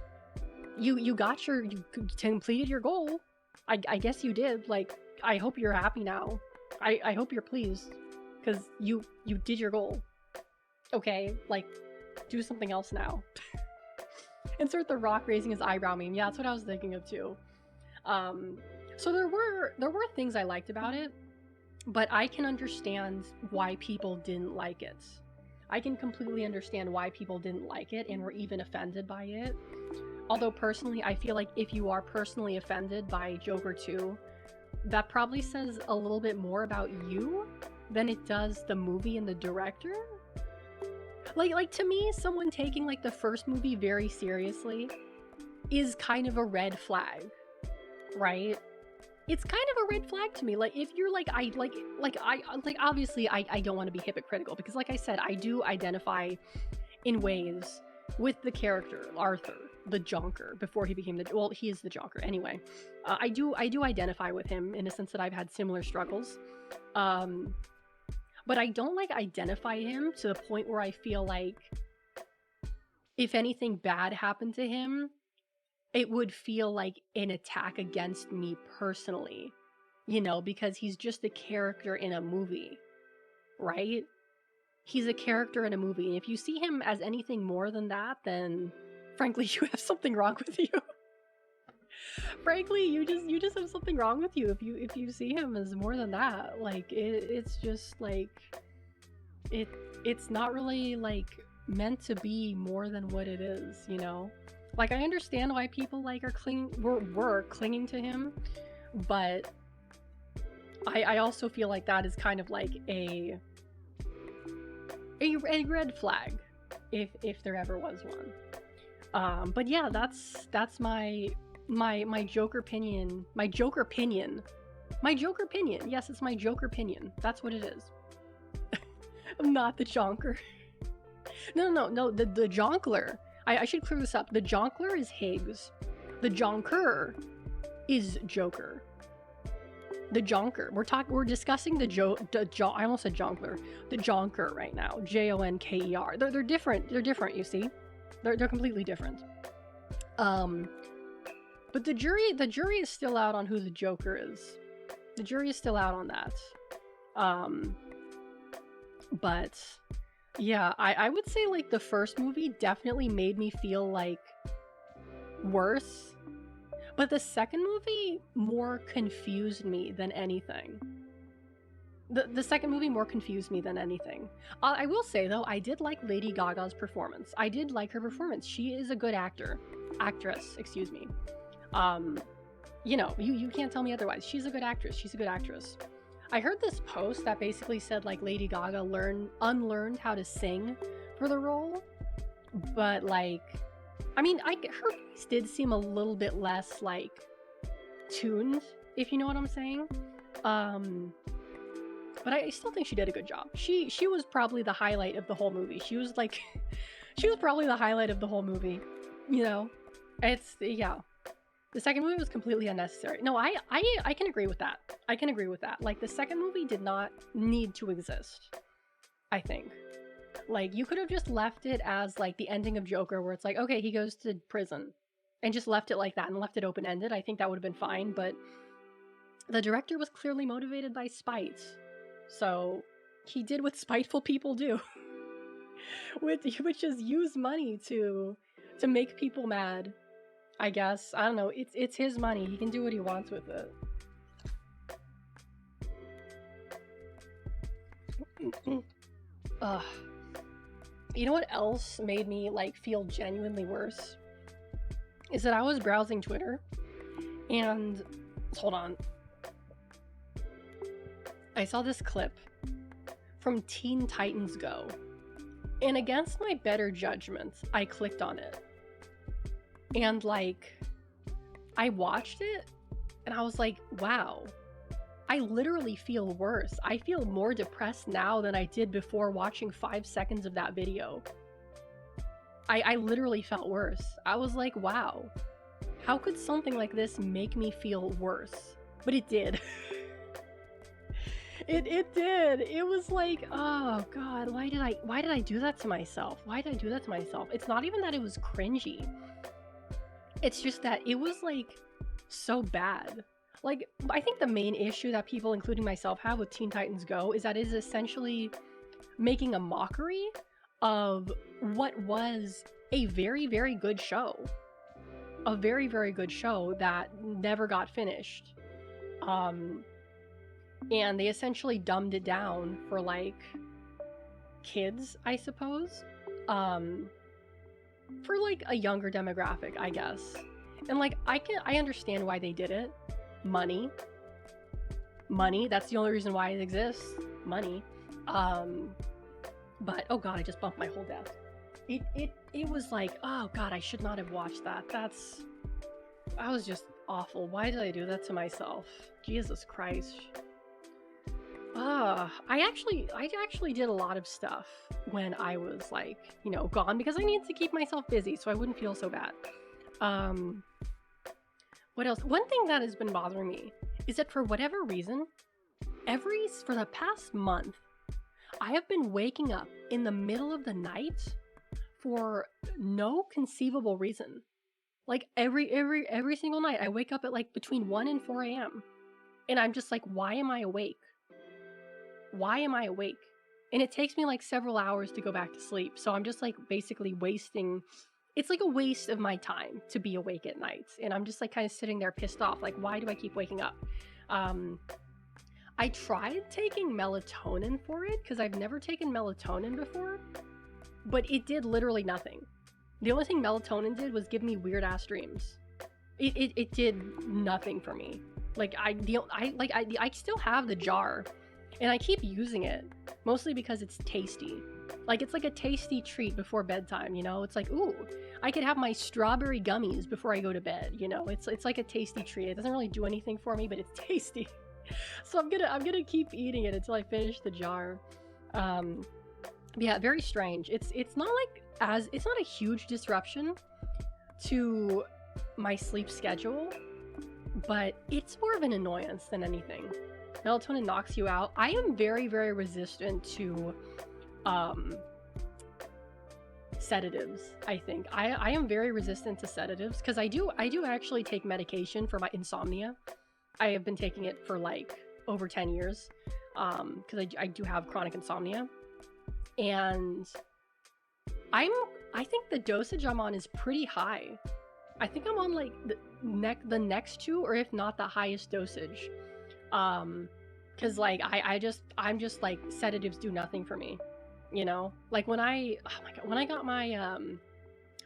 completed your goal. I guess you did. Like, I hope you're happy now. I hope you're pleased because you did your goal. Okay, like, do something else now. Insert the Rock raising his eyebrow meme. Yeah, that's what I was thinking of too. So there were things I liked about it, but I can understand why people didn't like it. I can completely understand why people didn't like it and were even offended by it. Although personally, I feel like if you are personally offended by Joker 2, that probably says a little bit more about you than it does the movie and the director. Like to me, someone taking like the first movie very seriously is kind of a red flag, right? It's kind of a red flag to me. Like, if you're like, obviously I don't want to be hypocritical because like I said, I do identify in ways with the character Arthur, the Jonker, before he became he is the Jonker anyway. I do identify with him in a sense that I've had similar struggles. But I don't like identify him to the point where I feel like if anything bad happened to him, it would feel like an attack against me personally, because he's just a character in a movie, right? He's a character in a movie, and if you see him as anything more than that, then frankly, you have something wrong with you. Frankly, you just have something wrong with you if you see him as more than that. Like, it's just like it's not really like meant to be more than what it is, Like, I understand why people like were clinging to him, but I also feel like that is kind of like a red flag, if there ever was one. But yeah, that's my Joker opinion. My Joker opinion. Yes, it's my Joker opinion. That's what it is. I'm not the Jonker. No. The Jonkler. I should clear this up. The Jonkler is Higgs. The Jonker is Joker. The Jonker. We're discussing I almost said Jonkler. The Jonker right now. Jonker. They're different. They're different, you see. They're completely different. But the jury is still out on who the Joker is. The jury is still out on that. But yeah, I would say like the first movie definitely made me feel like worse. But the second movie more confused me than anything. The second movie more confused me than anything. I will say though, I did like Lady Gaga's performance. I did like her performance. She is a good actress, excuse me. You can't tell me otherwise. She's a good actress. I heard this post that basically said like Lady Gaga unlearned how to sing for the role, but like, I mean, her voice did seem a little bit less like tuned, if you know what I'm saying. But I still think she did a good job. She was probably the highlight of the whole movie. She was probably the highlight of the whole movie. Yeah. The second movie was completely unnecessary. No, I can agree with that. Like, the second movie did not need to exist, I think. Like, you could have just left it as, like, the ending of Joker, where it's like, okay, he goes to prison, and just left it like that and left it open-ended. I think that would have been fine, but the director was clearly motivated by spite. So he did what spiteful people do, which is use money to make people mad. I guess. I don't know. It's his money. He can do what he wants with it. Ugh. You know what else made me, like, feel genuinely worse? Is that I was browsing Twitter, and hold on. I saw this clip from Teen Titans Go, and against my better judgment, I clicked on it. And, like, I watched it, and I was like, wow, I literally feel worse. I feel more depressed now than I did before watching 5 seconds of that video. I literally felt worse. I was like, wow, how could something like this make me feel worse? But it did. It did. It was like, oh god, why did I do that to myself? Why did I do that to myself? It's not even that it was cringy. It's just that it was, like, so bad. Like, I think the main issue that people, including myself, have with Teen Titans Go is that it is essentially making a mockery of what was a very, very good show. A very, very good show that never got finished. And they essentially dumbed it down for, like, kids, I suppose. For, like, a younger demographic, I guess. And, like, I understand why they did it. Money, that's the only reason why it exists. Money. But oh god, I just bumped my whole desk. It was like, oh god, I should not have watched that. That was just awful. Why did I do that to myself? Jesus Christ. I actually did a lot of stuff when I was, like, you know, gone, because I needed to keep myself busy so I wouldn't feel so bad. What else? One thing that has been bothering me is that for whatever reason, for the past month, I have been waking up in the middle of the night for no conceivable reason. Like, every single night, I wake up at, like, between 1 and 4 a.m. And I'm just like, why am I awake? Why am I awake? And it takes me, like, several hours to go back to sleep. So I'm just, like, basically wasting... It's like a waste of my time to be awake at night. And I'm just, like, kind of sitting there pissed off. Like, why do I keep waking up? I tried taking melatonin for it, because I've never taken melatonin before. But it did literally nothing. The only thing melatonin did was give me weird-ass dreams. It did nothing for me. Like, I still have the jar. And I keep using it. Mostly because it's tasty. Like, it's like a tasty treat before bedtime, you know? It's like, ooh, I could have my strawberry gummies before I go to bed, you know? It's like a tasty treat. It doesn't really do anything for me, but it's tasty. So I'm gonna keep eating it until I finish the jar. Yeah, very strange. It's not a huge disruption to my sleep schedule, but it's more of an annoyance than anything. Melatonin knocks you out. I am very, very resistant to sedatives. I think I am very resistant to sedatives because I do actually take medication for my insomnia. I have been taking it for, like, over 10 years because I do have chronic insomnia, and I think the dosage I'm on is pretty high. I think I'm on, like, the next to, or if not the highest dosage, because, like, I'm just like, sedatives do nothing for me. You know, like, when I got my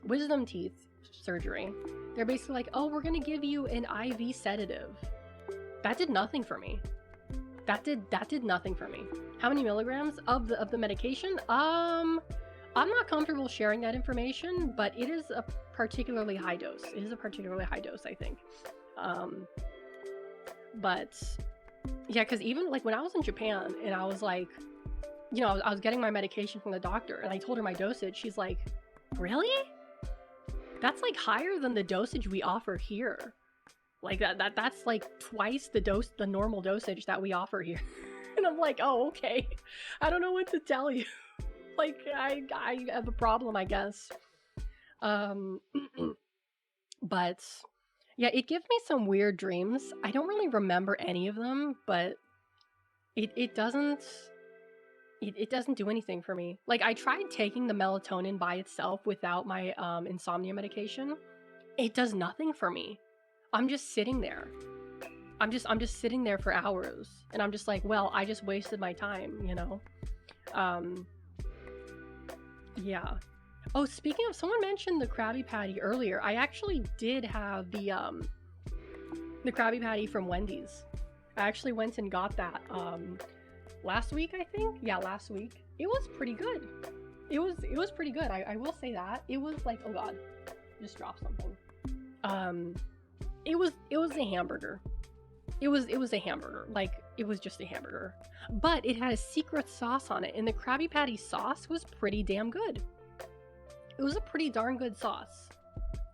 wisdom teeth surgery, they're basically like, oh, we're gonna give you an IV sedative. That did nothing for me. That did nothing for me. How many milligrams of the medication? I'm not comfortable sharing that information, but it is a particularly high dose. It is a particularly high dose, I think. But yeah, because even, like, when I was in Japan and I was like, you know, I was getting my medication from the doctor and I told her my dosage. She's like, really? That's, like, higher than the dosage we offer here. Like, that's like twice the normal dosage that we offer here. And I'm like, oh, okay. I don't know what to tell you. Like I have a problem, I guess. Um, but yeah, it gives me some weird dreams. I don't really remember any of them, but it doesn't it doesn't do anything for me. Like I tried taking the melatonin by itself without my insomnia medication. It does nothing for me. I'm just sitting there. I'm just sitting there for hours, and I'm just like, well, I just wasted my time, you know. Um, yeah. Oh, speaking of, someone mentioned the Krabby Patty earlier. I actually did have the Krabby Patty from Wendy's. I actually went and got that last week, I think. Yeah, last week. It was pretty good. It was pretty good. I will say that. It was like, oh god, just dropped something. Um, it was a hamburger. It was a hamburger. Like it was just a hamburger. But it had a secret sauce on it, and the Krabby Patty sauce was pretty damn good. It was a pretty darn good sauce.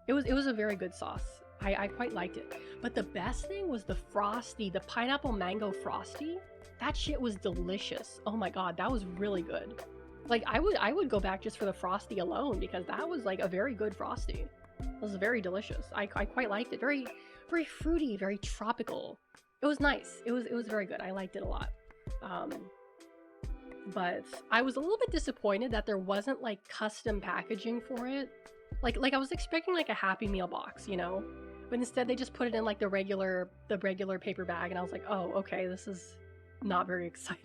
It was a very good sauce. I quite liked it. But the best thing was the Frosty, the pineapple mango Frosty. That shit was delicious. Oh my god, that was really good. Like I would go back just for the Frosty alone, because that was like a very good Frosty. It was very delicious. I quite liked it. Very very fruity, very tropical. It was nice. It was very good. I liked it a lot. Um, but I was a little bit disappointed that there wasn't like custom packaging for it. Like I was expecting like a Happy Meal box, you know, but instead they just put it in like the regular paper bag, and I was like, oh, okay, this is not very exciting.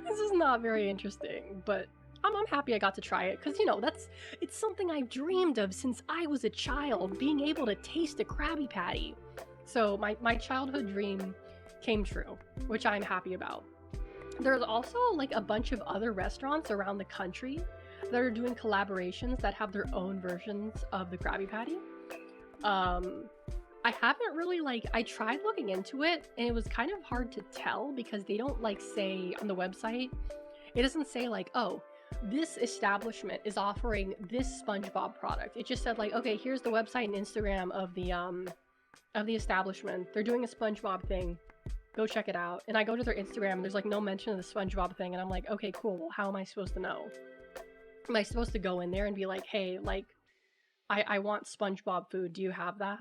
This is not very interesting, but I'm happy I got to try it, because you know it's something I've dreamed of since I was a child, being able to taste a Krabby Patty. So my childhood dream came true, which I'm happy about. There's also like a bunch of other restaurants around the country that are doing collaborations that have their own versions of the Krabby Patty. I haven't really I tried looking into it, and it was kind of hard to tell because they don't like say on the website, it doesn't say like, oh, this establishment is offering this SpongeBob product. It just said like, okay, here's the website and Instagram of the establishment. They're doing a SpongeBob thing. Go check it out. And I go to their Instagram, and there's like no mention of the SpongeBob thing, and I'm like, okay, cool. Well, how am I supposed to know? Am I supposed to go in there and be like, hey, like, I want SpongeBob food. Do you have that?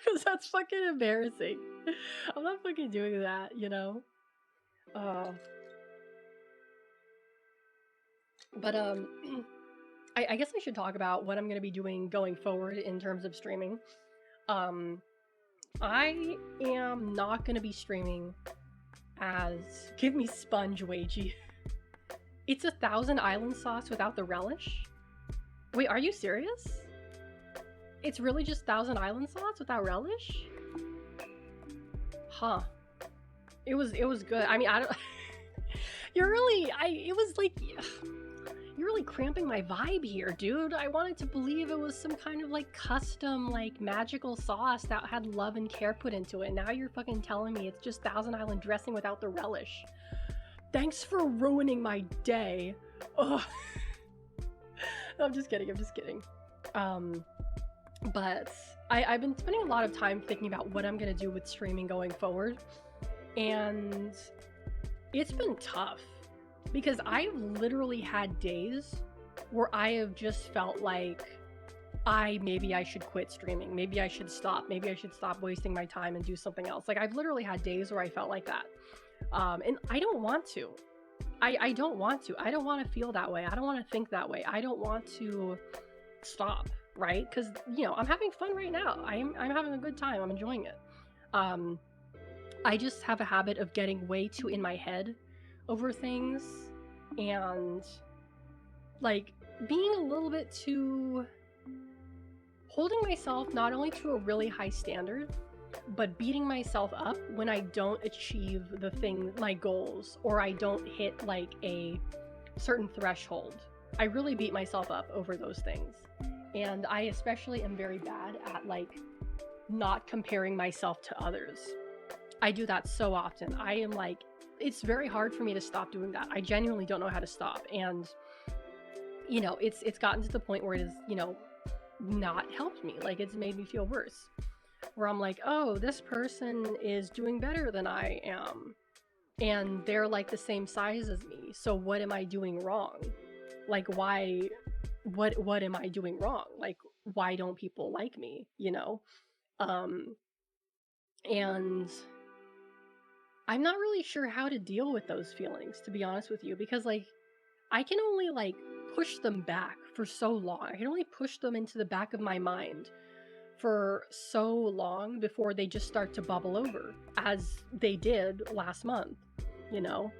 Because that's fucking embarrassing. I'm not fucking doing that, you know? Uh, but I guess I should talk about what I'm gonna be doing going forward in terms of streaming. Um, I am not gonna be streaming as Give Me Sponge Wagey. It's 1,000 island sauce without the relish? Wait, are you serious? It's really just 1,000 island sauce without relish? Huh. It was good. I mean, I don't it was like you're really cramping my vibe here, dude. I wanted to believe it was some kind of like custom like magical sauce that had love and care put into it. Now you're fucking telling me it's just Thousand Island dressing without the relish. Thanks for ruining my day. Ugh. I'm just kidding. But I've been spending a lot of time thinking about what I'm gonna do with streaming going forward, and it's been tough because I've literally had days where I have just felt like maybe I should quit streaming. Maybe I should stop. Maybe I should stop wasting my time and do something else. Like I've literally had days where I felt like that. And I don't want to. I don't want to. I don't want to feel that way. I don't want to think that way. I don't want to stop, right? Because, you know, I'm having fun right now. I'm having a good time. I'm enjoying it. I just have a habit of getting way too in my head over things, and like being a little bit too holding myself not only to a really high standard, but beating myself up when I don't achieve my goals, or I don't hit like a certain threshold. I really beat myself up over those things. And I especially am very bad at like not comparing myself to others. I do that so often. I am like, it's very hard for me to stop doing that. I genuinely don't know how to stop. And, you know, it's gotten to the point where it is, you know, not helped me. Like it's made me feel worse. Where I'm like, oh, this person is doing better than I am, and they're like the same size as me, so what am I doing wrong? Like, why, what am I doing wrong? Like, why don't people like me, you know? Um, and I'm not really sure how to deal with those feelings, to be honest with you, because like I can only like push them back for so long. I can only push them into the back of my mind for so long before they just start to bubble over, as they did last month, you know?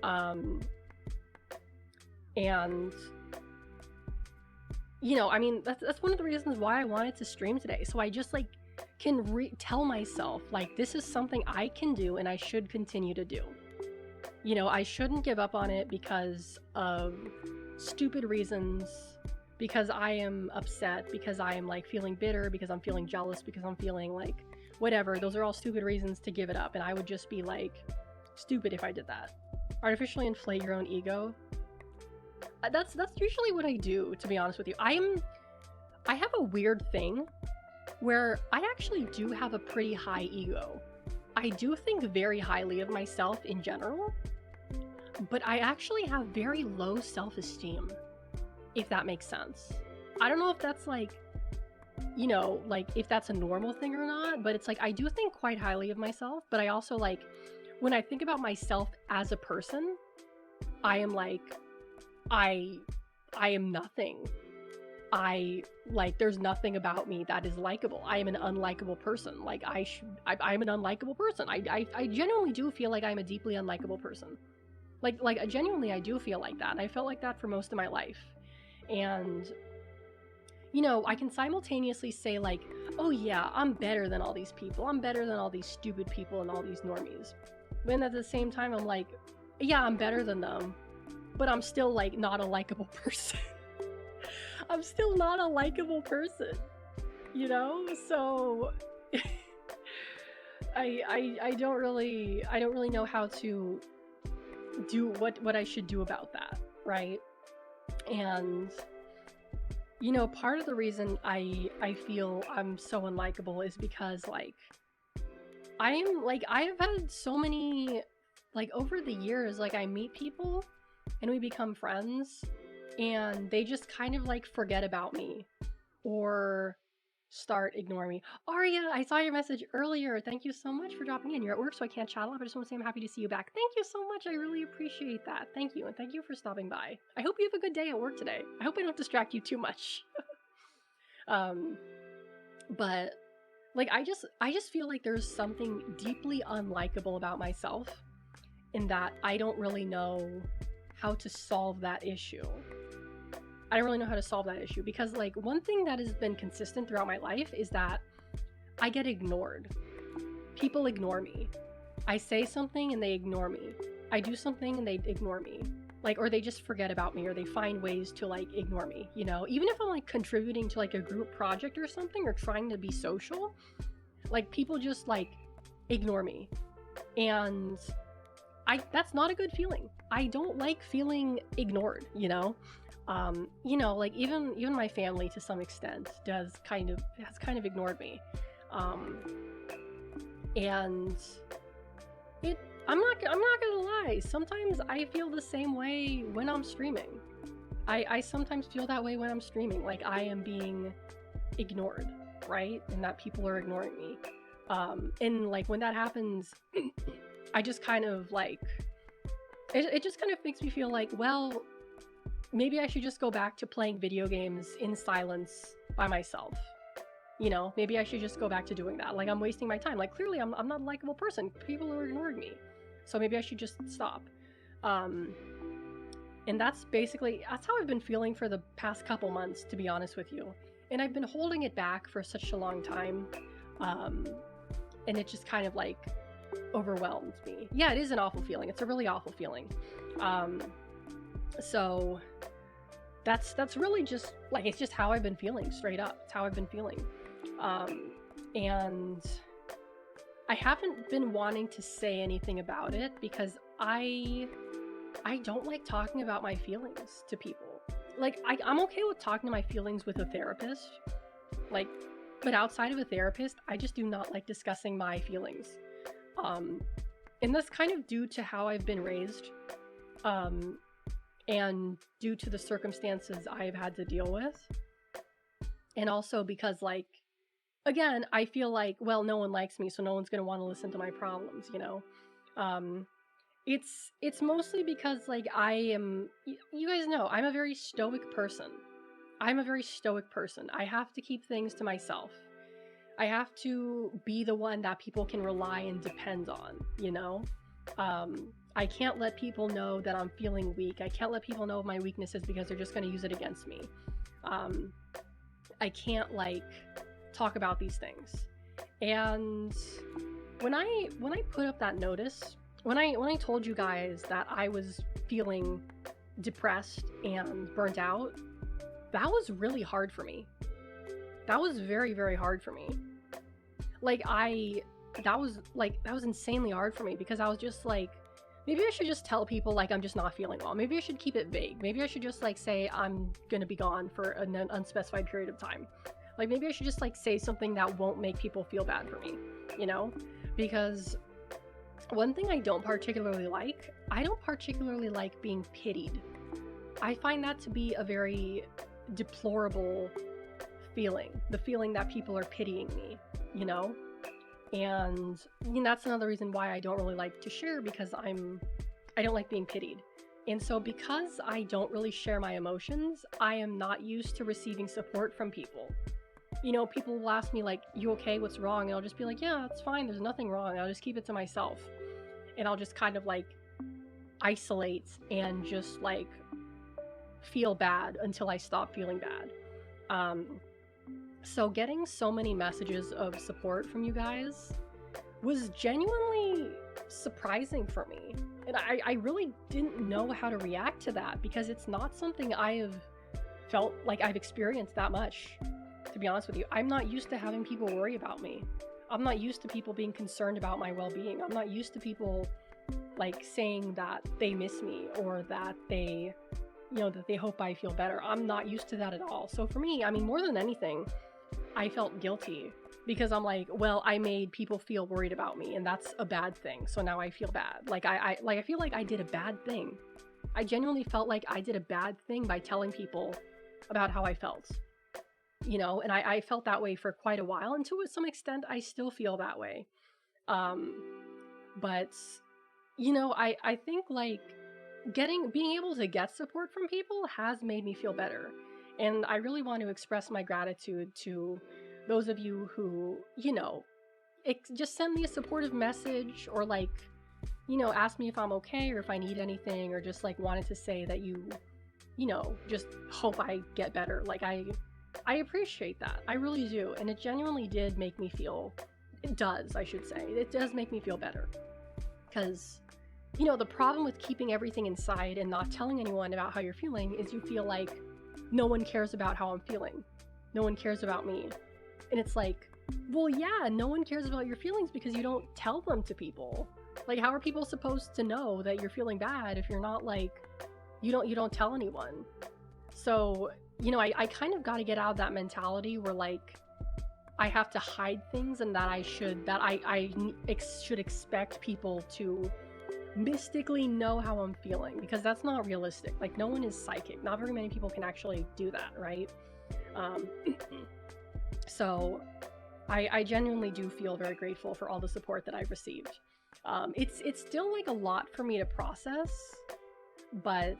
Um, and you know, I mean, that's one of the reasons why I wanted to stream today. So I just like can tell myself like this is something I can do and I should continue to do. You know, I shouldn't give up on it because of stupid reasons, because I am upset, because I am like feeling bitter, because I'm feeling jealous, because I'm feeling like whatever. Those are all stupid reasons to give it up, and I would just be like stupid if I did that. Artificially inflate your own ego. That's usually what I do, to be honest with you. I have a weird thing where I actually do have a pretty high ego. I do think very highly of myself in general, but I actually have very low self-esteem, if that makes sense. I don't know if that's like, you know, like if that's a normal thing or not, but it's like I do think quite highly of myself, but I also like when I think about myself as a person, I am like I am nothing. There's nothing about me that is likable. I am an unlikable person. Like I'm an unlikable person. I genuinely do feel like I'm a deeply unlikable person. Like genuinely I do feel like that. And I felt like that for most of my life. And you know, I can simultaneously say like, oh yeah, I'm better than all these people. I'm better than all these stupid people and all these normies. But at the same time I'm like, yeah, I'm better than them, but I'm still like not a likable person. I'm still not a likable person, you know? So I don't really know how to do what I should do about that, right? And you know, part of the reason I feel I'm so unlikable is because like I've had so many, like over the years, like I meet people and we become friends and they just kind of like forget about me or start ignoring me. Aria, I saw your message earlier. Thank you so much for dropping in. You're at work, so I can't chat a lot, but I just want to say I'm happy to see you back. Thank you so much. I really appreciate that. Thank you. And thank you for stopping by. I hope you have a good day at work today. I hope I don't distract you too much. But like I just feel like there's something deeply unlikable about myself in that I don't really know how to solve that issue. I don't really know how to solve that issue because like one thing that has been consistent throughout my life is that I get ignored. People ignore me. I say something and they ignore me. I do something and they ignore me. Like, or they just forget about me or they find ways to like ignore me, you know? Even if I'm like contributing to like a group project or something or trying to be social, like people just like ignore me. And that's not a good feeling. I don't like feeling ignored, you know? You know, like even my family to some extent has kind of ignored me. And I'm not gonna lie, sometimes I feel the same way when I'm streaming. I sometimes feel that way when I'm streaming, like I am being ignored, right? And that people are ignoring me. And like when that happens, I just kind of like, it just kind of makes me feel like, well, maybe I should just go back to playing video games in silence by myself. You know, maybe I should just go back to doing that. Like I'm wasting my time. Like clearly I'm not a likable person. People are ignoring me. So maybe I should just stop. And that's how I've been feeling for the past couple months, to be honest with you. And I've been holding it back for such a long time. And it just kind of like overwhelms me. Yeah, it is an awful feeling. It's a really awful feeling. So that's really just like, it's just how I've been feeling, straight up. It's how I've been feeling. And I haven't been wanting to say anything about it because I don't like talking about my feelings to people. Like I'm okay with talking to my feelings with a therapist, like, but outside of a therapist, I just do not like discussing my feelings. And that's kind of due to how I've been raised. and due to the circumstances I've had to deal with. And also because, like, again, I feel like, well, no one likes me, so no one's going to want to listen to my problems, you know? Um, it's mostly because, like, you guys know, I'm a very stoic person. I'm a very stoic person. I have to keep things to myself. I have to be the one that people can rely and depend on, you know? I can't let people know that I'm feeling weak. I can't let people know my weaknesses because they're just going to use it against me. I can't, like, talk about these things. And when I put up that notice, when I told you guys that I was feeling depressed and burnt out, that was really hard for me. That was very, very hard for me. That was insanely hard for me because I was just like, maybe I should just tell people, like, I'm just not feeling well. Maybe I should keep it vague. Maybe I should just, like, say I'm gonna be gone for an unspecified period of time. Like, maybe I should just, like, say something that won't make people feel bad for me, you know? Because one thing I don't particularly like being pitied. I find that to be a very deplorable feeling. The feeling that people are pitying me, you know? And that's another reason why I don't really like to share, because I don't like being pitied. And so because I don't really share my emotions, I am not used to receiving support from people. You know, people will ask me, like, you okay? What's wrong? And I'll just be like, yeah, it's fine. There's nothing wrong. I'll just keep it to myself. And I'll just kind of, like, isolate and just, like, feel bad until I stop feeling bad. So getting so many messages of support from you guys was genuinely surprising for me. And I really didn't know how to react to that, because it's not something I have felt like I've experienced that much, to be honest with you. I'm not used to having people worry about me. I'm not used to people being concerned about my well-being. I'm not used to people, like, saying that they miss me or that they, that they hope I feel better. I'm not used to that at all. So for me, I mean, more than anything, I felt guilty because I'm like, well, I made people feel worried about me, and that's a bad thing. So now I feel bad. Like I feel like I did a bad thing. I genuinely felt like I did a bad thing by telling people about how I felt. And I felt that way for quite a while, and to some extent I still feel that way. But I think, like, being able to get support from people has made me feel better. And I really want to express my gratitude to those of you who, just send me a supportive message, or, like, ask me if I'm okay or if I need anything, or just, like, wanted to say that you just hope I get better. Like, I appreciate that. I really do. And it genuinely did make me feel, it does make me feel better. Because, the problem with keeping everything inside and not telling anyone about how you're feeling is you feel like no one cares about how I'm feeling. No one cares about me. And it's like, well, yeah, no one cares about your feelings because you don't tell them to people. Like, how are people supposed to know that you're feeling bad if you're not, like, you don't tell anyone? So, I kind of got to get out of that mentality where, like, I have to hide things, and that I should expect people to mystically know how I'm feeling, because that's not realistic. Like, no one is psychic. Not very many people can actually do that, right? So I genuinely do feel very grateful for all the support that I've received. It's still, like, a lot for me to process, but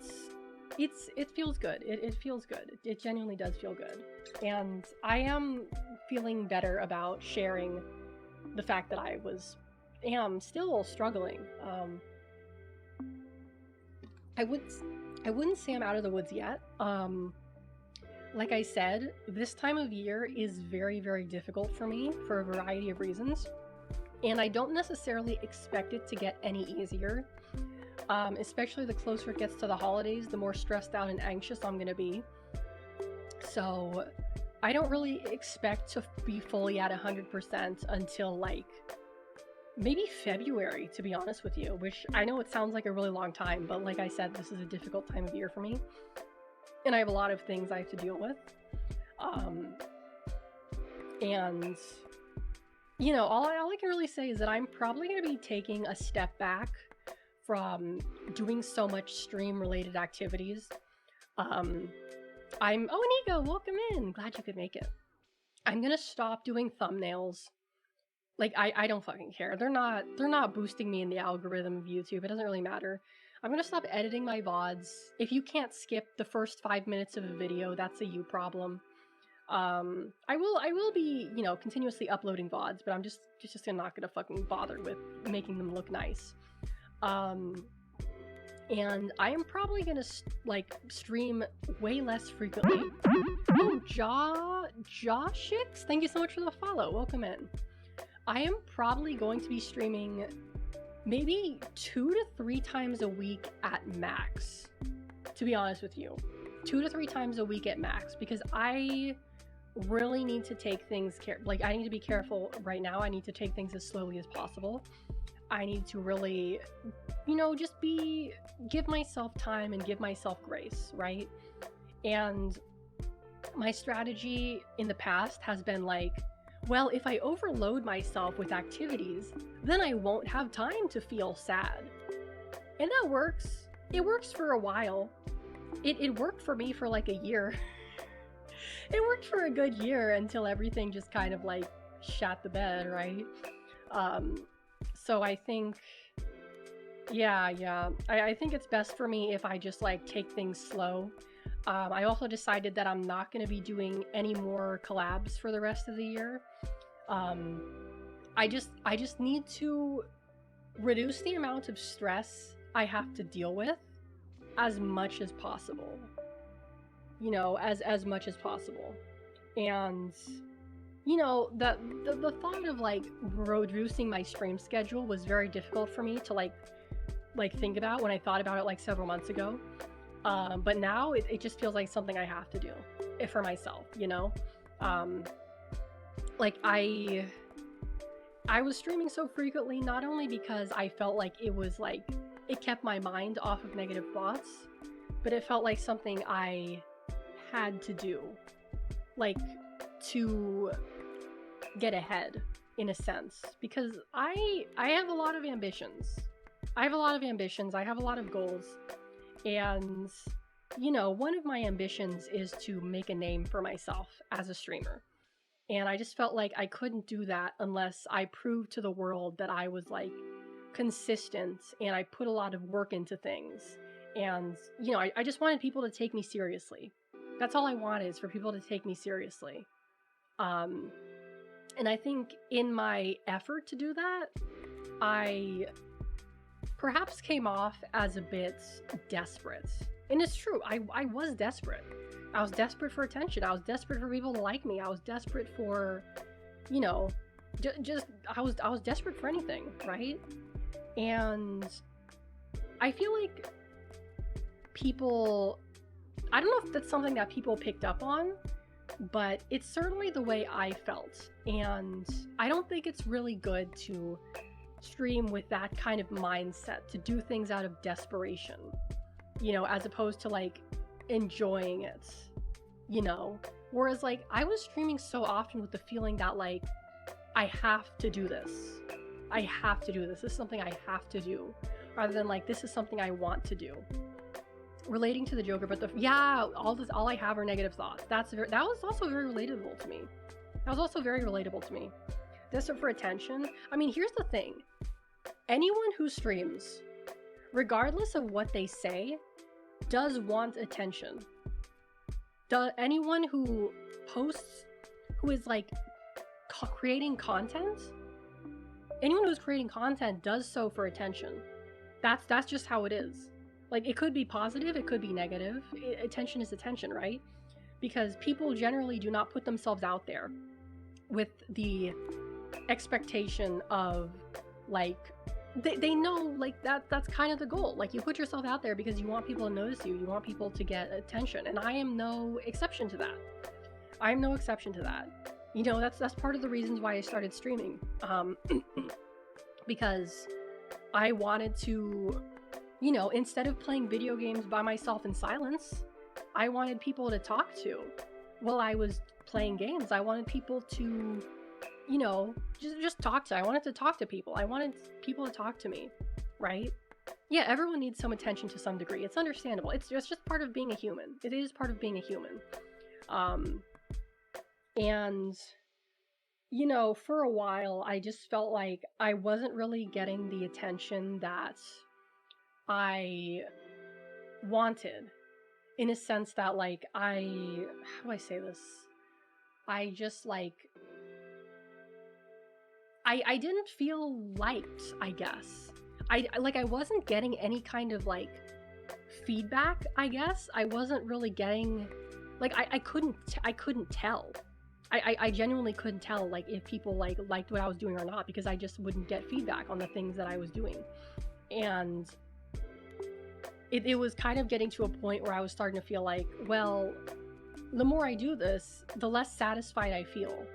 it feels good. It feels good. It genuinely does feel good. And I am feeling better about sharing the fact that I am still struggling. I wouldn't say I'm out of the woods yet. Like I said, this time of year is very, very difficult for me for a variety of reasons. And I don't necessarily expect it to get any easier. Especially the closer it gets to the holidays, the more stressed out and anxious I'm gonna be. So I don't really expect to be fully at 100% until, like, maybe February, to be honest with you, which I know it sounds like a really long time, but like I said, this is a difficult time of year for me. And I have a lot of things I have to deal with. And, all I can really say is that I'm probably going to be taking a step back from doing so much stream related activities. Oh, Inigo, welcome in. Glad you could make it. I'm gonna stop doing thumbnails. Like, I don't fucking care. They're not boosting me in the algorithm of YouTube. It doesn't really matter. I'm gonna stop editing my VODs. If you can't skip the first 5 minutes of a video, that's a you problem. I will be, continuously uploading VODs, but I'm just not gonna fucking bother with making them look nice. And I am probably gonna stream way less frequently. Oh, Joshix, thank you so much for the follow. Welcome in. I am probably going to be streaming maybe 2 to 3 times a week at max, to be honest with you. 2 to 3 times a week at max, because I really need to take things I need to be careful right now. I need to take things as slowly as possible. I need to really, just give myself time and give myself grace, right? And my strategy in the past has been like, well, if I overload myself with activities, then I won't have time to feel sad. And that works. It works for a while. It worked for me for like a year. It worked for a good year until everything just kind of like shat the bed, right? So I think, I think it's best for me if I just like take things slow. I also decided that I'm not going to be doing any more collabs for the rest of the year. I just need to reduce the amount of stress I have to deal with as much as possible. As much as possible. And the thought of like reducing my stream schedule was very difficult for me to like think about when I thought about it like several months ago. But now it just feels like something I have to do for myself, like I was streaming so frequently not only because I felt like it was like it kept my mind off of negative thoughts, but it felt like something I had to do, like to get ahead in a sense, because I have a lot of ambitions. I have a lot of goals. And, one of my ambitions is to make a name for myself as a streamer. And I just felt like I couldn't do that unless I proved to the world that I was like consistent and I put a lot of work into things. And, I just wanted people to take me seriously. That's all I wanted, is for people to take me seriously. And I think in my effort to do that, I perhaps came off as a bit desperate. And it's true, I was desperate. I was desperate for attention. I was desperate for people to like me. I was desperate for, I was desperate for anything, right? And I feel like people, I don't know if that's something that people picked up on, but it's certainly the way I felt. And I don't think it's really good to stream with that kind of mindset, to do things out of desperation, as opposed to like enjoying it, whereas like I was streaming so often with the feeling that like I have to do this, this is something I have to do, rather than like this is something I want to do. Relating to the Joker, but all I have are negative thoughts. That was also very relatable to me. This for attention. I mean, here's the thing. Anyone who streams, regardless of what they say, does want attention. Anyone who posts, who is like creating content, anyone who's creating content does so for attention. That's just how it is. Like, it could be positive, it could be negative. Attention is attention, right? Because people generally do not put themselves out there with the expectation of, like, they know, like, that's kind of the goal. Like, you put yourself out there because you want people to notice you. You want people to get attention. And I am no exception to that. That's part of the reasons why I started streaming. Because I wanted to, instead of playing video games by myself in silence, I wanted people to talk to while I was playing games. I wanted people to, just talk to. I wanted to talk to people. I wanted people to talk to me, right? yeah, everyone needs some attention to some degree. It's understandable. It's just part of being a human. It is part of being a human. Um, and for a while, I just felt like I wasn't really getting the attention that I wanted, in a sense that, like, how do I say this? I just, like, I didn't feel liked, I guess. I wasn't getting any kind of, like, feedback, I guess. I wasn't really getting, like, I couldn't tell. I genuinely couldn't tell, like, if people, like, liked what I was doing or not, because I just wouldn't get feedback on the things that I was doing. And it was kind of getting to a point where I was starting to feel like, well, the more I do this, the less satisfied I feel.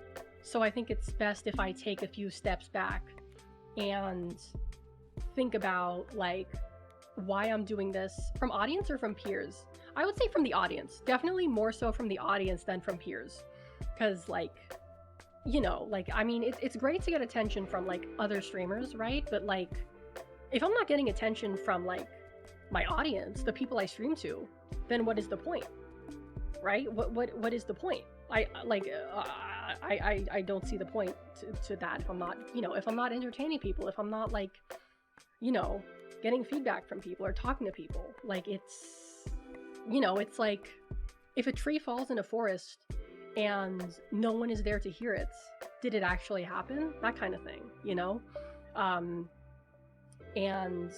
So I think it's best if I take a few steps back and think about, like, why I'm doing this, from audience or from peers. I would say from the audience. Definitely more so from the audience than from peers. Because, like, I mean, it's great to get attention from, like, other streamers, right? But, like, if I'm not getting attention from, like, my audience, the people I stream to, then what is the point, right? What is the point? I don't see the point to that if I'm not, if I'm not entertaining people, if I'm not, like, getting feedback from people or talking to people. Like, it's like, if a tree falls in a forest and no one is there to hear it, did it actually happen? That kind of thing, and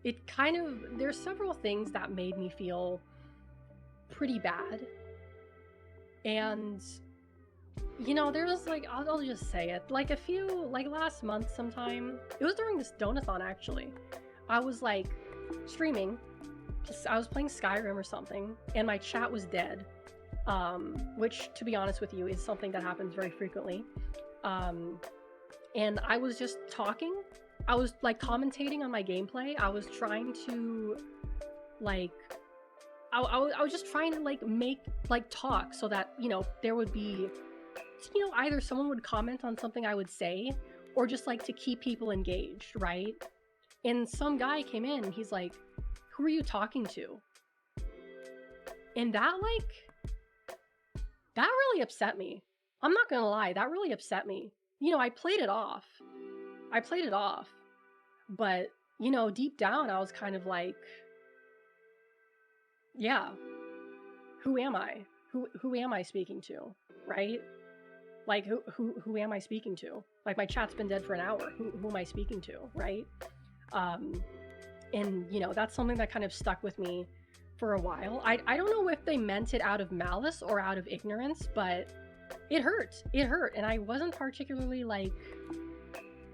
it kind of, there's several things that made me feel pretty bad. And there was, like, I'll just say it, like, last month sometime, it was during this donathon, actually. I was, like, streaming, I was playing Skyrim or something, and my chat was dead, which, to be honest with you, is something that happens very frequently. And I was just talking. I was, like, commentating on my gameplay. I was trying to, like, I was just trying to, like, make, like, talk so that, there would be, either someone would comment on something I would say, or just, like, to keep people engaged, right? And some guy came in and he's like, "Who are you talking to?" And that, like, that really upset me. I'm not gonna lie, that really upset me. I played it off. But, deep down, I was kind of like, yeah, who am I? Who am I speaking to, right? Like, who am I speaking to? Like, my chat's been dead for an hour. Who am I speaking to, right? And, that's something that kind of stuck with me for a while. I don't know if they meant it out of malice or out of ignorance, but it hurt. And I wasn't particularly, like,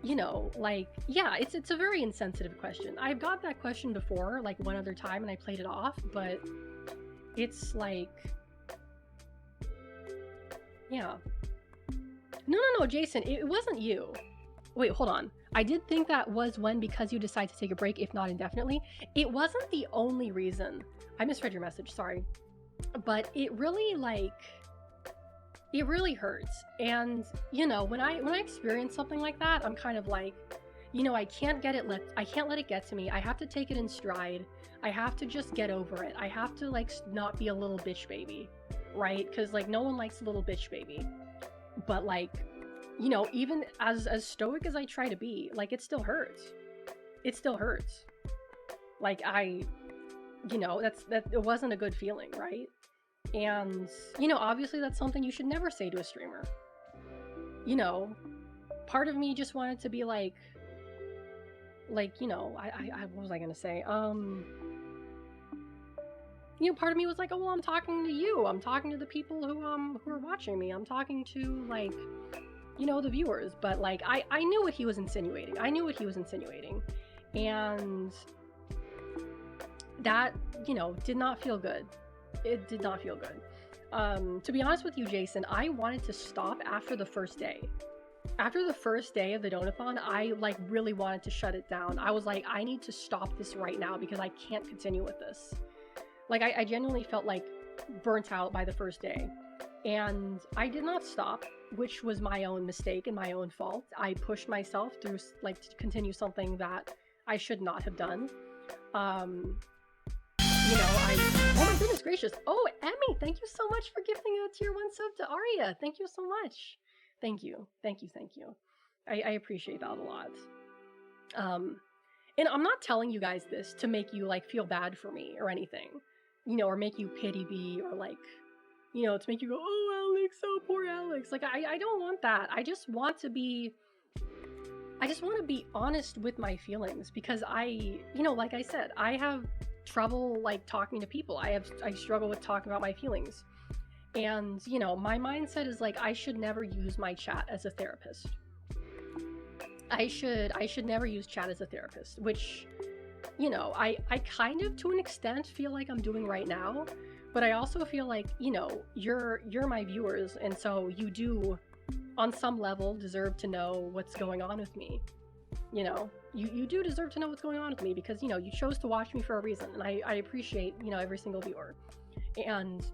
yeah, it's a very insensitive question. I've got that question before, like, one other time, and I played it off, but it's like, yeah. No, Jason, it wasn't you. Wait, hold on. I did think that was when, because you decide to take a break, if not indefinitely. It wasn't the only reason. I misread your message, sorry. But it really, like, it really hurts. And, when I experience something like that, I'm kind of like, I can't let it get to me. I have to take it in stride. I have to just get over it. I have to, like, not be a little bitch baby, right? Because, like, no one likes a little bitch baby. But, like, even as stoic as I try to be, like, it still hurts. Like, it wasn't a good feeling, right? And, obviously that's something you should never say to a streamer. Part of me just wanted to be like, what was I gonna say? Part of me was like, oh, well, I'm talking to you. I'm talking to the people who are watching me. I'm talking to, like, the viewers. But, like, I knew what he was insinuating. And that, did not feel good. It did not feel good. To be honest with you, Jason, I wanted to stop after the first day. After the first day of the donathon, I, like, really wanted to shut it down. I was like, I need to stop this right now because I can't continue with this. Like, I genuinely felt, like, burnt out by the first day. And I did not stop. which was my own mistake and my own fault. I pushed myself through, like, to continue something that I should not have done. Oh my goodness gracious. Oh, Emmy, thank you so much for gifting a tier 1 sub to Arya. Thank you so much. Thank you. I appreciate that a lot. And I'm not telling you guys this to make you, like, feel bad for me or anything, or make you pity me, or, like, to make you go, oh, Alex, oh, poor Alex. Like, I don't want that. I just want to be honest with my feelings, because like I said, I have trouble, like, talking to people. I struggle with talking about my feelings. And, my mindset is, like, I should never use my chat as a therapist. I should never use chat as a therapist, which, I kind of, to an extent, feel like I'm doing right now. But I also feel like, you're my viewers, and so you do, on some level, deserve to know what's going on with me. You do deserve to know what's going on with me, because, you chose to watch me for a reason, and I appreciate, every single viewer. And,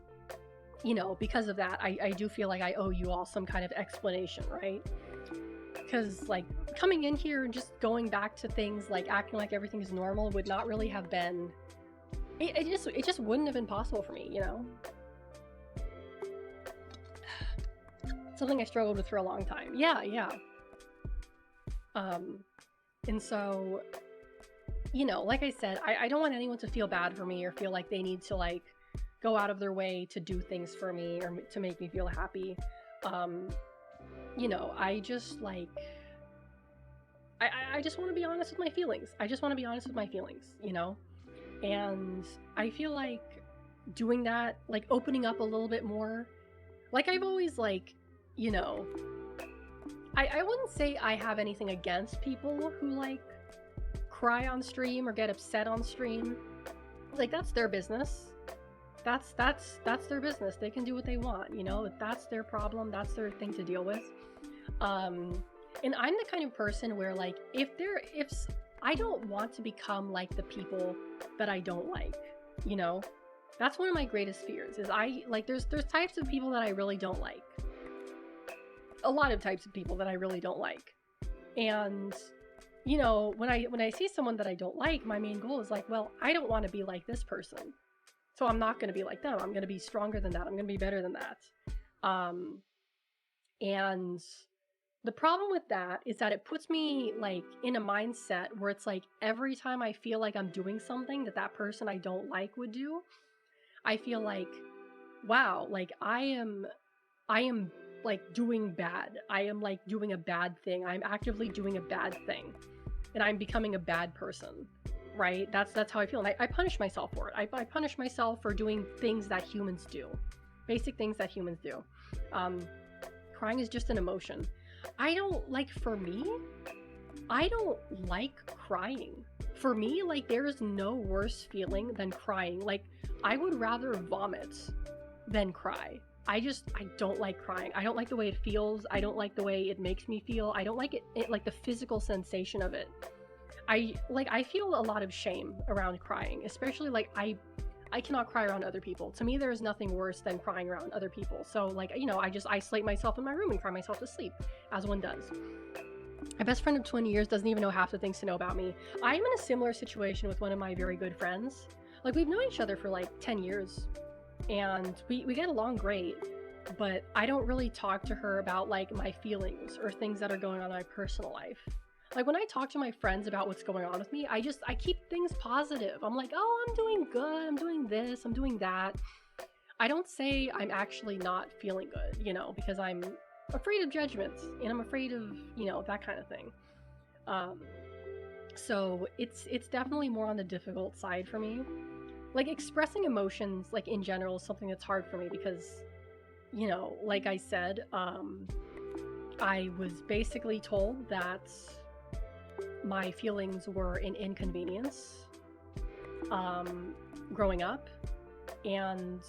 because of that, I do feel like I owe you all some kind of explanation, right? Because, like, coming in here and just going back to things, like, acting like everything is normal would not really have been... It just wouldn't have been possible for me, Something I struggled with for a long time. Yeah. And so, like I said, I don't want anyone to feel bad for me or feel like they need to, like, go out of their way to do things for me or to make me feel happy. I just, like, I just want to be honest with my feelings. And I feel like doing that, like, opening up a little bit more, like, I've always, like, I wouldn't say I have anything against people who, like, cry on stream or get upset on stream. Like, that's their business. That's their business. They can do what they want, that's their problem, that's their thing to deal with. And I'm the kind of person where, like, if I don't want to become like the people that I don't like, that's one of my greatest fears, is there's types of people that I really don't like. A lot of types of people that I really don't like. And, when I see someone that I don't like, my main goal is, like, well, I don't want to be like this person. So I'm not going to be like them. I'm going to be stronger than that. I'm going to be better than that. And the problem with that is that it puts me, like, in a mindset where it's like every time I feel like I'm doing something that person I don't like would do, I feel like, wow, like, I am like, doing bad. I am, like, doing a bad thing. I'm actively doing a bad thing, and I'm becoming a bad person, right? That's how I feel. And I punish myself for it. I punish myself for doing things that humans do, basic things that humans do. Crying is just an emotion. For me, I don't like crying. For me, like, there is no worse feeling than crying. Like, I would rather vomit than cry. I don't like crying. I don't like the way it feels. I don't like the way it makes me feel. I don't like it like, the physical sensation of it. I feel a lot of shame around crying, especially, like, I cannot cry around other people. To me, there is nothing worse than crying around other people. So, like, I just isolate myself in my room and cry myself to sleep, as one does. My best friend of 20 years doesn't even know half the things to know about me. I am in a similar situation with one of my very good friends. Like, we've known each other for, like, 10 years. And we get along great, but I don't really talk to her about, like, my feelings or things that are going on in my personal life. Like, when I talk to my friends about what's going on with me, I keep things positive. I'm like, oh, I'm doing good, I'm doing this, I'm doing that. I don't say I'm actually not feeling good, because I'm afraid of judgment, and I'm afraid of, that kind of thing. So it's definitely more on the difficult side for me. Like, expressing emotions, like, in general, is something that's hard for me because, like I said, I was basically told that my feelings were an inconvenience growing up, and,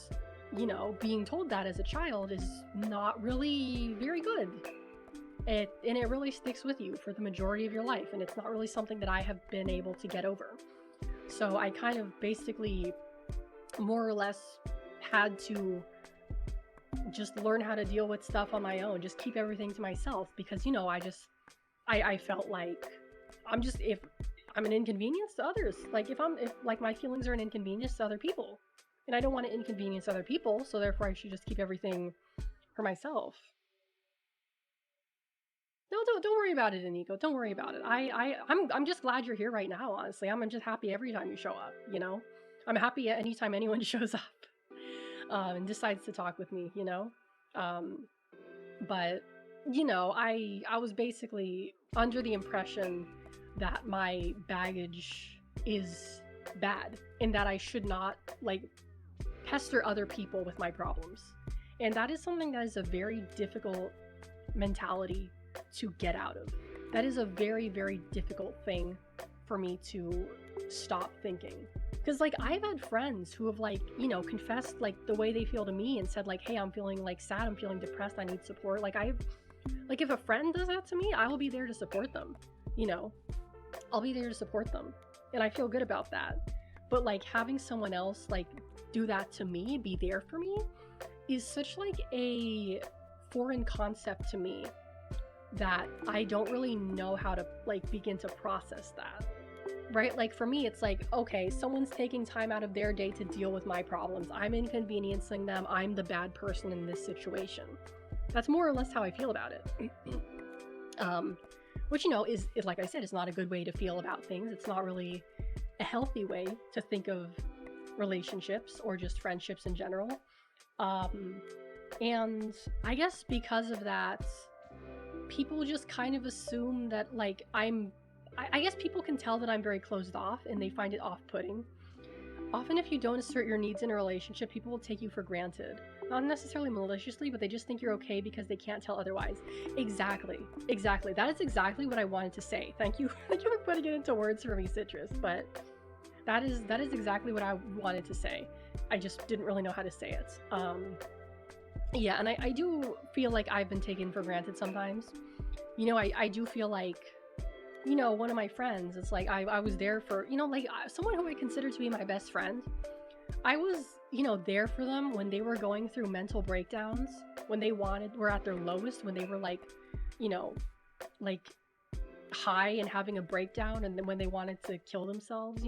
being told that as a child is not really very good. And it really sticks with you for the majority of your life, and it's not really something that I have been able to get over. So I kind of basically more or less had to just learn how to deal with stuff on my own, just keep everything to myself, because I felt like if I'm an inconvenience to others, like if like my feelings are an inconvenience to other people, and I don't want to inconvenience other people, so therefore I should just keep everything for myself. No, don't worry about it, Aniko. Don't worry about it. I'm just glad you're here right now. Honestly, I'm just happy every time you show up. I'm happy anytime anyone shows up and decides to talk with me. Um, but I was basically under the impression that my baggage is bad and that I should not like pester other people with my problems, and that is something that is a very difficult mentality to get out of. That is a very, very difficult thing for me to stop thinking. Because like I've had friends who have like, confessed like the way they feel to me and said like, hey, I'm feeling like sad, I'm feeling depressed, I need support. Like if a friend does that to me, I will be there to support them. I'll be there to support them. And I feel good about that. But like having someone else like do that to me, be there for me, is such like a foreign concept to me that I don't really know how to like begin to process that, right? Like for me, it's like, okay, someone's taking time out of their day to deal with my problems. I'm inconveniencing them. I'm the bad person in this situation. That's more or less how I feel about it. Which, is like I said, is not a good way to feel about things. It's not really a healthy way to think of relationships or just friendships in general. And I guess because of that, people just kind of assume that like I guess people can tell that I'm very closed off and they find it off-putting. Often if you don't assert your needs in a relationship, people will take you for granted. Not necessarily maliciously, but they just think you're okay because they can't tell otherwise. Exactly. That is exactly what I wanted to say. Thank you for putting it into words for me, Citrus. But that is exactly what I wanted to say. I just didn't really know how to say it. Yeah, and I do feel like I've been taken for granted sometimes. I do feel like, one of my friends, it's like I was there for, like someone who I consider to be my best friend. I was, there for them when they were going through mental breakdowns, when they were at their lowest, when they were like, like high and having a breakdown, and then when they wanted to kill themselves,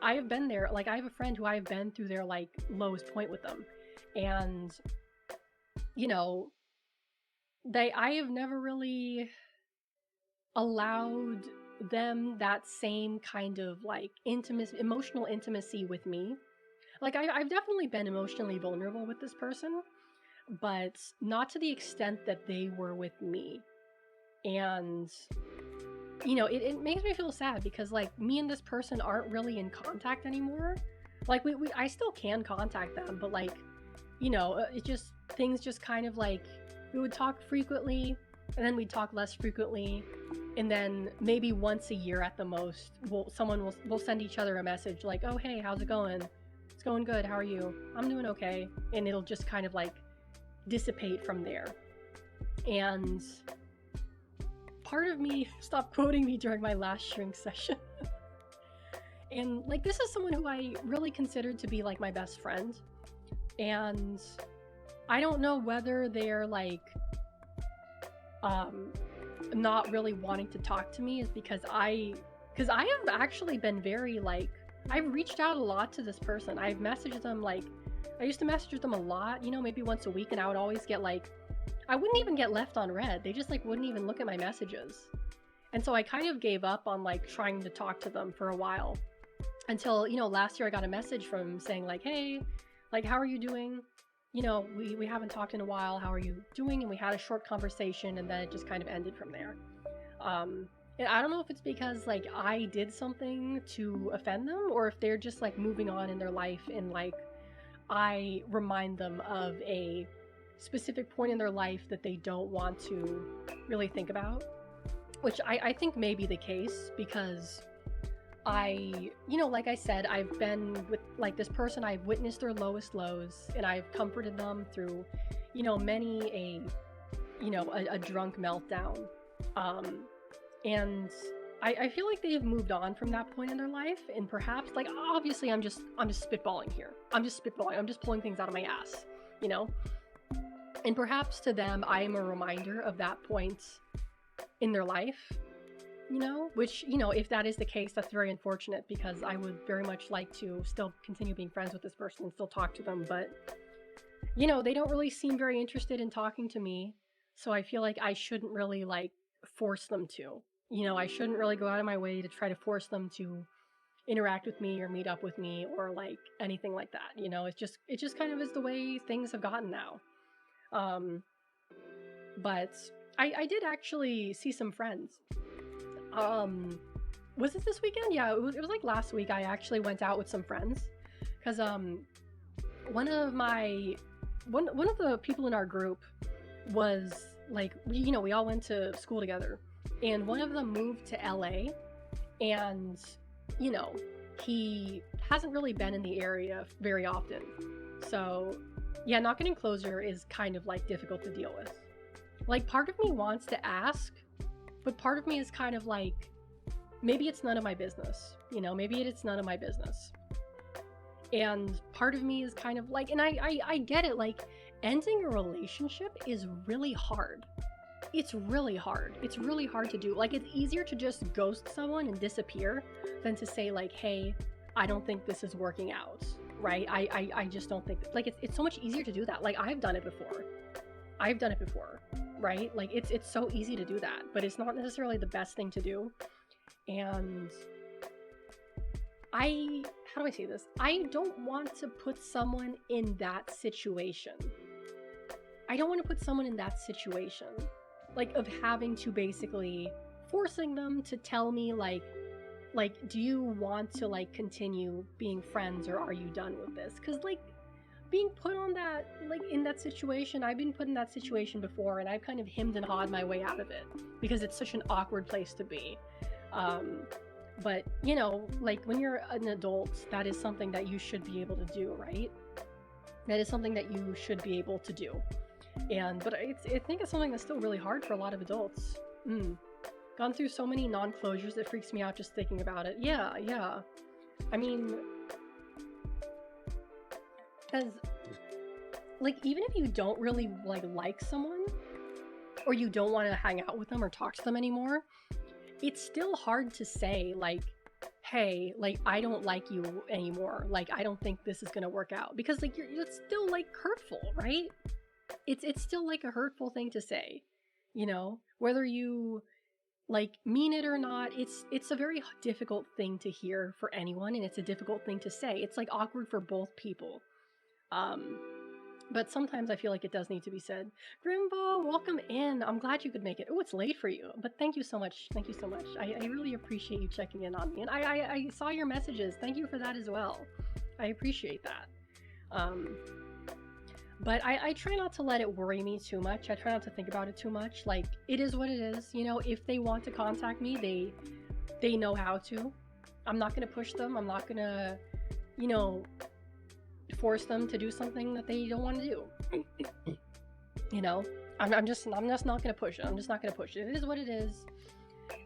I have been there. Like I have a friend who I have been through their like lowest point with them. And I have never really allowed them that same kind of like emotional intimacy with me. Like I've definitely been emotionally vulnerable with this person, but not to the extent that they were with me. And it makes me feel sad because like me and this person aren't really in contact anymore. Like I still can contact them, but like things just kind of like, we would talk frequently and then we'd talk less frequently, and then maybe once a year at the most we'll send each other a message like, oh hey, how's it going? It's going good, how are you? I'm doing okay. And it'll just kind of like dissipate from there. And part of me stopped quoting me during my last shrink session. And like this is someone who I really considered to be like my best friend. And I don't know whether they're like not really wanting to talk to me is because I have actually been very like, I've reached out a lot to this person. I've messaged them, like I used to message them a lot, maybe once a week, and I would always get like, I wouldn't even get left on read. They just like wouldn't even look at my messages. And so I kind of gave up on like trying to talk to them for a while until, last year I got a message from them saying like, hey, like, how are you doing? We haven't talked in a while. How are you doing? And we had a short conversation, and then it just kind of ended from there. And I don't know if it's because like I did something to offend them, or if they're just like moving on in their life, and like I remind them of a specific point in their life that they don't want to really think about, which I think may be the case, because like I said, I've been with like this person, I've witnessed their lowest lows, and I've comforted them through, many a drunk meltdown. And I feel like they've moved on from that point in their life, and perhaps like, obviously I'm just spitballing here. I'm just pulling things out of my ass, And perhaps to them, I am a reminder of that point in their life, which, if that is the case, that's very unfortunate, because I would very much like to still continue being friends with this person and still talk to them. But, they don't really seem very interested in talking to me. So I feel like I shouldn't really like force them to. I shouldn't really go out of my way to try to force them to interact with me or meet up with me or like anything like that. It just kind of is the way things have gotten now. Um, but I did actually see some friends. Was it this weekend? Yeah, it was like last week. I actually went out with some friends because one of the people in our group was like, we all went to school together, and one of them moved to LA, and he hasn't really been in the area very often. So yeah, not getting closure is kind of like difficult to deal with. Like, part of me wants to ask, but part of me is kind of like, maybe it's none of my business. Maybe it's none of my business. And part of me is kind of like, and I get it, like, ending a relationship is really hard. It's really hard. It's really hard to do. Like, it's easier to just ghost someone and disappear than to say like, hey, I don't think this is working out, right? I just don't think, like, it's so much easier to do that. Like, I've done it before, right? Like, it's so easy to do that, but it's not necessarily the best thing to do. And how do I say this? I don't want to put someone in that situation. I don't want to put someone in that situation, like, of having to basically forcing them to tell me like, do you want to like continue being friends, or are you done with this? Because like, being put on that, like, in that situation, I've been put in that situation before, and I've kind of hemmed and hawed my way out of it because it's such an awkward place to be. But like, when you're an adult, that is something that you should be able to do, right? That is something that you should be able to do. But I think it's something that's still really hard for a lot of adults. Gone through so many non-closures, it freaks me out just thinking about it. Yeah. I mean, because, like, even if you don't really like someone, or you don't want to hang out with them or talk to them anymore, it's still hard to say like, hey, like, I don't like you anymore. Like, I don't think this is gonna work out, because like, it's still like hurtful, right? It's still like a hurtful thing to say, whether you like mean it or not. It's a very difficult thing to hear for anyone, and it's a difficult thing to say. It's like awkward for both people. But sometimes I feel like it does need to be said. Grimbo, welcome in. I'm glad you could make it. Oh, it's late for you, but thank you so much. Thank you so much. I really appreciate you checking in on me, and I saw your messages. Thank you for that as well. I appreciate that. But I try not to let it worry me too much. I try not to think about it too much. Like, it is what it is. If they want to contact me, they know how to. I'm not gonna push them. I'm not gonna, force them to do something that they don't want to do. I'm just not gonna push it. I'm just not gonna push it. It is what it is,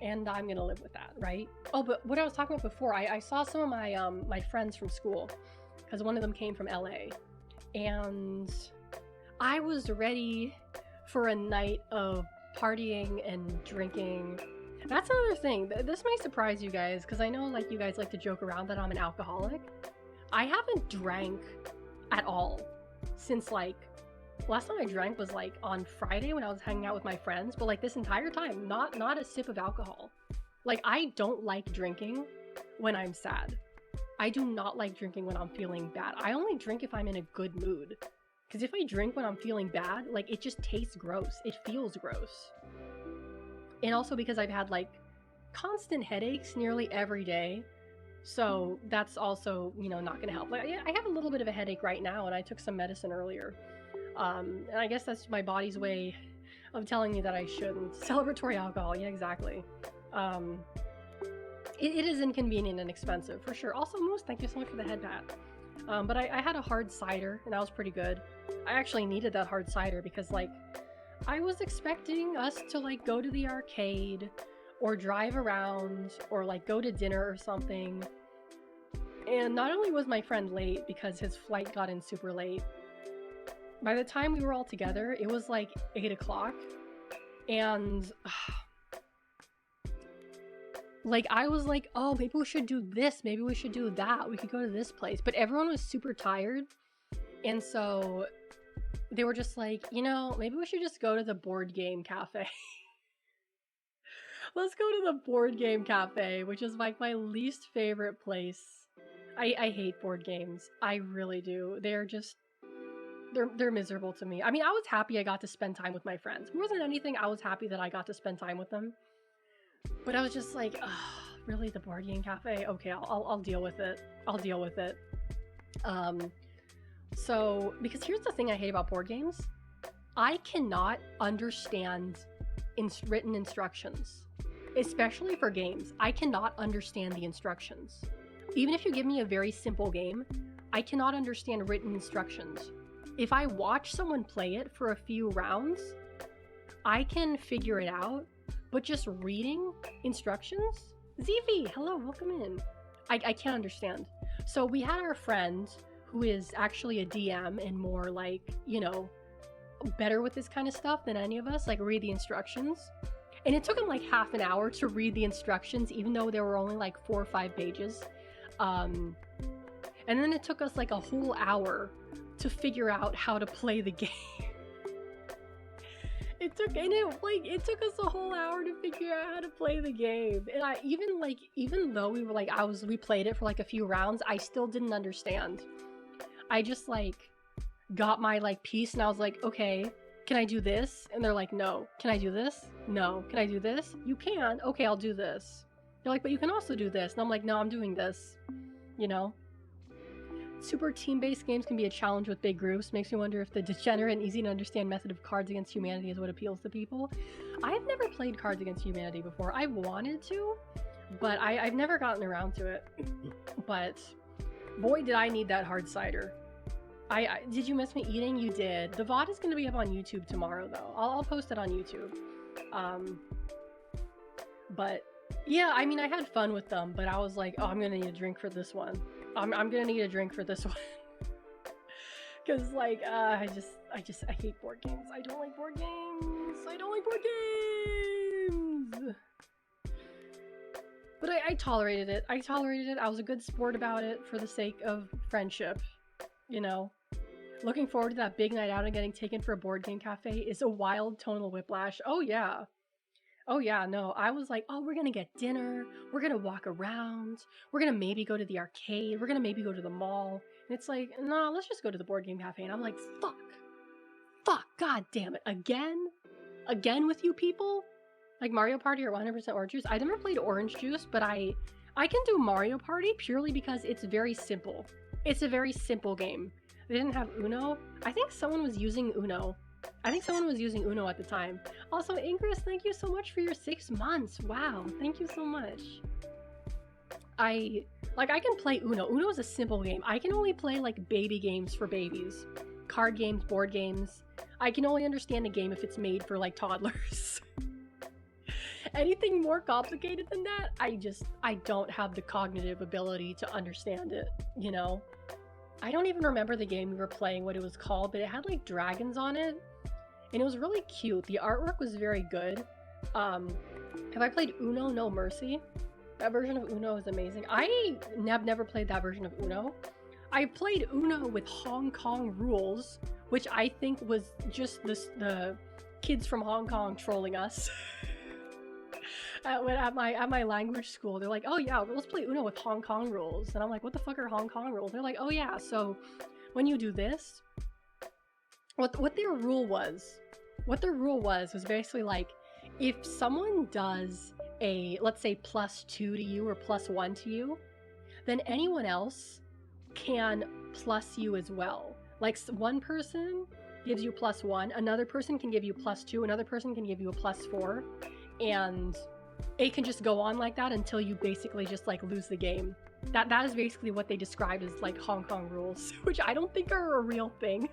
and I'm gonna live with that, right? Oh, but what I was talking about before, I saw some of my my friends from school, because one of them came from LA, and I was ready for a night of partying and drinking. That's another thing. This may surprise you guys, because I know like you guys like to joke around that I'm an alcoholic. I haven't drank at all since like, last time I drank was like on Friday when I was hanging out with my friends, but like this entire time, not a sip of alcohol. Like, I don't like drinking when I'm sad. I do not like drinking when I'm feeling bad. I only drink if I'm in a good mood. Because if I drink when I'm feeling bad, like, it just tastes gross. It feels gross. And also because I've had like constant headaches nearly every day. So that's also, not gonna help. Like, I have a little bit of a headache right now, and I took some medicine earlier. And I guess that's my body's way of telling me that I shouldn't. Celebratory alcohol, yeah, exactly. It is inconvenient and expensive, for sure. Also, Moose, thank you so much for the head pat. But I had a hard cider, and that was pretty good. I actually needed that hard cider because, like, I was expecting us to, like, go to the arcade, or drive around, or like go to dinner or something. And not only was my friend late because his flight got in super late, by the time we were all together, it was like 8 o'clock. And like I was like, oh, maybe we should do this, maybe we should do that, we could go to this place. But everyone was super tired. And so they were just like, you know, maybe we should just go to the board game cafe. Let's go to the board game cafe, which is like my least favorite place. I hate board games. I really do. They're just, they're miserable to me. I mean, I was happy I got to spend time with my friends. More than anything, I was happy that I got to spend time with them. But I was just like, really, the board game cafe? Okay, I'll deal with it. I'll deal with it. So, because here's the thing I hate about board games. I cannot understand written instructions, especially for games. I cannot understand the instructions. Even if you give me a very simple game, I cannot understand written instructions. If I watch someone play it for a few rounds, I can figure it out, but just reading instructions? Zivi, hello, welcome in. I can't understand. So we had our friend who is actually a DM and more like, you know, better with this kind of stuff than any of us, like read the instructions. And it took him like half an hour to read the instructions, even though there were only like 4 or 5 pages. And then it took us like a whole hour to figure out how to play the game. It took us a whole hour to figure out how to play the game. And I even though we were like we played it for like a few rounds, I still didn't understand. I just like got my like piece and I was like, okay, can I do this? And they're like, no. Can I do this? No. Can I do this? You can. Okay, I'll do this. They're like, but you can also do this. And I'm like, no, I'm doing this. You know? Super team-based games can be a challenge with big groups. Makes me wonder if the degenerate and easy to understand method of Cards Against Humanity is what appeals to people. I've never played Cards Against Humanity before. I wanted to, but I've never gotten around to it. But boy, did I need that hard cider. Did you miss me eating? You did. The VOD is going to be up on YouTube tomorrow, though. I'll post it on YouTube. But yeah, I mean, I had fun with them, but I was like, oh, I'm going to need a drink for this one. I'm going to need a drink for this one. Because, like, I hate board games. I don't like board games. I don't like board games. But I tolerated it. I tolerated it. I was a good sport about it for the sake of friendship, you know? Looking forward to that big night out and getting taken for a board game cafe is a wild tonal whiplash. Oh, yeah. Oh, yeah, no. I was like, oh, we're gonna get dinner. We're gonna walk around. We're gonna maybe go to the arcade. We're gonna maybe go to the mall. And it's like, no, let's just go to the board game cafe. And I'm like, fuck. Fuck. God damn it. Again? Again with you people? Like Mario Party or 100% Orange Juice? I never played Orange Juice, but I can do Mario Party purely because it's very simple. It's a very simple game. They didn't have Uno. I think someone was using Uno. I think someone was using Uno at the time. Also, Ingress, thank you so much for your 6 months. Wow, thank you so much. I can play Uno. Uno is a simple game. I can only play like baby games for babies. Card games, board games. I can only understand a game if it's made for like toddlers. Anything more complicated than that, I don't have the cognitive ability to understand it, you know? I don't even remember the game we were playing, what it was called, but it had like dragons on it, and it was really cute. The artwork was very good. Have I played Uno No Mercy? That version of Uno is amazing. I have never played that version of Uno. I played Uno with Hong Kong rules, which I think was just the kids from Hong Kong trolling us. At my language school, they're like, oh yeah, let's play Uno with Hong Kong rules. And I'm like, what the fuck are Hong Kong rules? They're like, oh yeah, so when you do this, what their rule was basically like, if someone does a, let's say, +2 to you or +1 to you, then anyone else can plus you as well. Like one person gives you +1, another person can give you +2, another person can give you a +4, and it can just go on like that until you basically just like lose the game. That is basically what they described as like Hong Kong rules, which I don't think are a real thing,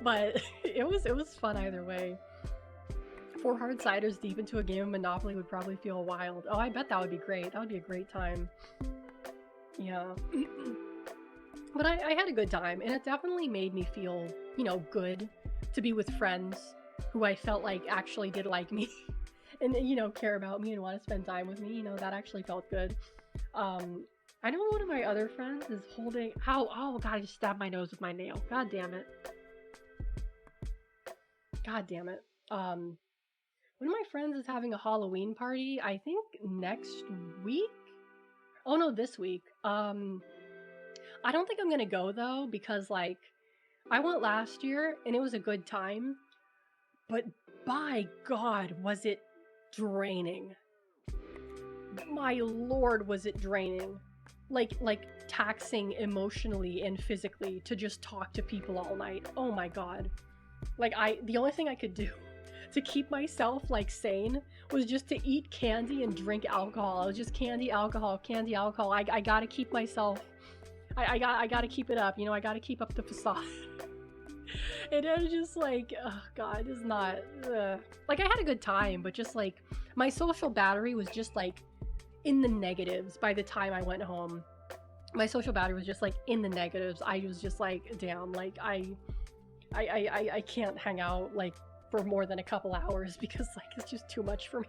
but it was fun either way. 4 hard ciders deep into a game of Monopoly would probably feel wild. Oh, I bet that would be great. That would be a great time. Yeah. But I had a good time, and it definitely made me feel, good to be with friends who I felt like actually did like me and, care about me and want to spend time with me. That actually felt good. I know one of my other friends is holding. Oh, God, I just stabbed my nose with my nail. God damn it. God damn it. One of my friends is having a Halloween party, I think next week? Oh, no, this week. I don't think I'm gonna go though, because like I went last year and it was a good time, but by God, was it draining. My lord, was it draining. Like taxing emotionally and physically to just talk to people all night. Oh my God. Like the only thing I could do to keep myself like sane was just to eat candy and drink alcohol. It was just candy, alcohol, candy, alcohol. I gotta keep myself. I gotta keep it up. I gotta keep up the facade. And it was just like, oh God, it's not. Like I had a good time, but just like my social battery was just like in the negatives by the time I went home. My social battery was just like in the negatives. I was just like, damn, like I can't hang out like for more than a couple hours because like it's just too much for me.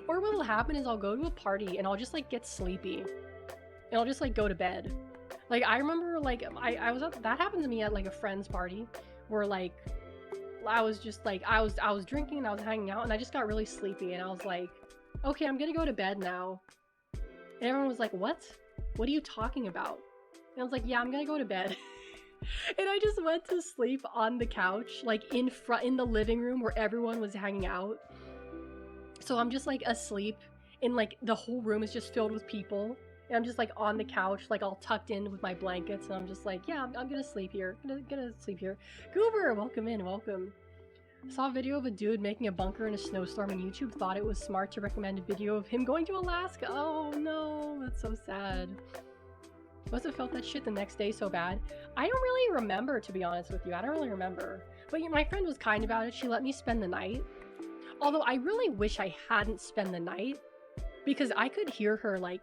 Or what'll happen is I'll go to a party and I'll just like get sleepy and I'll just like go to bed. Like I remember like I was that happened to me at like a friend's party where like I was just like I was drinking and I was hanging out and I just got really sleepy and I was like, okay, I'm gonna go to bed now. And everyone was like, what are you talking about? And I was like, yeah, I'm gonna go to bed. And I just went to sleep on the couch, like in the living room where everyone was hanging out. So I'm just like asleep and like the whole room is just filled with people. And I'm just like on the couch, like all tucked in with my blankets. And I'm just like, yeah, I'm gonna sleep here. I'm gonna sleep here. Goober, welcome in, welcome. I saw a video of a dude making a bunker in a snowstorm on YouTube. Thought it was smart to recommend a video of him going to Alaska. Oh no, that's so sad. Must have felt that shit the next day so bad. I don't really remember, to be honest with you. I don't really remember. But my friend was kind about it. She let me spend the night. Although I really wish I hadn't spent the night, because I could hear her like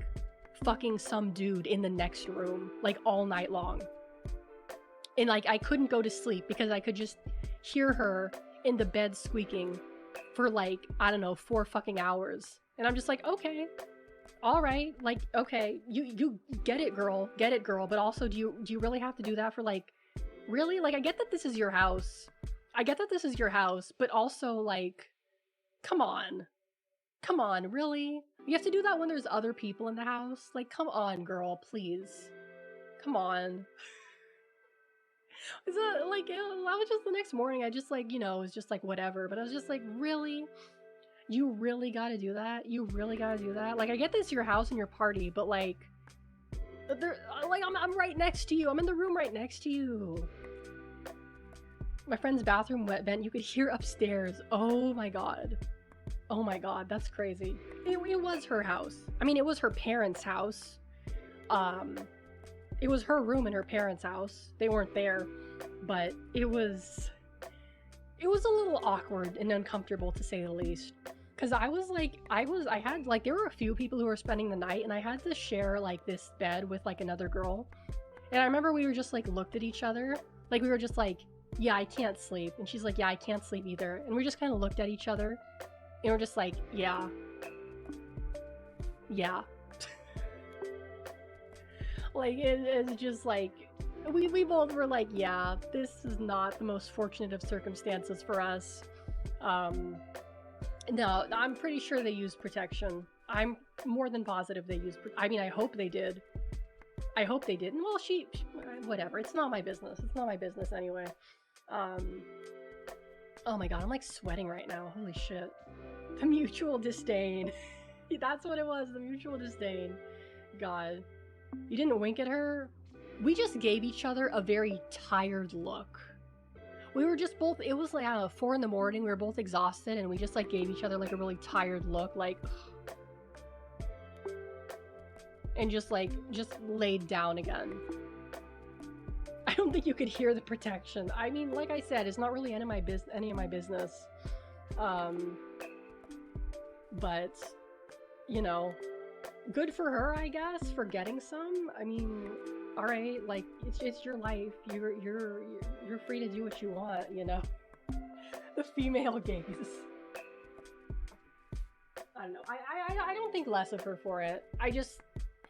fucking some dude in the next room like all night long. And like I couldn't go to sleep because I could just hear her in the bed squeaking for like, I don't know, 4 fucking hours. And I'm just like, okay. All right, like, okay, you get it, girl, but also do you really have to do that for like, really? Like, I get that this is your house, but also like, come on, really? You have to do that when there's other people in the house? Like, come on, girl, please, come on. Is that like, I was just the next morning, I just like, it was just like whatever, but I was just like, really? You really gotta do that? You really gotta do that? Like, I get this, your house and your party, but like, I'm right next to you. I'm in the room right next to you. My friend's bathroom wet vent, you could hear upstairs. Oh my God. Oh my God, that's crazy. It was her house. I mean, it was her parents' house. It was her room in her parents' house. They weren't there, but it was a little awkward and uncomfortable to say the least. Cause I had like, there were a few people who were spending the night and I had to share like this bed with like another girl. And I remember we were just like looked at each other. Like we were just like, yeah, I can't sleep. And she's like, yeah, I can't sleep either. And we just kind of looked at each other and we're just like, yeah. Yeah. Like it's just like, we both were like, yeah, this is not the most fortunate of circumstances for us. No, I'm pretty sure they used protection. I'm more than positive they used. I mean, I hope they did. I hope they didn't. Well, she whatever. It's not my business. It's not my business anyway. Oh my God, I'm like sweating right now. Holy shit. The mutual disdain. That's what it was. The mutual disdain. God, you didn't wink at her. We just gave each other a very tired look. We were just both, it was like, I don't know, 4 a.m. We were both exhausted and we just like gave each other like a really tired look, like, and just laid down again. I don't think you could hear the protection. I mean, like I said, it's not really any of my business. But, good for her, I guess, for getting some. I mean, all right, like it's your life. You're free to do what you want, you know. The female gaze. I don't know. I don't think less of her for it.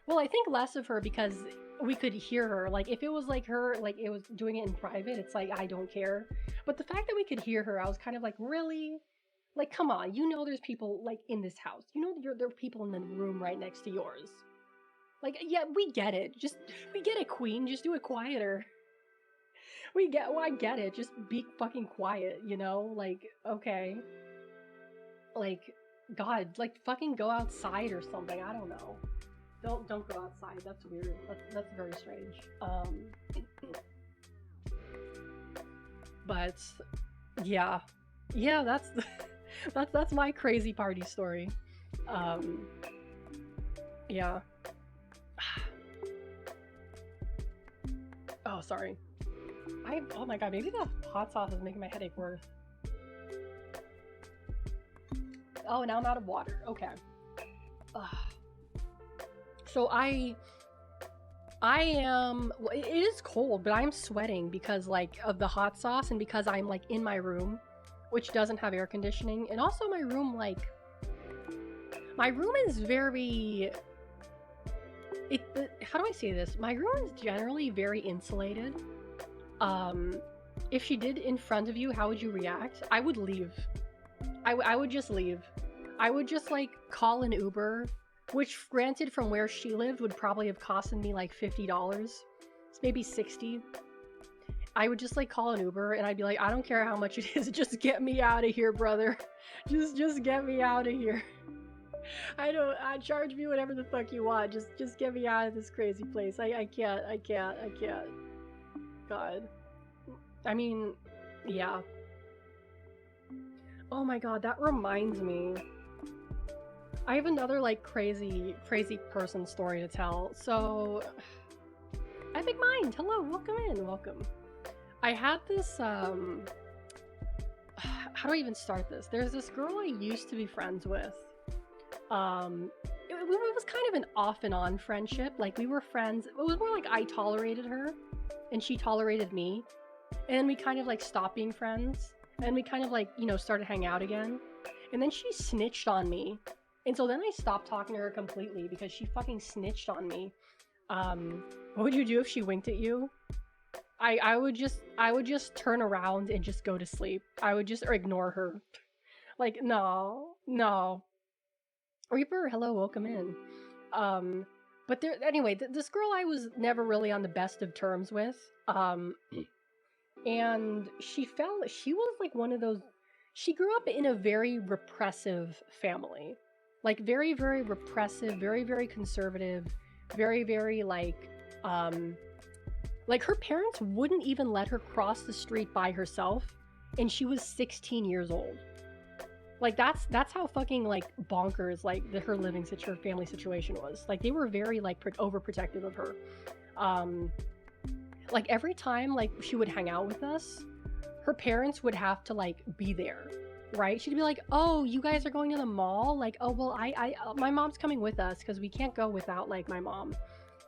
Well, I think less of her because we could hear her. Like, if it was like her, like it was doing it in private, it's like, I don't care. But the fact that we could hear her, I was kind of like, really? Like, come on, you know there's people, like, in this house. You know there are people in the room right next to yours. Like, yeah, we get it. We get it, queen. Just do it quieter. I get it. Just be fucking quiet, you know? Like, okay. Like, God, like, fucking go outside or something. I don't know. Don't go outside. That's weird. That's very strange. But yeah, that's that's my crazy party story. Yeah. Oh, sorry. Oh my god, maybe the hot sauce is making my headache worse. Oh, now I'm out of water. Okay. So I am, it is cold, but I'm sweating because like of the hot sauce and because I'm like in my room, which doesn't have air conditioning. And also my room is very, how do I say this? My room is generally very insulated. If she did in front of you, how would you react? I would leave. I would just leave. I would just like call an Uber, which granted from where she lived would probably have costed me like $50. It's maybe 60. I would just like call an Uber and I'd be like, I don't care how much it is, just get me out of here, brother. Just get me out of here. I charge me whatever the fuck you want. Just get me out of this crazy place. I can't. God. I mean, yeah. Oh my god, that reminds me. I have another like crazy person story to tell. So, Epic Mind, hello, welcome in, welcome. I had this, how do I even start this? There's this girl I used to be friends with. It was kind of an off and on friendship. Like, we were friends. It was more like I tolerated her, and she tolerated me. And then we kind of like stopped being friends. And we kind of like, you know, started hanging out again. And then she snitched on me. And so then I stopped talking to her completely because she fucking snitched on me. What would you do if she winked at you? I would just turn around and just go to sleep. I would just ignore her. Like, no. Reaper, hello, welcome in. But anyway, this girl I was never really on the best of terms with. And she was like one of those, she grew up in a very repressive family. Like very, very repressive, very, very conservative, very, very like her parents wouldn't even let her cross the street by herself, and she was 16 years old. Like that's how fucking like bonkers like her family situation was. Like they were very like overprotective of her. Like every time like she would hang out with us, her parents would have to like be there, right? She'd be like, "Oh, you guys are going to the mall?" Like, "Oh, well, my mom's coming with us because we can't go without like my mom."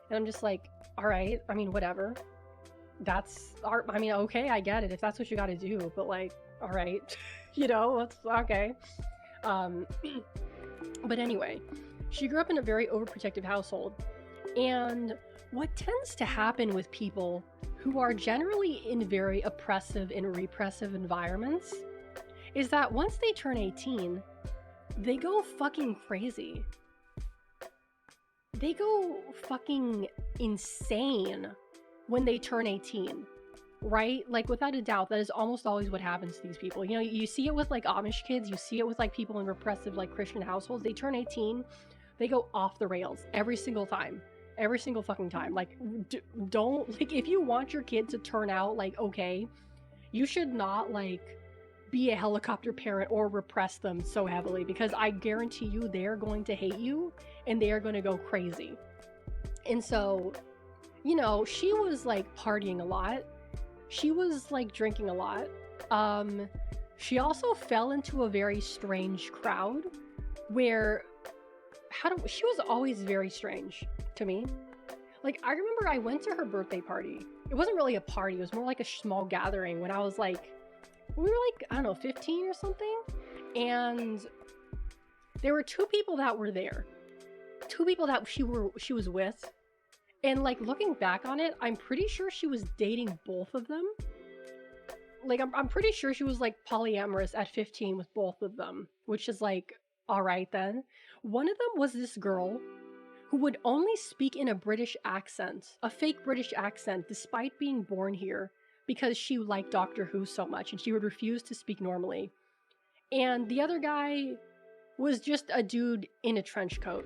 And I'm just like, "All right, I mean, whatever. Okay, I get it if that's what you got to do, but like, all right, you know, it's okay." But anyway, she grew up in a very overprotective household, and what tends to happen with people who are generally in very oppressive and repressive environments is that once they turn 18, they go fucking crazy. They go fucking insane when they turn 18, right? Like, without a doubt, that is almost always what happens to these people. You know, you see it with like Amish kids, you see it with like people in repressive like Christian households. They turn 18, they go off the rails every single time. Every single fucking time. Like, don't, like, if you want your kid to turn out, like, okay, you should not, like, be a helicopter parent or repress them so heavily, because I guarantee you they're going to hate you, and they are going to go crazy. And so, you know, she was, like, partying a lot. She was, like, drinking a lot. She also fell into a very strange crowd, where, she was always very strange to me. Like, I remember I went to her birthday party. It wasn't really a party, it was more like a small gathering when I was like, we were like, I don't know, 15 or something. And there were two people that were there. Two people that she was with. And like looking back on it, I'm pretty sure she was dating both of them. Like I'm pretty sure she was like polyamorous at 15 with both of them, which is like, all right then. One of them was this girl who would only speak in a British accent, a fake British accent, despite being born here, because she liked Doctor Who so much, and she would refuse to speak normally. And the other guy was just a dude in a trench coat.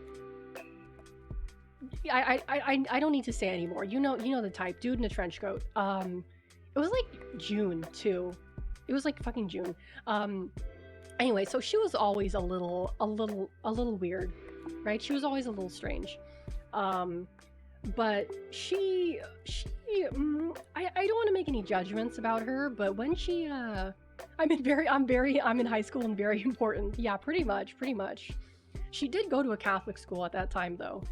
I don't need to say anymore. You know the type, dude in a trench coat. It was like June too. It was like fucking June. Anyway, so she was always a little weird, right? She was always a little strange. But she I don't want to make any judgments about her, but when she I'm in high school and very important. Yeah, pretty much. She did go to a Catholic school at that time though.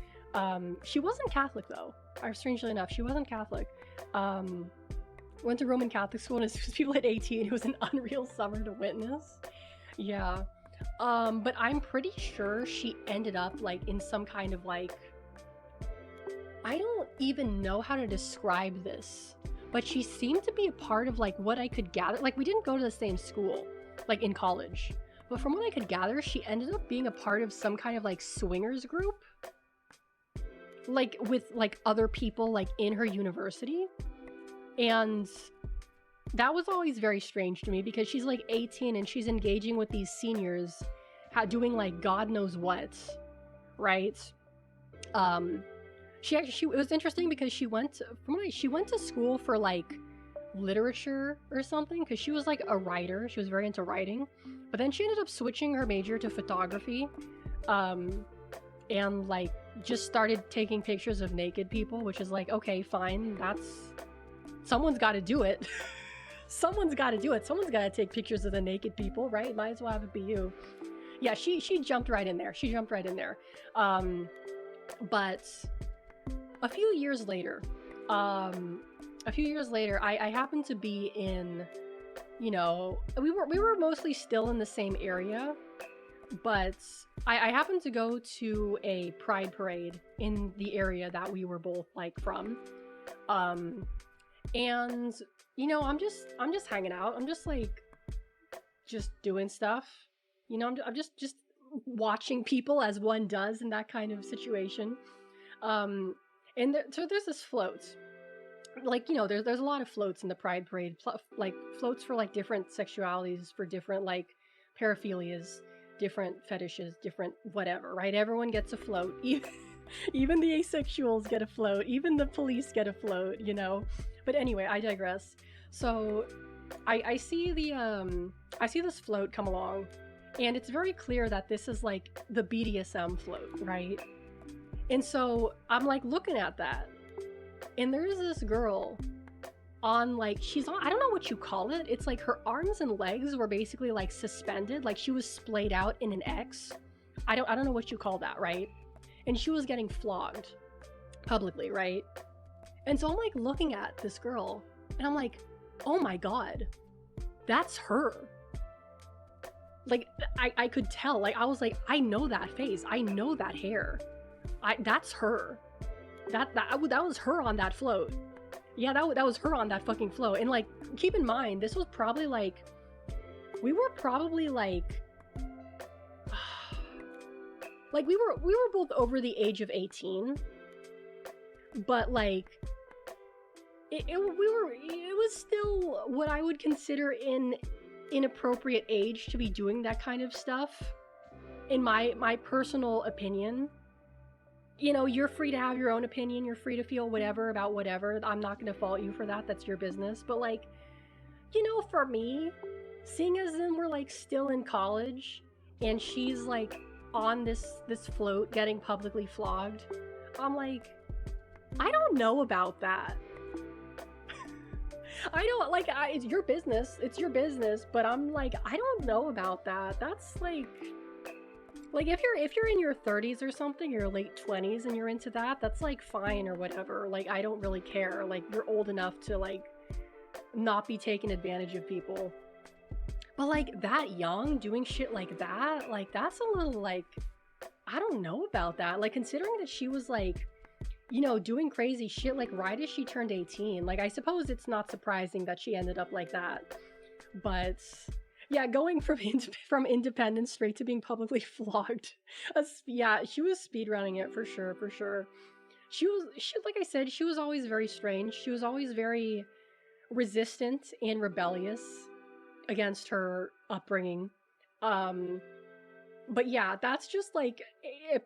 She wasn't Catholic though. Strangely enough, she wasn't Catholic. Went to Roman Catholic school, and as soon as people hit 18, it was an unreal summer to witness. Yeah. But I'm pretty sure she ended up like in some kind of like, I don't even know how to describe this, but she seemed to be a part of like what I could gather. Like we didn't go to the same school, like in college, but from what I could gather, she ended up being a part of some kind of like swingers group, like with like other people like in her university. And that was always very strange to me because she's like 18 and she's engaging with these seniors, doing like God knows what, right? It was interesting because she went to school for like literature or something, because she was like a writer. She was very into writing, but then she ended up switching her major to photography, and like just started taking pictures of naked people, which is like, okay, fine, someone's got to do it. Someone's got to take pictures of the naked people, right? Might as well have it be you. Yeah, she jumped right in there. But a few years later, I happened to be in, we were mostly still in the same area, but I happened to go to a pride parade in the area that we were both like from. And I'm just hanging out. I'm just like, just doing stuff. I'm just watching people as one does in that kind of situation. So there's this float. Like, there's a lot of floats in the Pride Parade. Like floats for like different sexualities, for different like paraphilias, different fetishes, different whatever, right? Everyone gets a float. Even the asexuals get a float. Even the police get a float, But anyway, I digress. So I see this float come along, and it's very clear that this is like the BDSM float, right? And so I'm like looking at that, and there's this girl on like, she's on, I don't know what you call it. It's like her arms and legs were basically like suspended, like she was splayed out in an X. I don't know what you call that, right? And she was getting flogged publicly, right? And so I'm like looking at this girl, and I'm like, oh my god, that's her. Like I could tell, like I was like, I know that face, I know that hair, that's her. That was her on that float. Yeah, that was her on that fucking float. And like, keep in mind, this was probably like, we were probably like we were both over the age of 18, but like it was still what I would consider an inappropriate age to be doing that kind of stuff, in my personal opinion. You're free to have your own opinion, you're free to feel whatever about whatever. I'm not going to fault you for that, that's your business. But like, for me, seeing as in we're like still in college and she's like on this float getting publicly flogged, I'm like, I don't know about that. I don't like, it's your business, but I'm like, I don't know about that. That's like, Like if you're in your 30s or something, your late 20s and you're into that, that's like fine or whatever. Like I don't really care. Like you're old enough to like not be taking advantage of people. But like that young doing shit like that's a little like I don't know about that. Like considering that she was like, you know, doing crazy shit like right as she turned 18. Like I suppose it's not surprising that she ended up like that. But yeah, going from from independent straight to being publicly flogged. Yeah, she was speedrunning it for sure, for sure. She like I said, she was always very strange. She was always very resistant and rebellious against her upbringing. Um but yeah, that's just like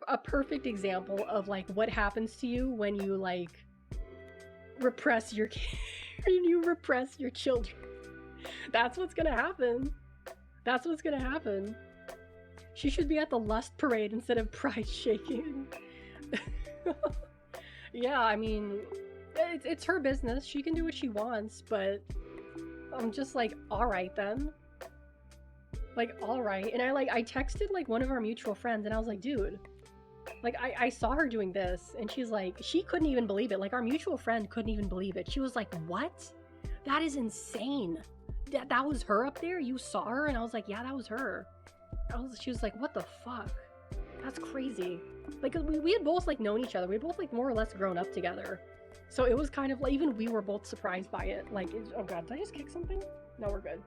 a perfect example of like what happens to you when you like repress your when you repress your children. That's what's gonna happen. That's what's gonna happen. She should be at the lust parade instead of pride shaking. Yeah, I mean, it's her business. She can do what she wants, but I'm just like, all right then. Like, all right. And I texted like one of our mutual friends and I was like, dude, like I saw her doing this and she's like, she couldn't even believe it. Like our mutual friend couldn't even believe it. She was like, what? That is insane. That was her up there? You saw her? And I was like, yeah, that was her. She was like, what the fuck? That's crazy. Like, we had both like known each other. We had both like more or less grown up together. So it was kind of like, even we were both surprised by it. Like, oh god, did I just kick something? No, we're good.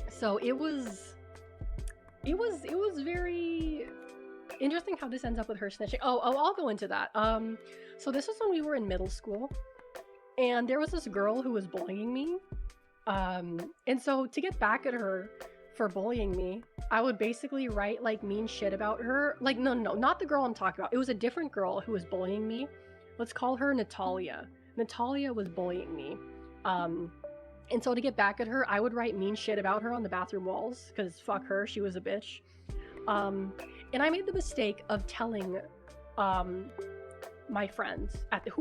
So it was very interesting how this ends up with her snitching. Oh, I'll go into that. So this was when we were in middle school, and there was this girl who was bullying me. And so to get back at her for bullying me, I would basically write like mean shit about her. Like, no, not the girl I'm talking about. It was a different girl who was bullying me. Let's call her Natalia. Natalia was bullying me. And so to get back at her, I would write mean shit about her on the bathroom walls, because fuck her, she was a bitch. And I made the mistake of telling my friends,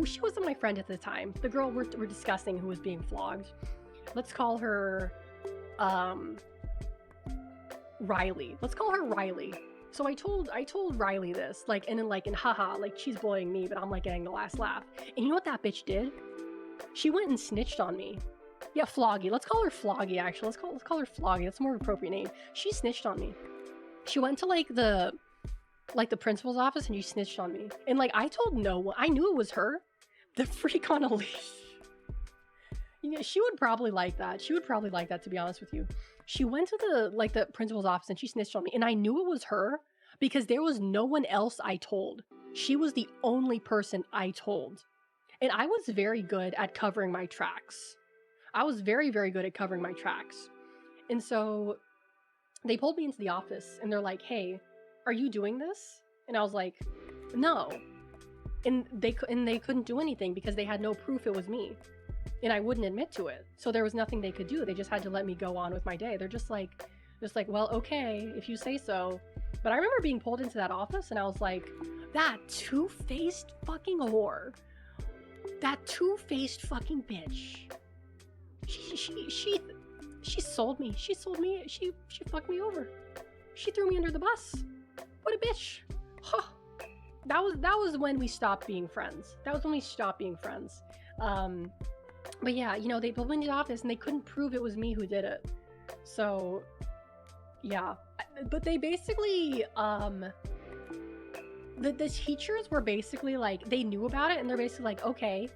she wasn't my friend at the time, the girl we're discussing who was being flogged. Let's call her Riley. Let's call her Riley. So I told Riley this, like, and then like, and haha, like she's bullying me, but I'm like getting the last laugh. And you know what that bitch did? She went and snitched on me. Yeah, Floggy. Let's call her Floggy, actually. Let's call her Floggy. That's a more appropriate name. She snitched on me. She went to like the principal's office and she snitched on me. And like I told no one. I knew it was her. The freak on a leash. You know, she would probably like that. She would probably like that, to be honest with you. She went to the principal's office and she snitched on me. And I knew it was her because there was no one else I told. She was the only person I told. And I was very good at covering my tracks. I was very, very good at covering my tracks. And so they pulled me into the office and they're like, hey, are you doing this? And I was like, no. And they couldn't do anything because they had no proof it was me. And I wouldn't admit to it. So there was nothing they could do. They just had to let me go on with my day. They're just like, well, okay, if you say so. But I remember being pulled into that office and I was like, that two-faced fucking whore. That two-faced fucking bitch. She sold me. She fucked me over. She threw me under the bus. What a bitch. Huh. That was when we stopped being friends. But yeah, you know, they pulled me into the office and they couldn't prove it was me who did it. So yeah. But they basically the teachers were basically like, they knew about it and they're basically like, okay,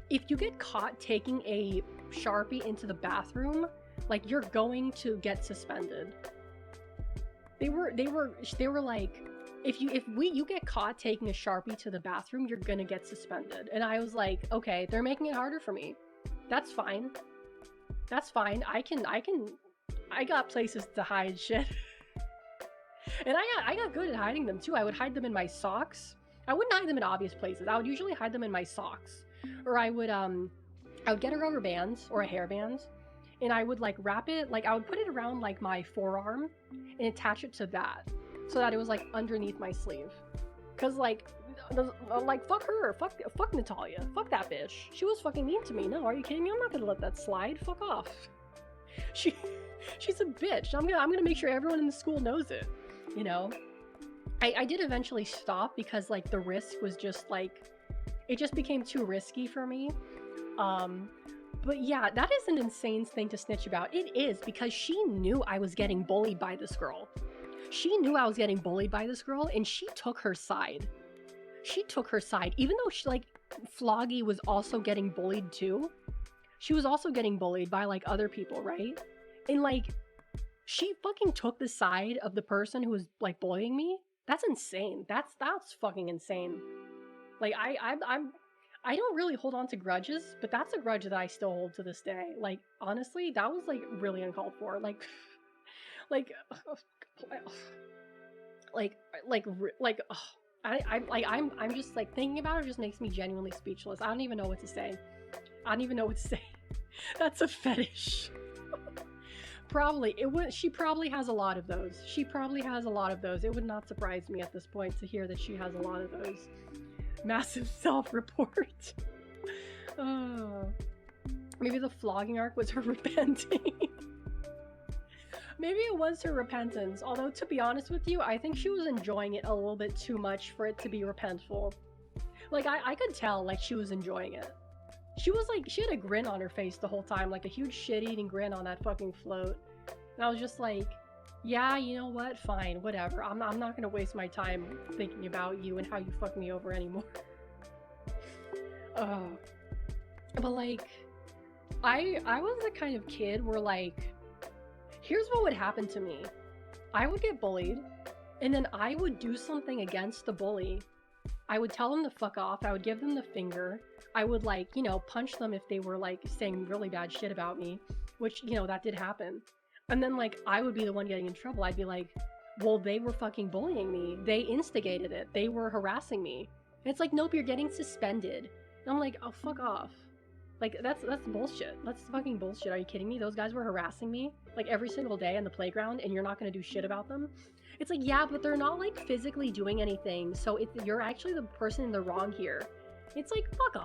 if you get caught taking a Sharpie into the bathroom, like you're going to get suspended. They were like, if you get caught taking a Sharpie to the bathroom, you're gonna get suspended. And I was like, okay, they're making it harder for me. That's fine. I got places to hide shit. And I got good at hiding them too. I would hide them in my socks. I wouldn't hide them in obvious places. I would usually hide them in my socks. Or I would get a rubber band or a hairband and I would like wrap it, like I would put it around like my forearm and attach it to that so that it was like underneath my sleeve. Cause like fuck her, fuck Natalia, fuck that bitch. She was fucking mean to me. No, are you kidding me? I'm not gonna let that slide. Fuck off. She's a bitch. I'm gonna make sure everyone in the school knows it, you know? I did eventually stop because like the risk was just like, it just became too risky for me. Um, but yeah, that is an insane thing to snitch about. It is, because she knew I was getting bullied by this girl. She knew I was getting bullied by this girl, and she took her side. She took her side, even though she, like, Floggy was also getting bullied too. She was also getting bullied by like other people, right? And like, she fucking took the side of the person who was like bullying me. That's insane. That's fucking insane. Like I don't really hold on to grudges, but that's a grudge that I still hold to this day. Like honestly, that was like really uncalled for. Like like like ugh. I'm just like thinking about it just makes me genuinely speechless. I don't even know what to say. I don't even know what to say. That's a fetish. Probably it would. She probably has a lot of those. She probably has a lot of those. It would not surprise me at this point to hear that she has a lot of those. Massive self-report. Maybe the flogging arc was her repenting. Maybe it was her repentance. Although, to be honest with you, I think she was enjoying it a little bit too much for it to be repentful. Like, I could tell, like, she was enjoying it. She was like, she had a grin on her face the whole time, like a huge shit-eating grin on that fucking float. And I was just like, yeah, you know what? Fine, whatever. I'm not gonna waste my time thinking about you and how you fuck me over anymore. But like, I was the kind of kid where like, here's what would happen to me. I would get bullied, and then I would do something against the bully. I would tell them to fuck off. I would give them the finger. I would like, you know, punch them if they were like saying really bad shit about me, which, you know, that did happen. And then like, I would be the one getting in trouble. I'd be like, well, they were fucking bullying me. They instigated it. They were harassing me. And it's like, nope, you're getting suspended. And I'm like, oh, fuck off. Like, that's bullshit. That's fucking bullshit. Are you kidding me? Those guys were harassing me like every single day on the playground, and you're not gonna do shit about them? It's like, yeah, but they're not like physically doing anything, so you're actually the person in the wrong here. It's like, fuck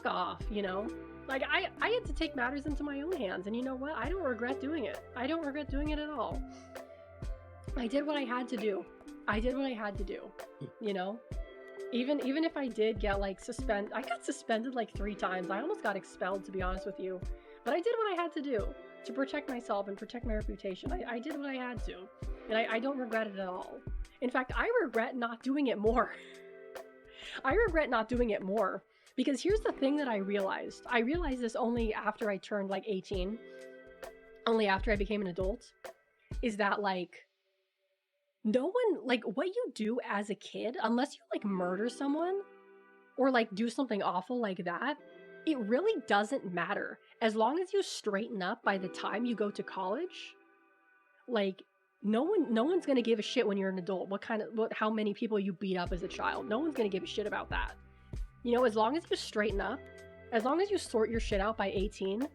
off, you know? Like, I had to take matters into my own hands, and you know what? I don't regret doing it. I don't regret doing it at all. I did what I had to do. I did what I had to do, you know? Even if I did get like I got suspended like 3 times. I almost got expelled, to be honest with you. But I did what I had to do to protect myself and protect my reputation. I did what I had to. And I don't regret it at all. In fact, I regret not doing it more. I regret not doing it more. Because here's the thing that I realized. I realized this only after I turned like 18. Only after I became an adult. Is that like, no one, like, what you do as a kid, unless you like murder someone or like do something awful like that, it really doesn't matter. As long as you straighten up by the time you go to college, like, no one's gonna give a shit when you're an adult how many people you beat up as a child. No one's gonna give a shit about that. You know, as long as you straighten up, as long as you sort your shit out by 18,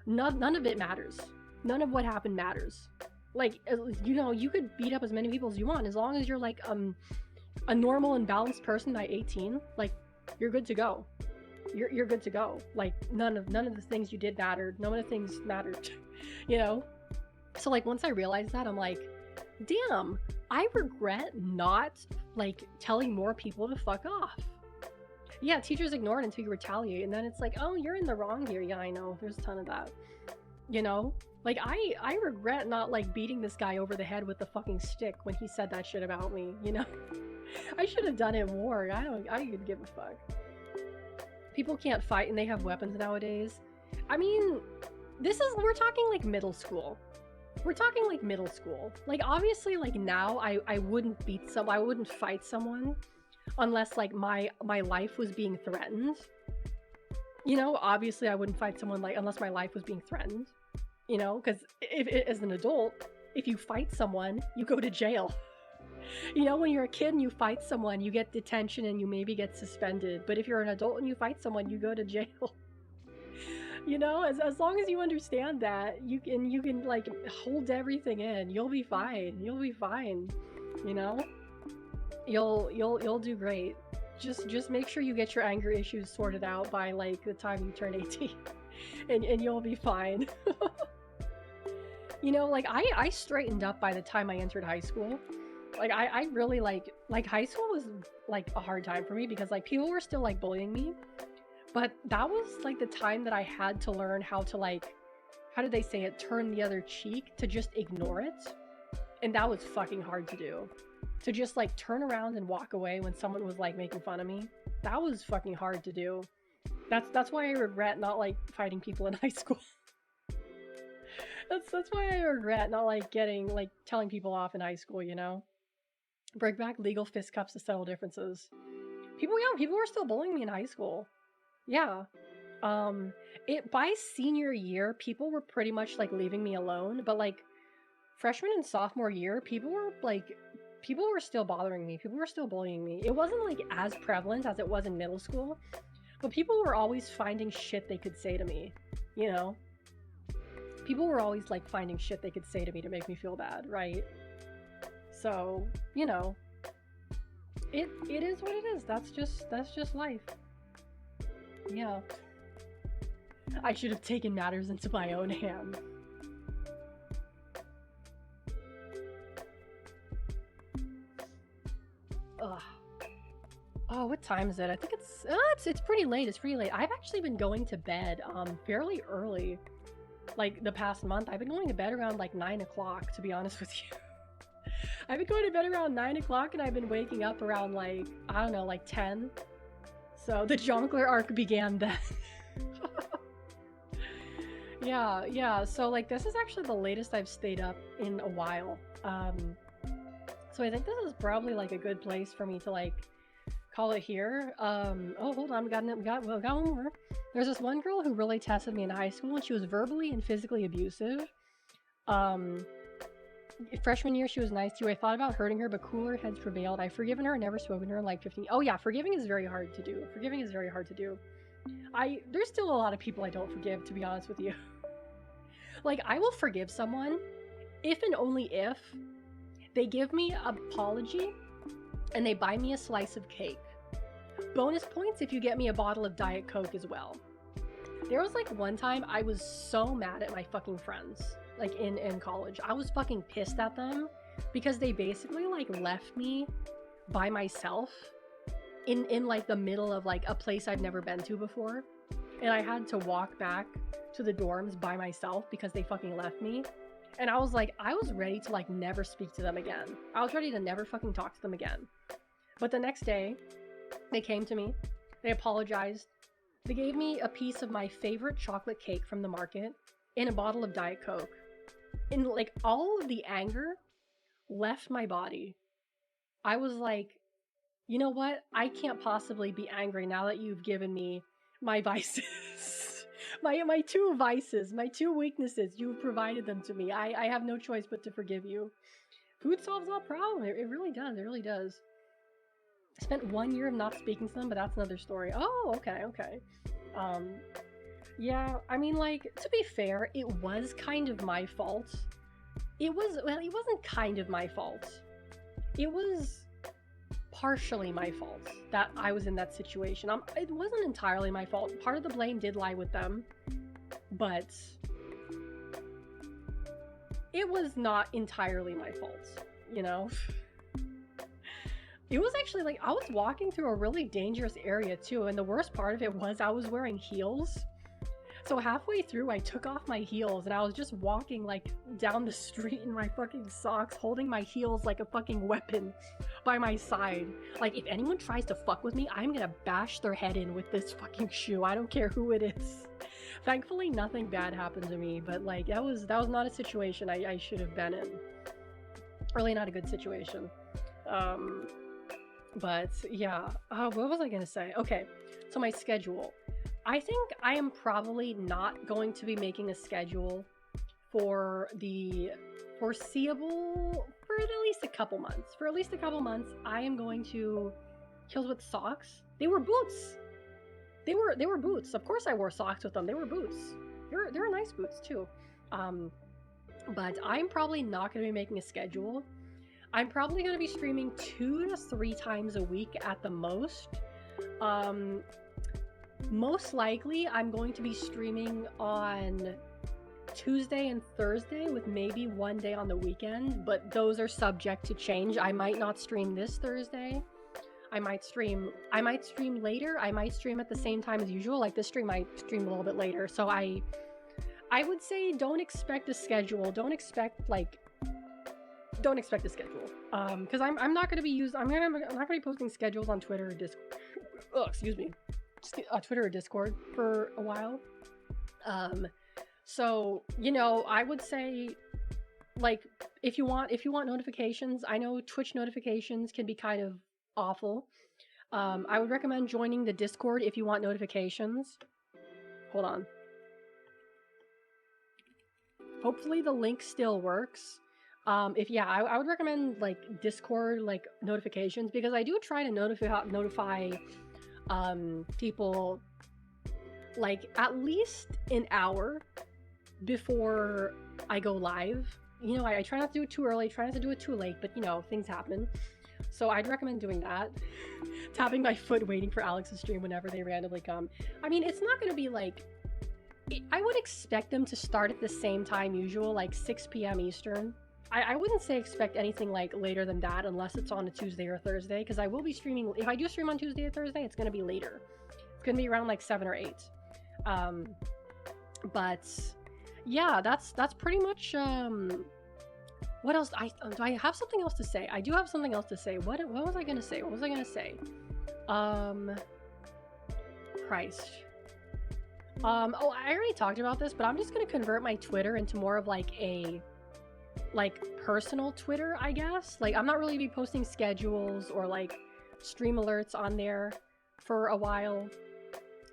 none of it matters. None of what happened matters. Like, you know, you could beat up as many people as you want, as long as you're like a normal and balanced person by 18, like, you're good to go. You're good to go. Like, none of the things you did mattered. None of the things mattered. You know? So like, once I realized that, I'm like, damn, I regret not like telling more people to fuck off. Yeah, teachers ignore it until you retaliate, and then it's like, oh, you're in the wrong here. Yeah, I know. There's a ton of that. You know? Like, I regret not like beating this guy over the head with the fucking stick when he said that shit about me, you know? I should have done it more. I could give a fuck. People can't fight and they have weapons nowadays. I mean, we're talking like middle school. We're talking like middle school. Like, obviously, like now I wouldn't I wouldn't fight someone unless like my life was being threatened. You know, obviously I wouldn't fight someone like unless my life was being threatened. You know, because as an adult, if you fight someone, you go to jail. You know, when you're a kid and you fight someone, you get detention and you maybe get suspended. But if you're an adult and you fight someone, you go to jail. You know, as long as you understand that, you can like hold everything in. You'll be fine. You'll be fine. You know, you'll do great. Just make sure you get your anger issues sorted out by like the time you turn 18, and you'll be fine. You know, like I straightened up by the time I entered high school. Like I really like high school was like a hard time for me because like people were still like bullying me, but that was like the time that I had to learn how to like, how did they say it, turn the other cheek, to just ignore it. And that was fucking hard to do. To just like turn around and walk away when someone was like making fun of me. That was fucking hard to do. That's why I regret not like fighting people in high school. That's why I regret not like telling people off in high school, you know? Bring back legal fisticuffs to settle differences. People were still bullying me in high school. Yeah. It by senior year, people were pretty much like leaving me alone, but like freshman and sophomore year, people were still bothering me. People were still bullying me. It wasn't like as prevalent as it was in middle school, but people were always finding shit they could say to me, you know? People were always like finding shit they could say to me to make me feel bad, right? So, you know, it is what it is. That's just life. Yeah. I should have taken matters into my own hands. Ugh. Oh, what time is it? I think it's pretty late. It's pretty late. I've actually been going to bed fairly early. Like the past month, I've been going to bed around like 9 o'clock, to be honest with you. I've been going to bed around 9 o'clock and I've been waking up around like, I don't know, like 10. So the Jongleur arc began then. Yeah, so like this is actually the latest I've stayed up in a while. So I think this is probably like a good place for me to like call it here. Oh, hold on, we got one more. There's this one girl who really tested me in high school, and she was verbally and physically abusive. Freshman year, she was nice to you. I thought about hurting her, but cooler heads prevailed. I've forgiven her and never spoken to her in like 15. Oh yeah, forgiving is very hard to do. There's still a lot of people I don't forgive, to be honest with you. Like, I will forgive someone if and only if they give me an apology and they buy me a slice of cake. Bonus points if you get me a bottle of Diet Coke as well. There was like one time I was so mad at my fucking friends, like in college. I was fucking pissed at them because they basically like left me by myself in like the middle of like a place I've never been to before. And I had to walk back to the dorms by myself because they fucking left me. And I was ready to like never speak to them again. I was ready to never fucking talk to them again. But the next day, they came to me, they apologized, they gave me a piece of my favorite chocolate cake from the market and a bottle of Diet Coke. And like all of the anger left my body. I was like, you know what? I can't possibly be angry now that you've given me my vices. my two vices, my two weaknesses. You've provided them to me. I have no choice but to forgive you. Food solves all problems. It really does. It really does. I spent 1 year of not speaking to them, but that's another story. Oh, okay. Yeah, I mean, like, to be fair, it was kind of my fault. It wasn't kind of my fault. It was partially my fault that I was in that situation. It wasn't entirely my fault. Part of the blame did lie with them, but it was not entirely my fault, you know? It was actually like, I was walking through a really dangerous area too, and the worst part of it was I was wearing heels. So halfway through, I took off my heels and I was just walking like down the street in my fucking socks, holding my heels like a fucking weapon by my side. Like, if anyone tries to fuck with me, I'm gonna bash their head in with this fucking shoe. I don't care who it is. Thankfully, nothing bad happened to me, but like, that was not a situation I should have been in. Really not a good situation. But yeah, what was I gonna say? Okay, so my schedule. I think I am probably not going to be making a schedule for the foreseeable, for at least a couple months. For at least a couple months, I am going to kill with socks. They were boots. They were boots. Of course I wore socks with them. They were boots. They were nice boots too. But I'm probably not going to be making a schedule. I'm probably going to be streaming 2 to 3 times a week at the most. Most likely, I'm going to be streaming on Tuesday and Thursday with maybe one day on the weekend, but those are subject to change. I might not stream this Thursday. I might stream later. I might stream at the same time as usual. Like this stream might stream a little bit later. So I would say don't expect a schedule. Don't expect a schedule. Because I'm not gonna be I'm not gonna be posting schedules on Twitter or Discord. Oh, excuse me. Twitter or Discord for a while. So, you know, I would say, like, if you want notifications, I know Twitch notifications can be kind of awful. I would recommend joining the Discord if you want notifications. Hold on. Hopefully the link still works. I would recommend, like, Discord, like, notifications, because I do try to notify people, like, at least an hour before I go live. You know, I try not to do it too early, try not to do it too late, but, you know, things happen. So I'd recommend doing that. Tapping my foot waiting for Alex's stream whenever they randomly come. I mean, it's not gonna be, like... I would expect them to start at the same time usual, like 6 p.m. Eastern. I wouldn't say expect anything, like, later than that unless it's on a Tuesday or Thursday, because I will be streaming... If I do stream on Tuesday or Thursday, it's gonna be later. It's gonna be around, like, 7 or 8. But... yeah, that's pretty much, what else? Do I have something else to say? I do have something else to say. What was I gonna say? Christ. Oh, I already talked about this, but I'm just gonna convert my Twitter into more of, like, a, like, personal Twitter, I guess. Like, I'm not really be posting schedules or, like, stream alerts on there for a while.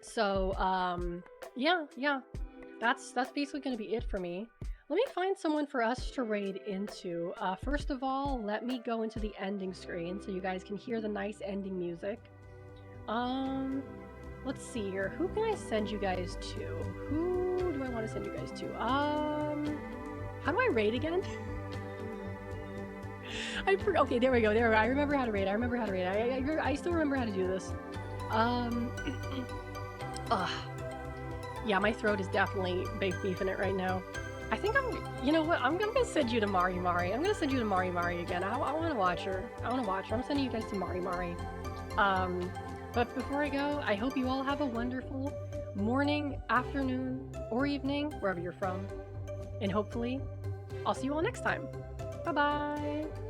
So, yeah. That's basically going to be it for me. Let me find someone for us to raid into. First of all, let me go into the ending screen so you guys can hear the nice ending music. Let's see here. Who can I send you guys to? Who do I want to send you guys to? How do I raid again? Okay, there we go. I remember how to raid. I still remember how to do this. Yeah, my throat is definitely baked beef in it right now. I think you know what? I'm gonna send you to Mari Mari. I'm gonna send you to Mari Mari again. I want to watch her. I'm sending you guys to Mari Mari. But before I go, I hope you all have a wonderful morning, afternoon, or evening, wherever you're from. And hopefully, I'll see you all next time. Bye-bye!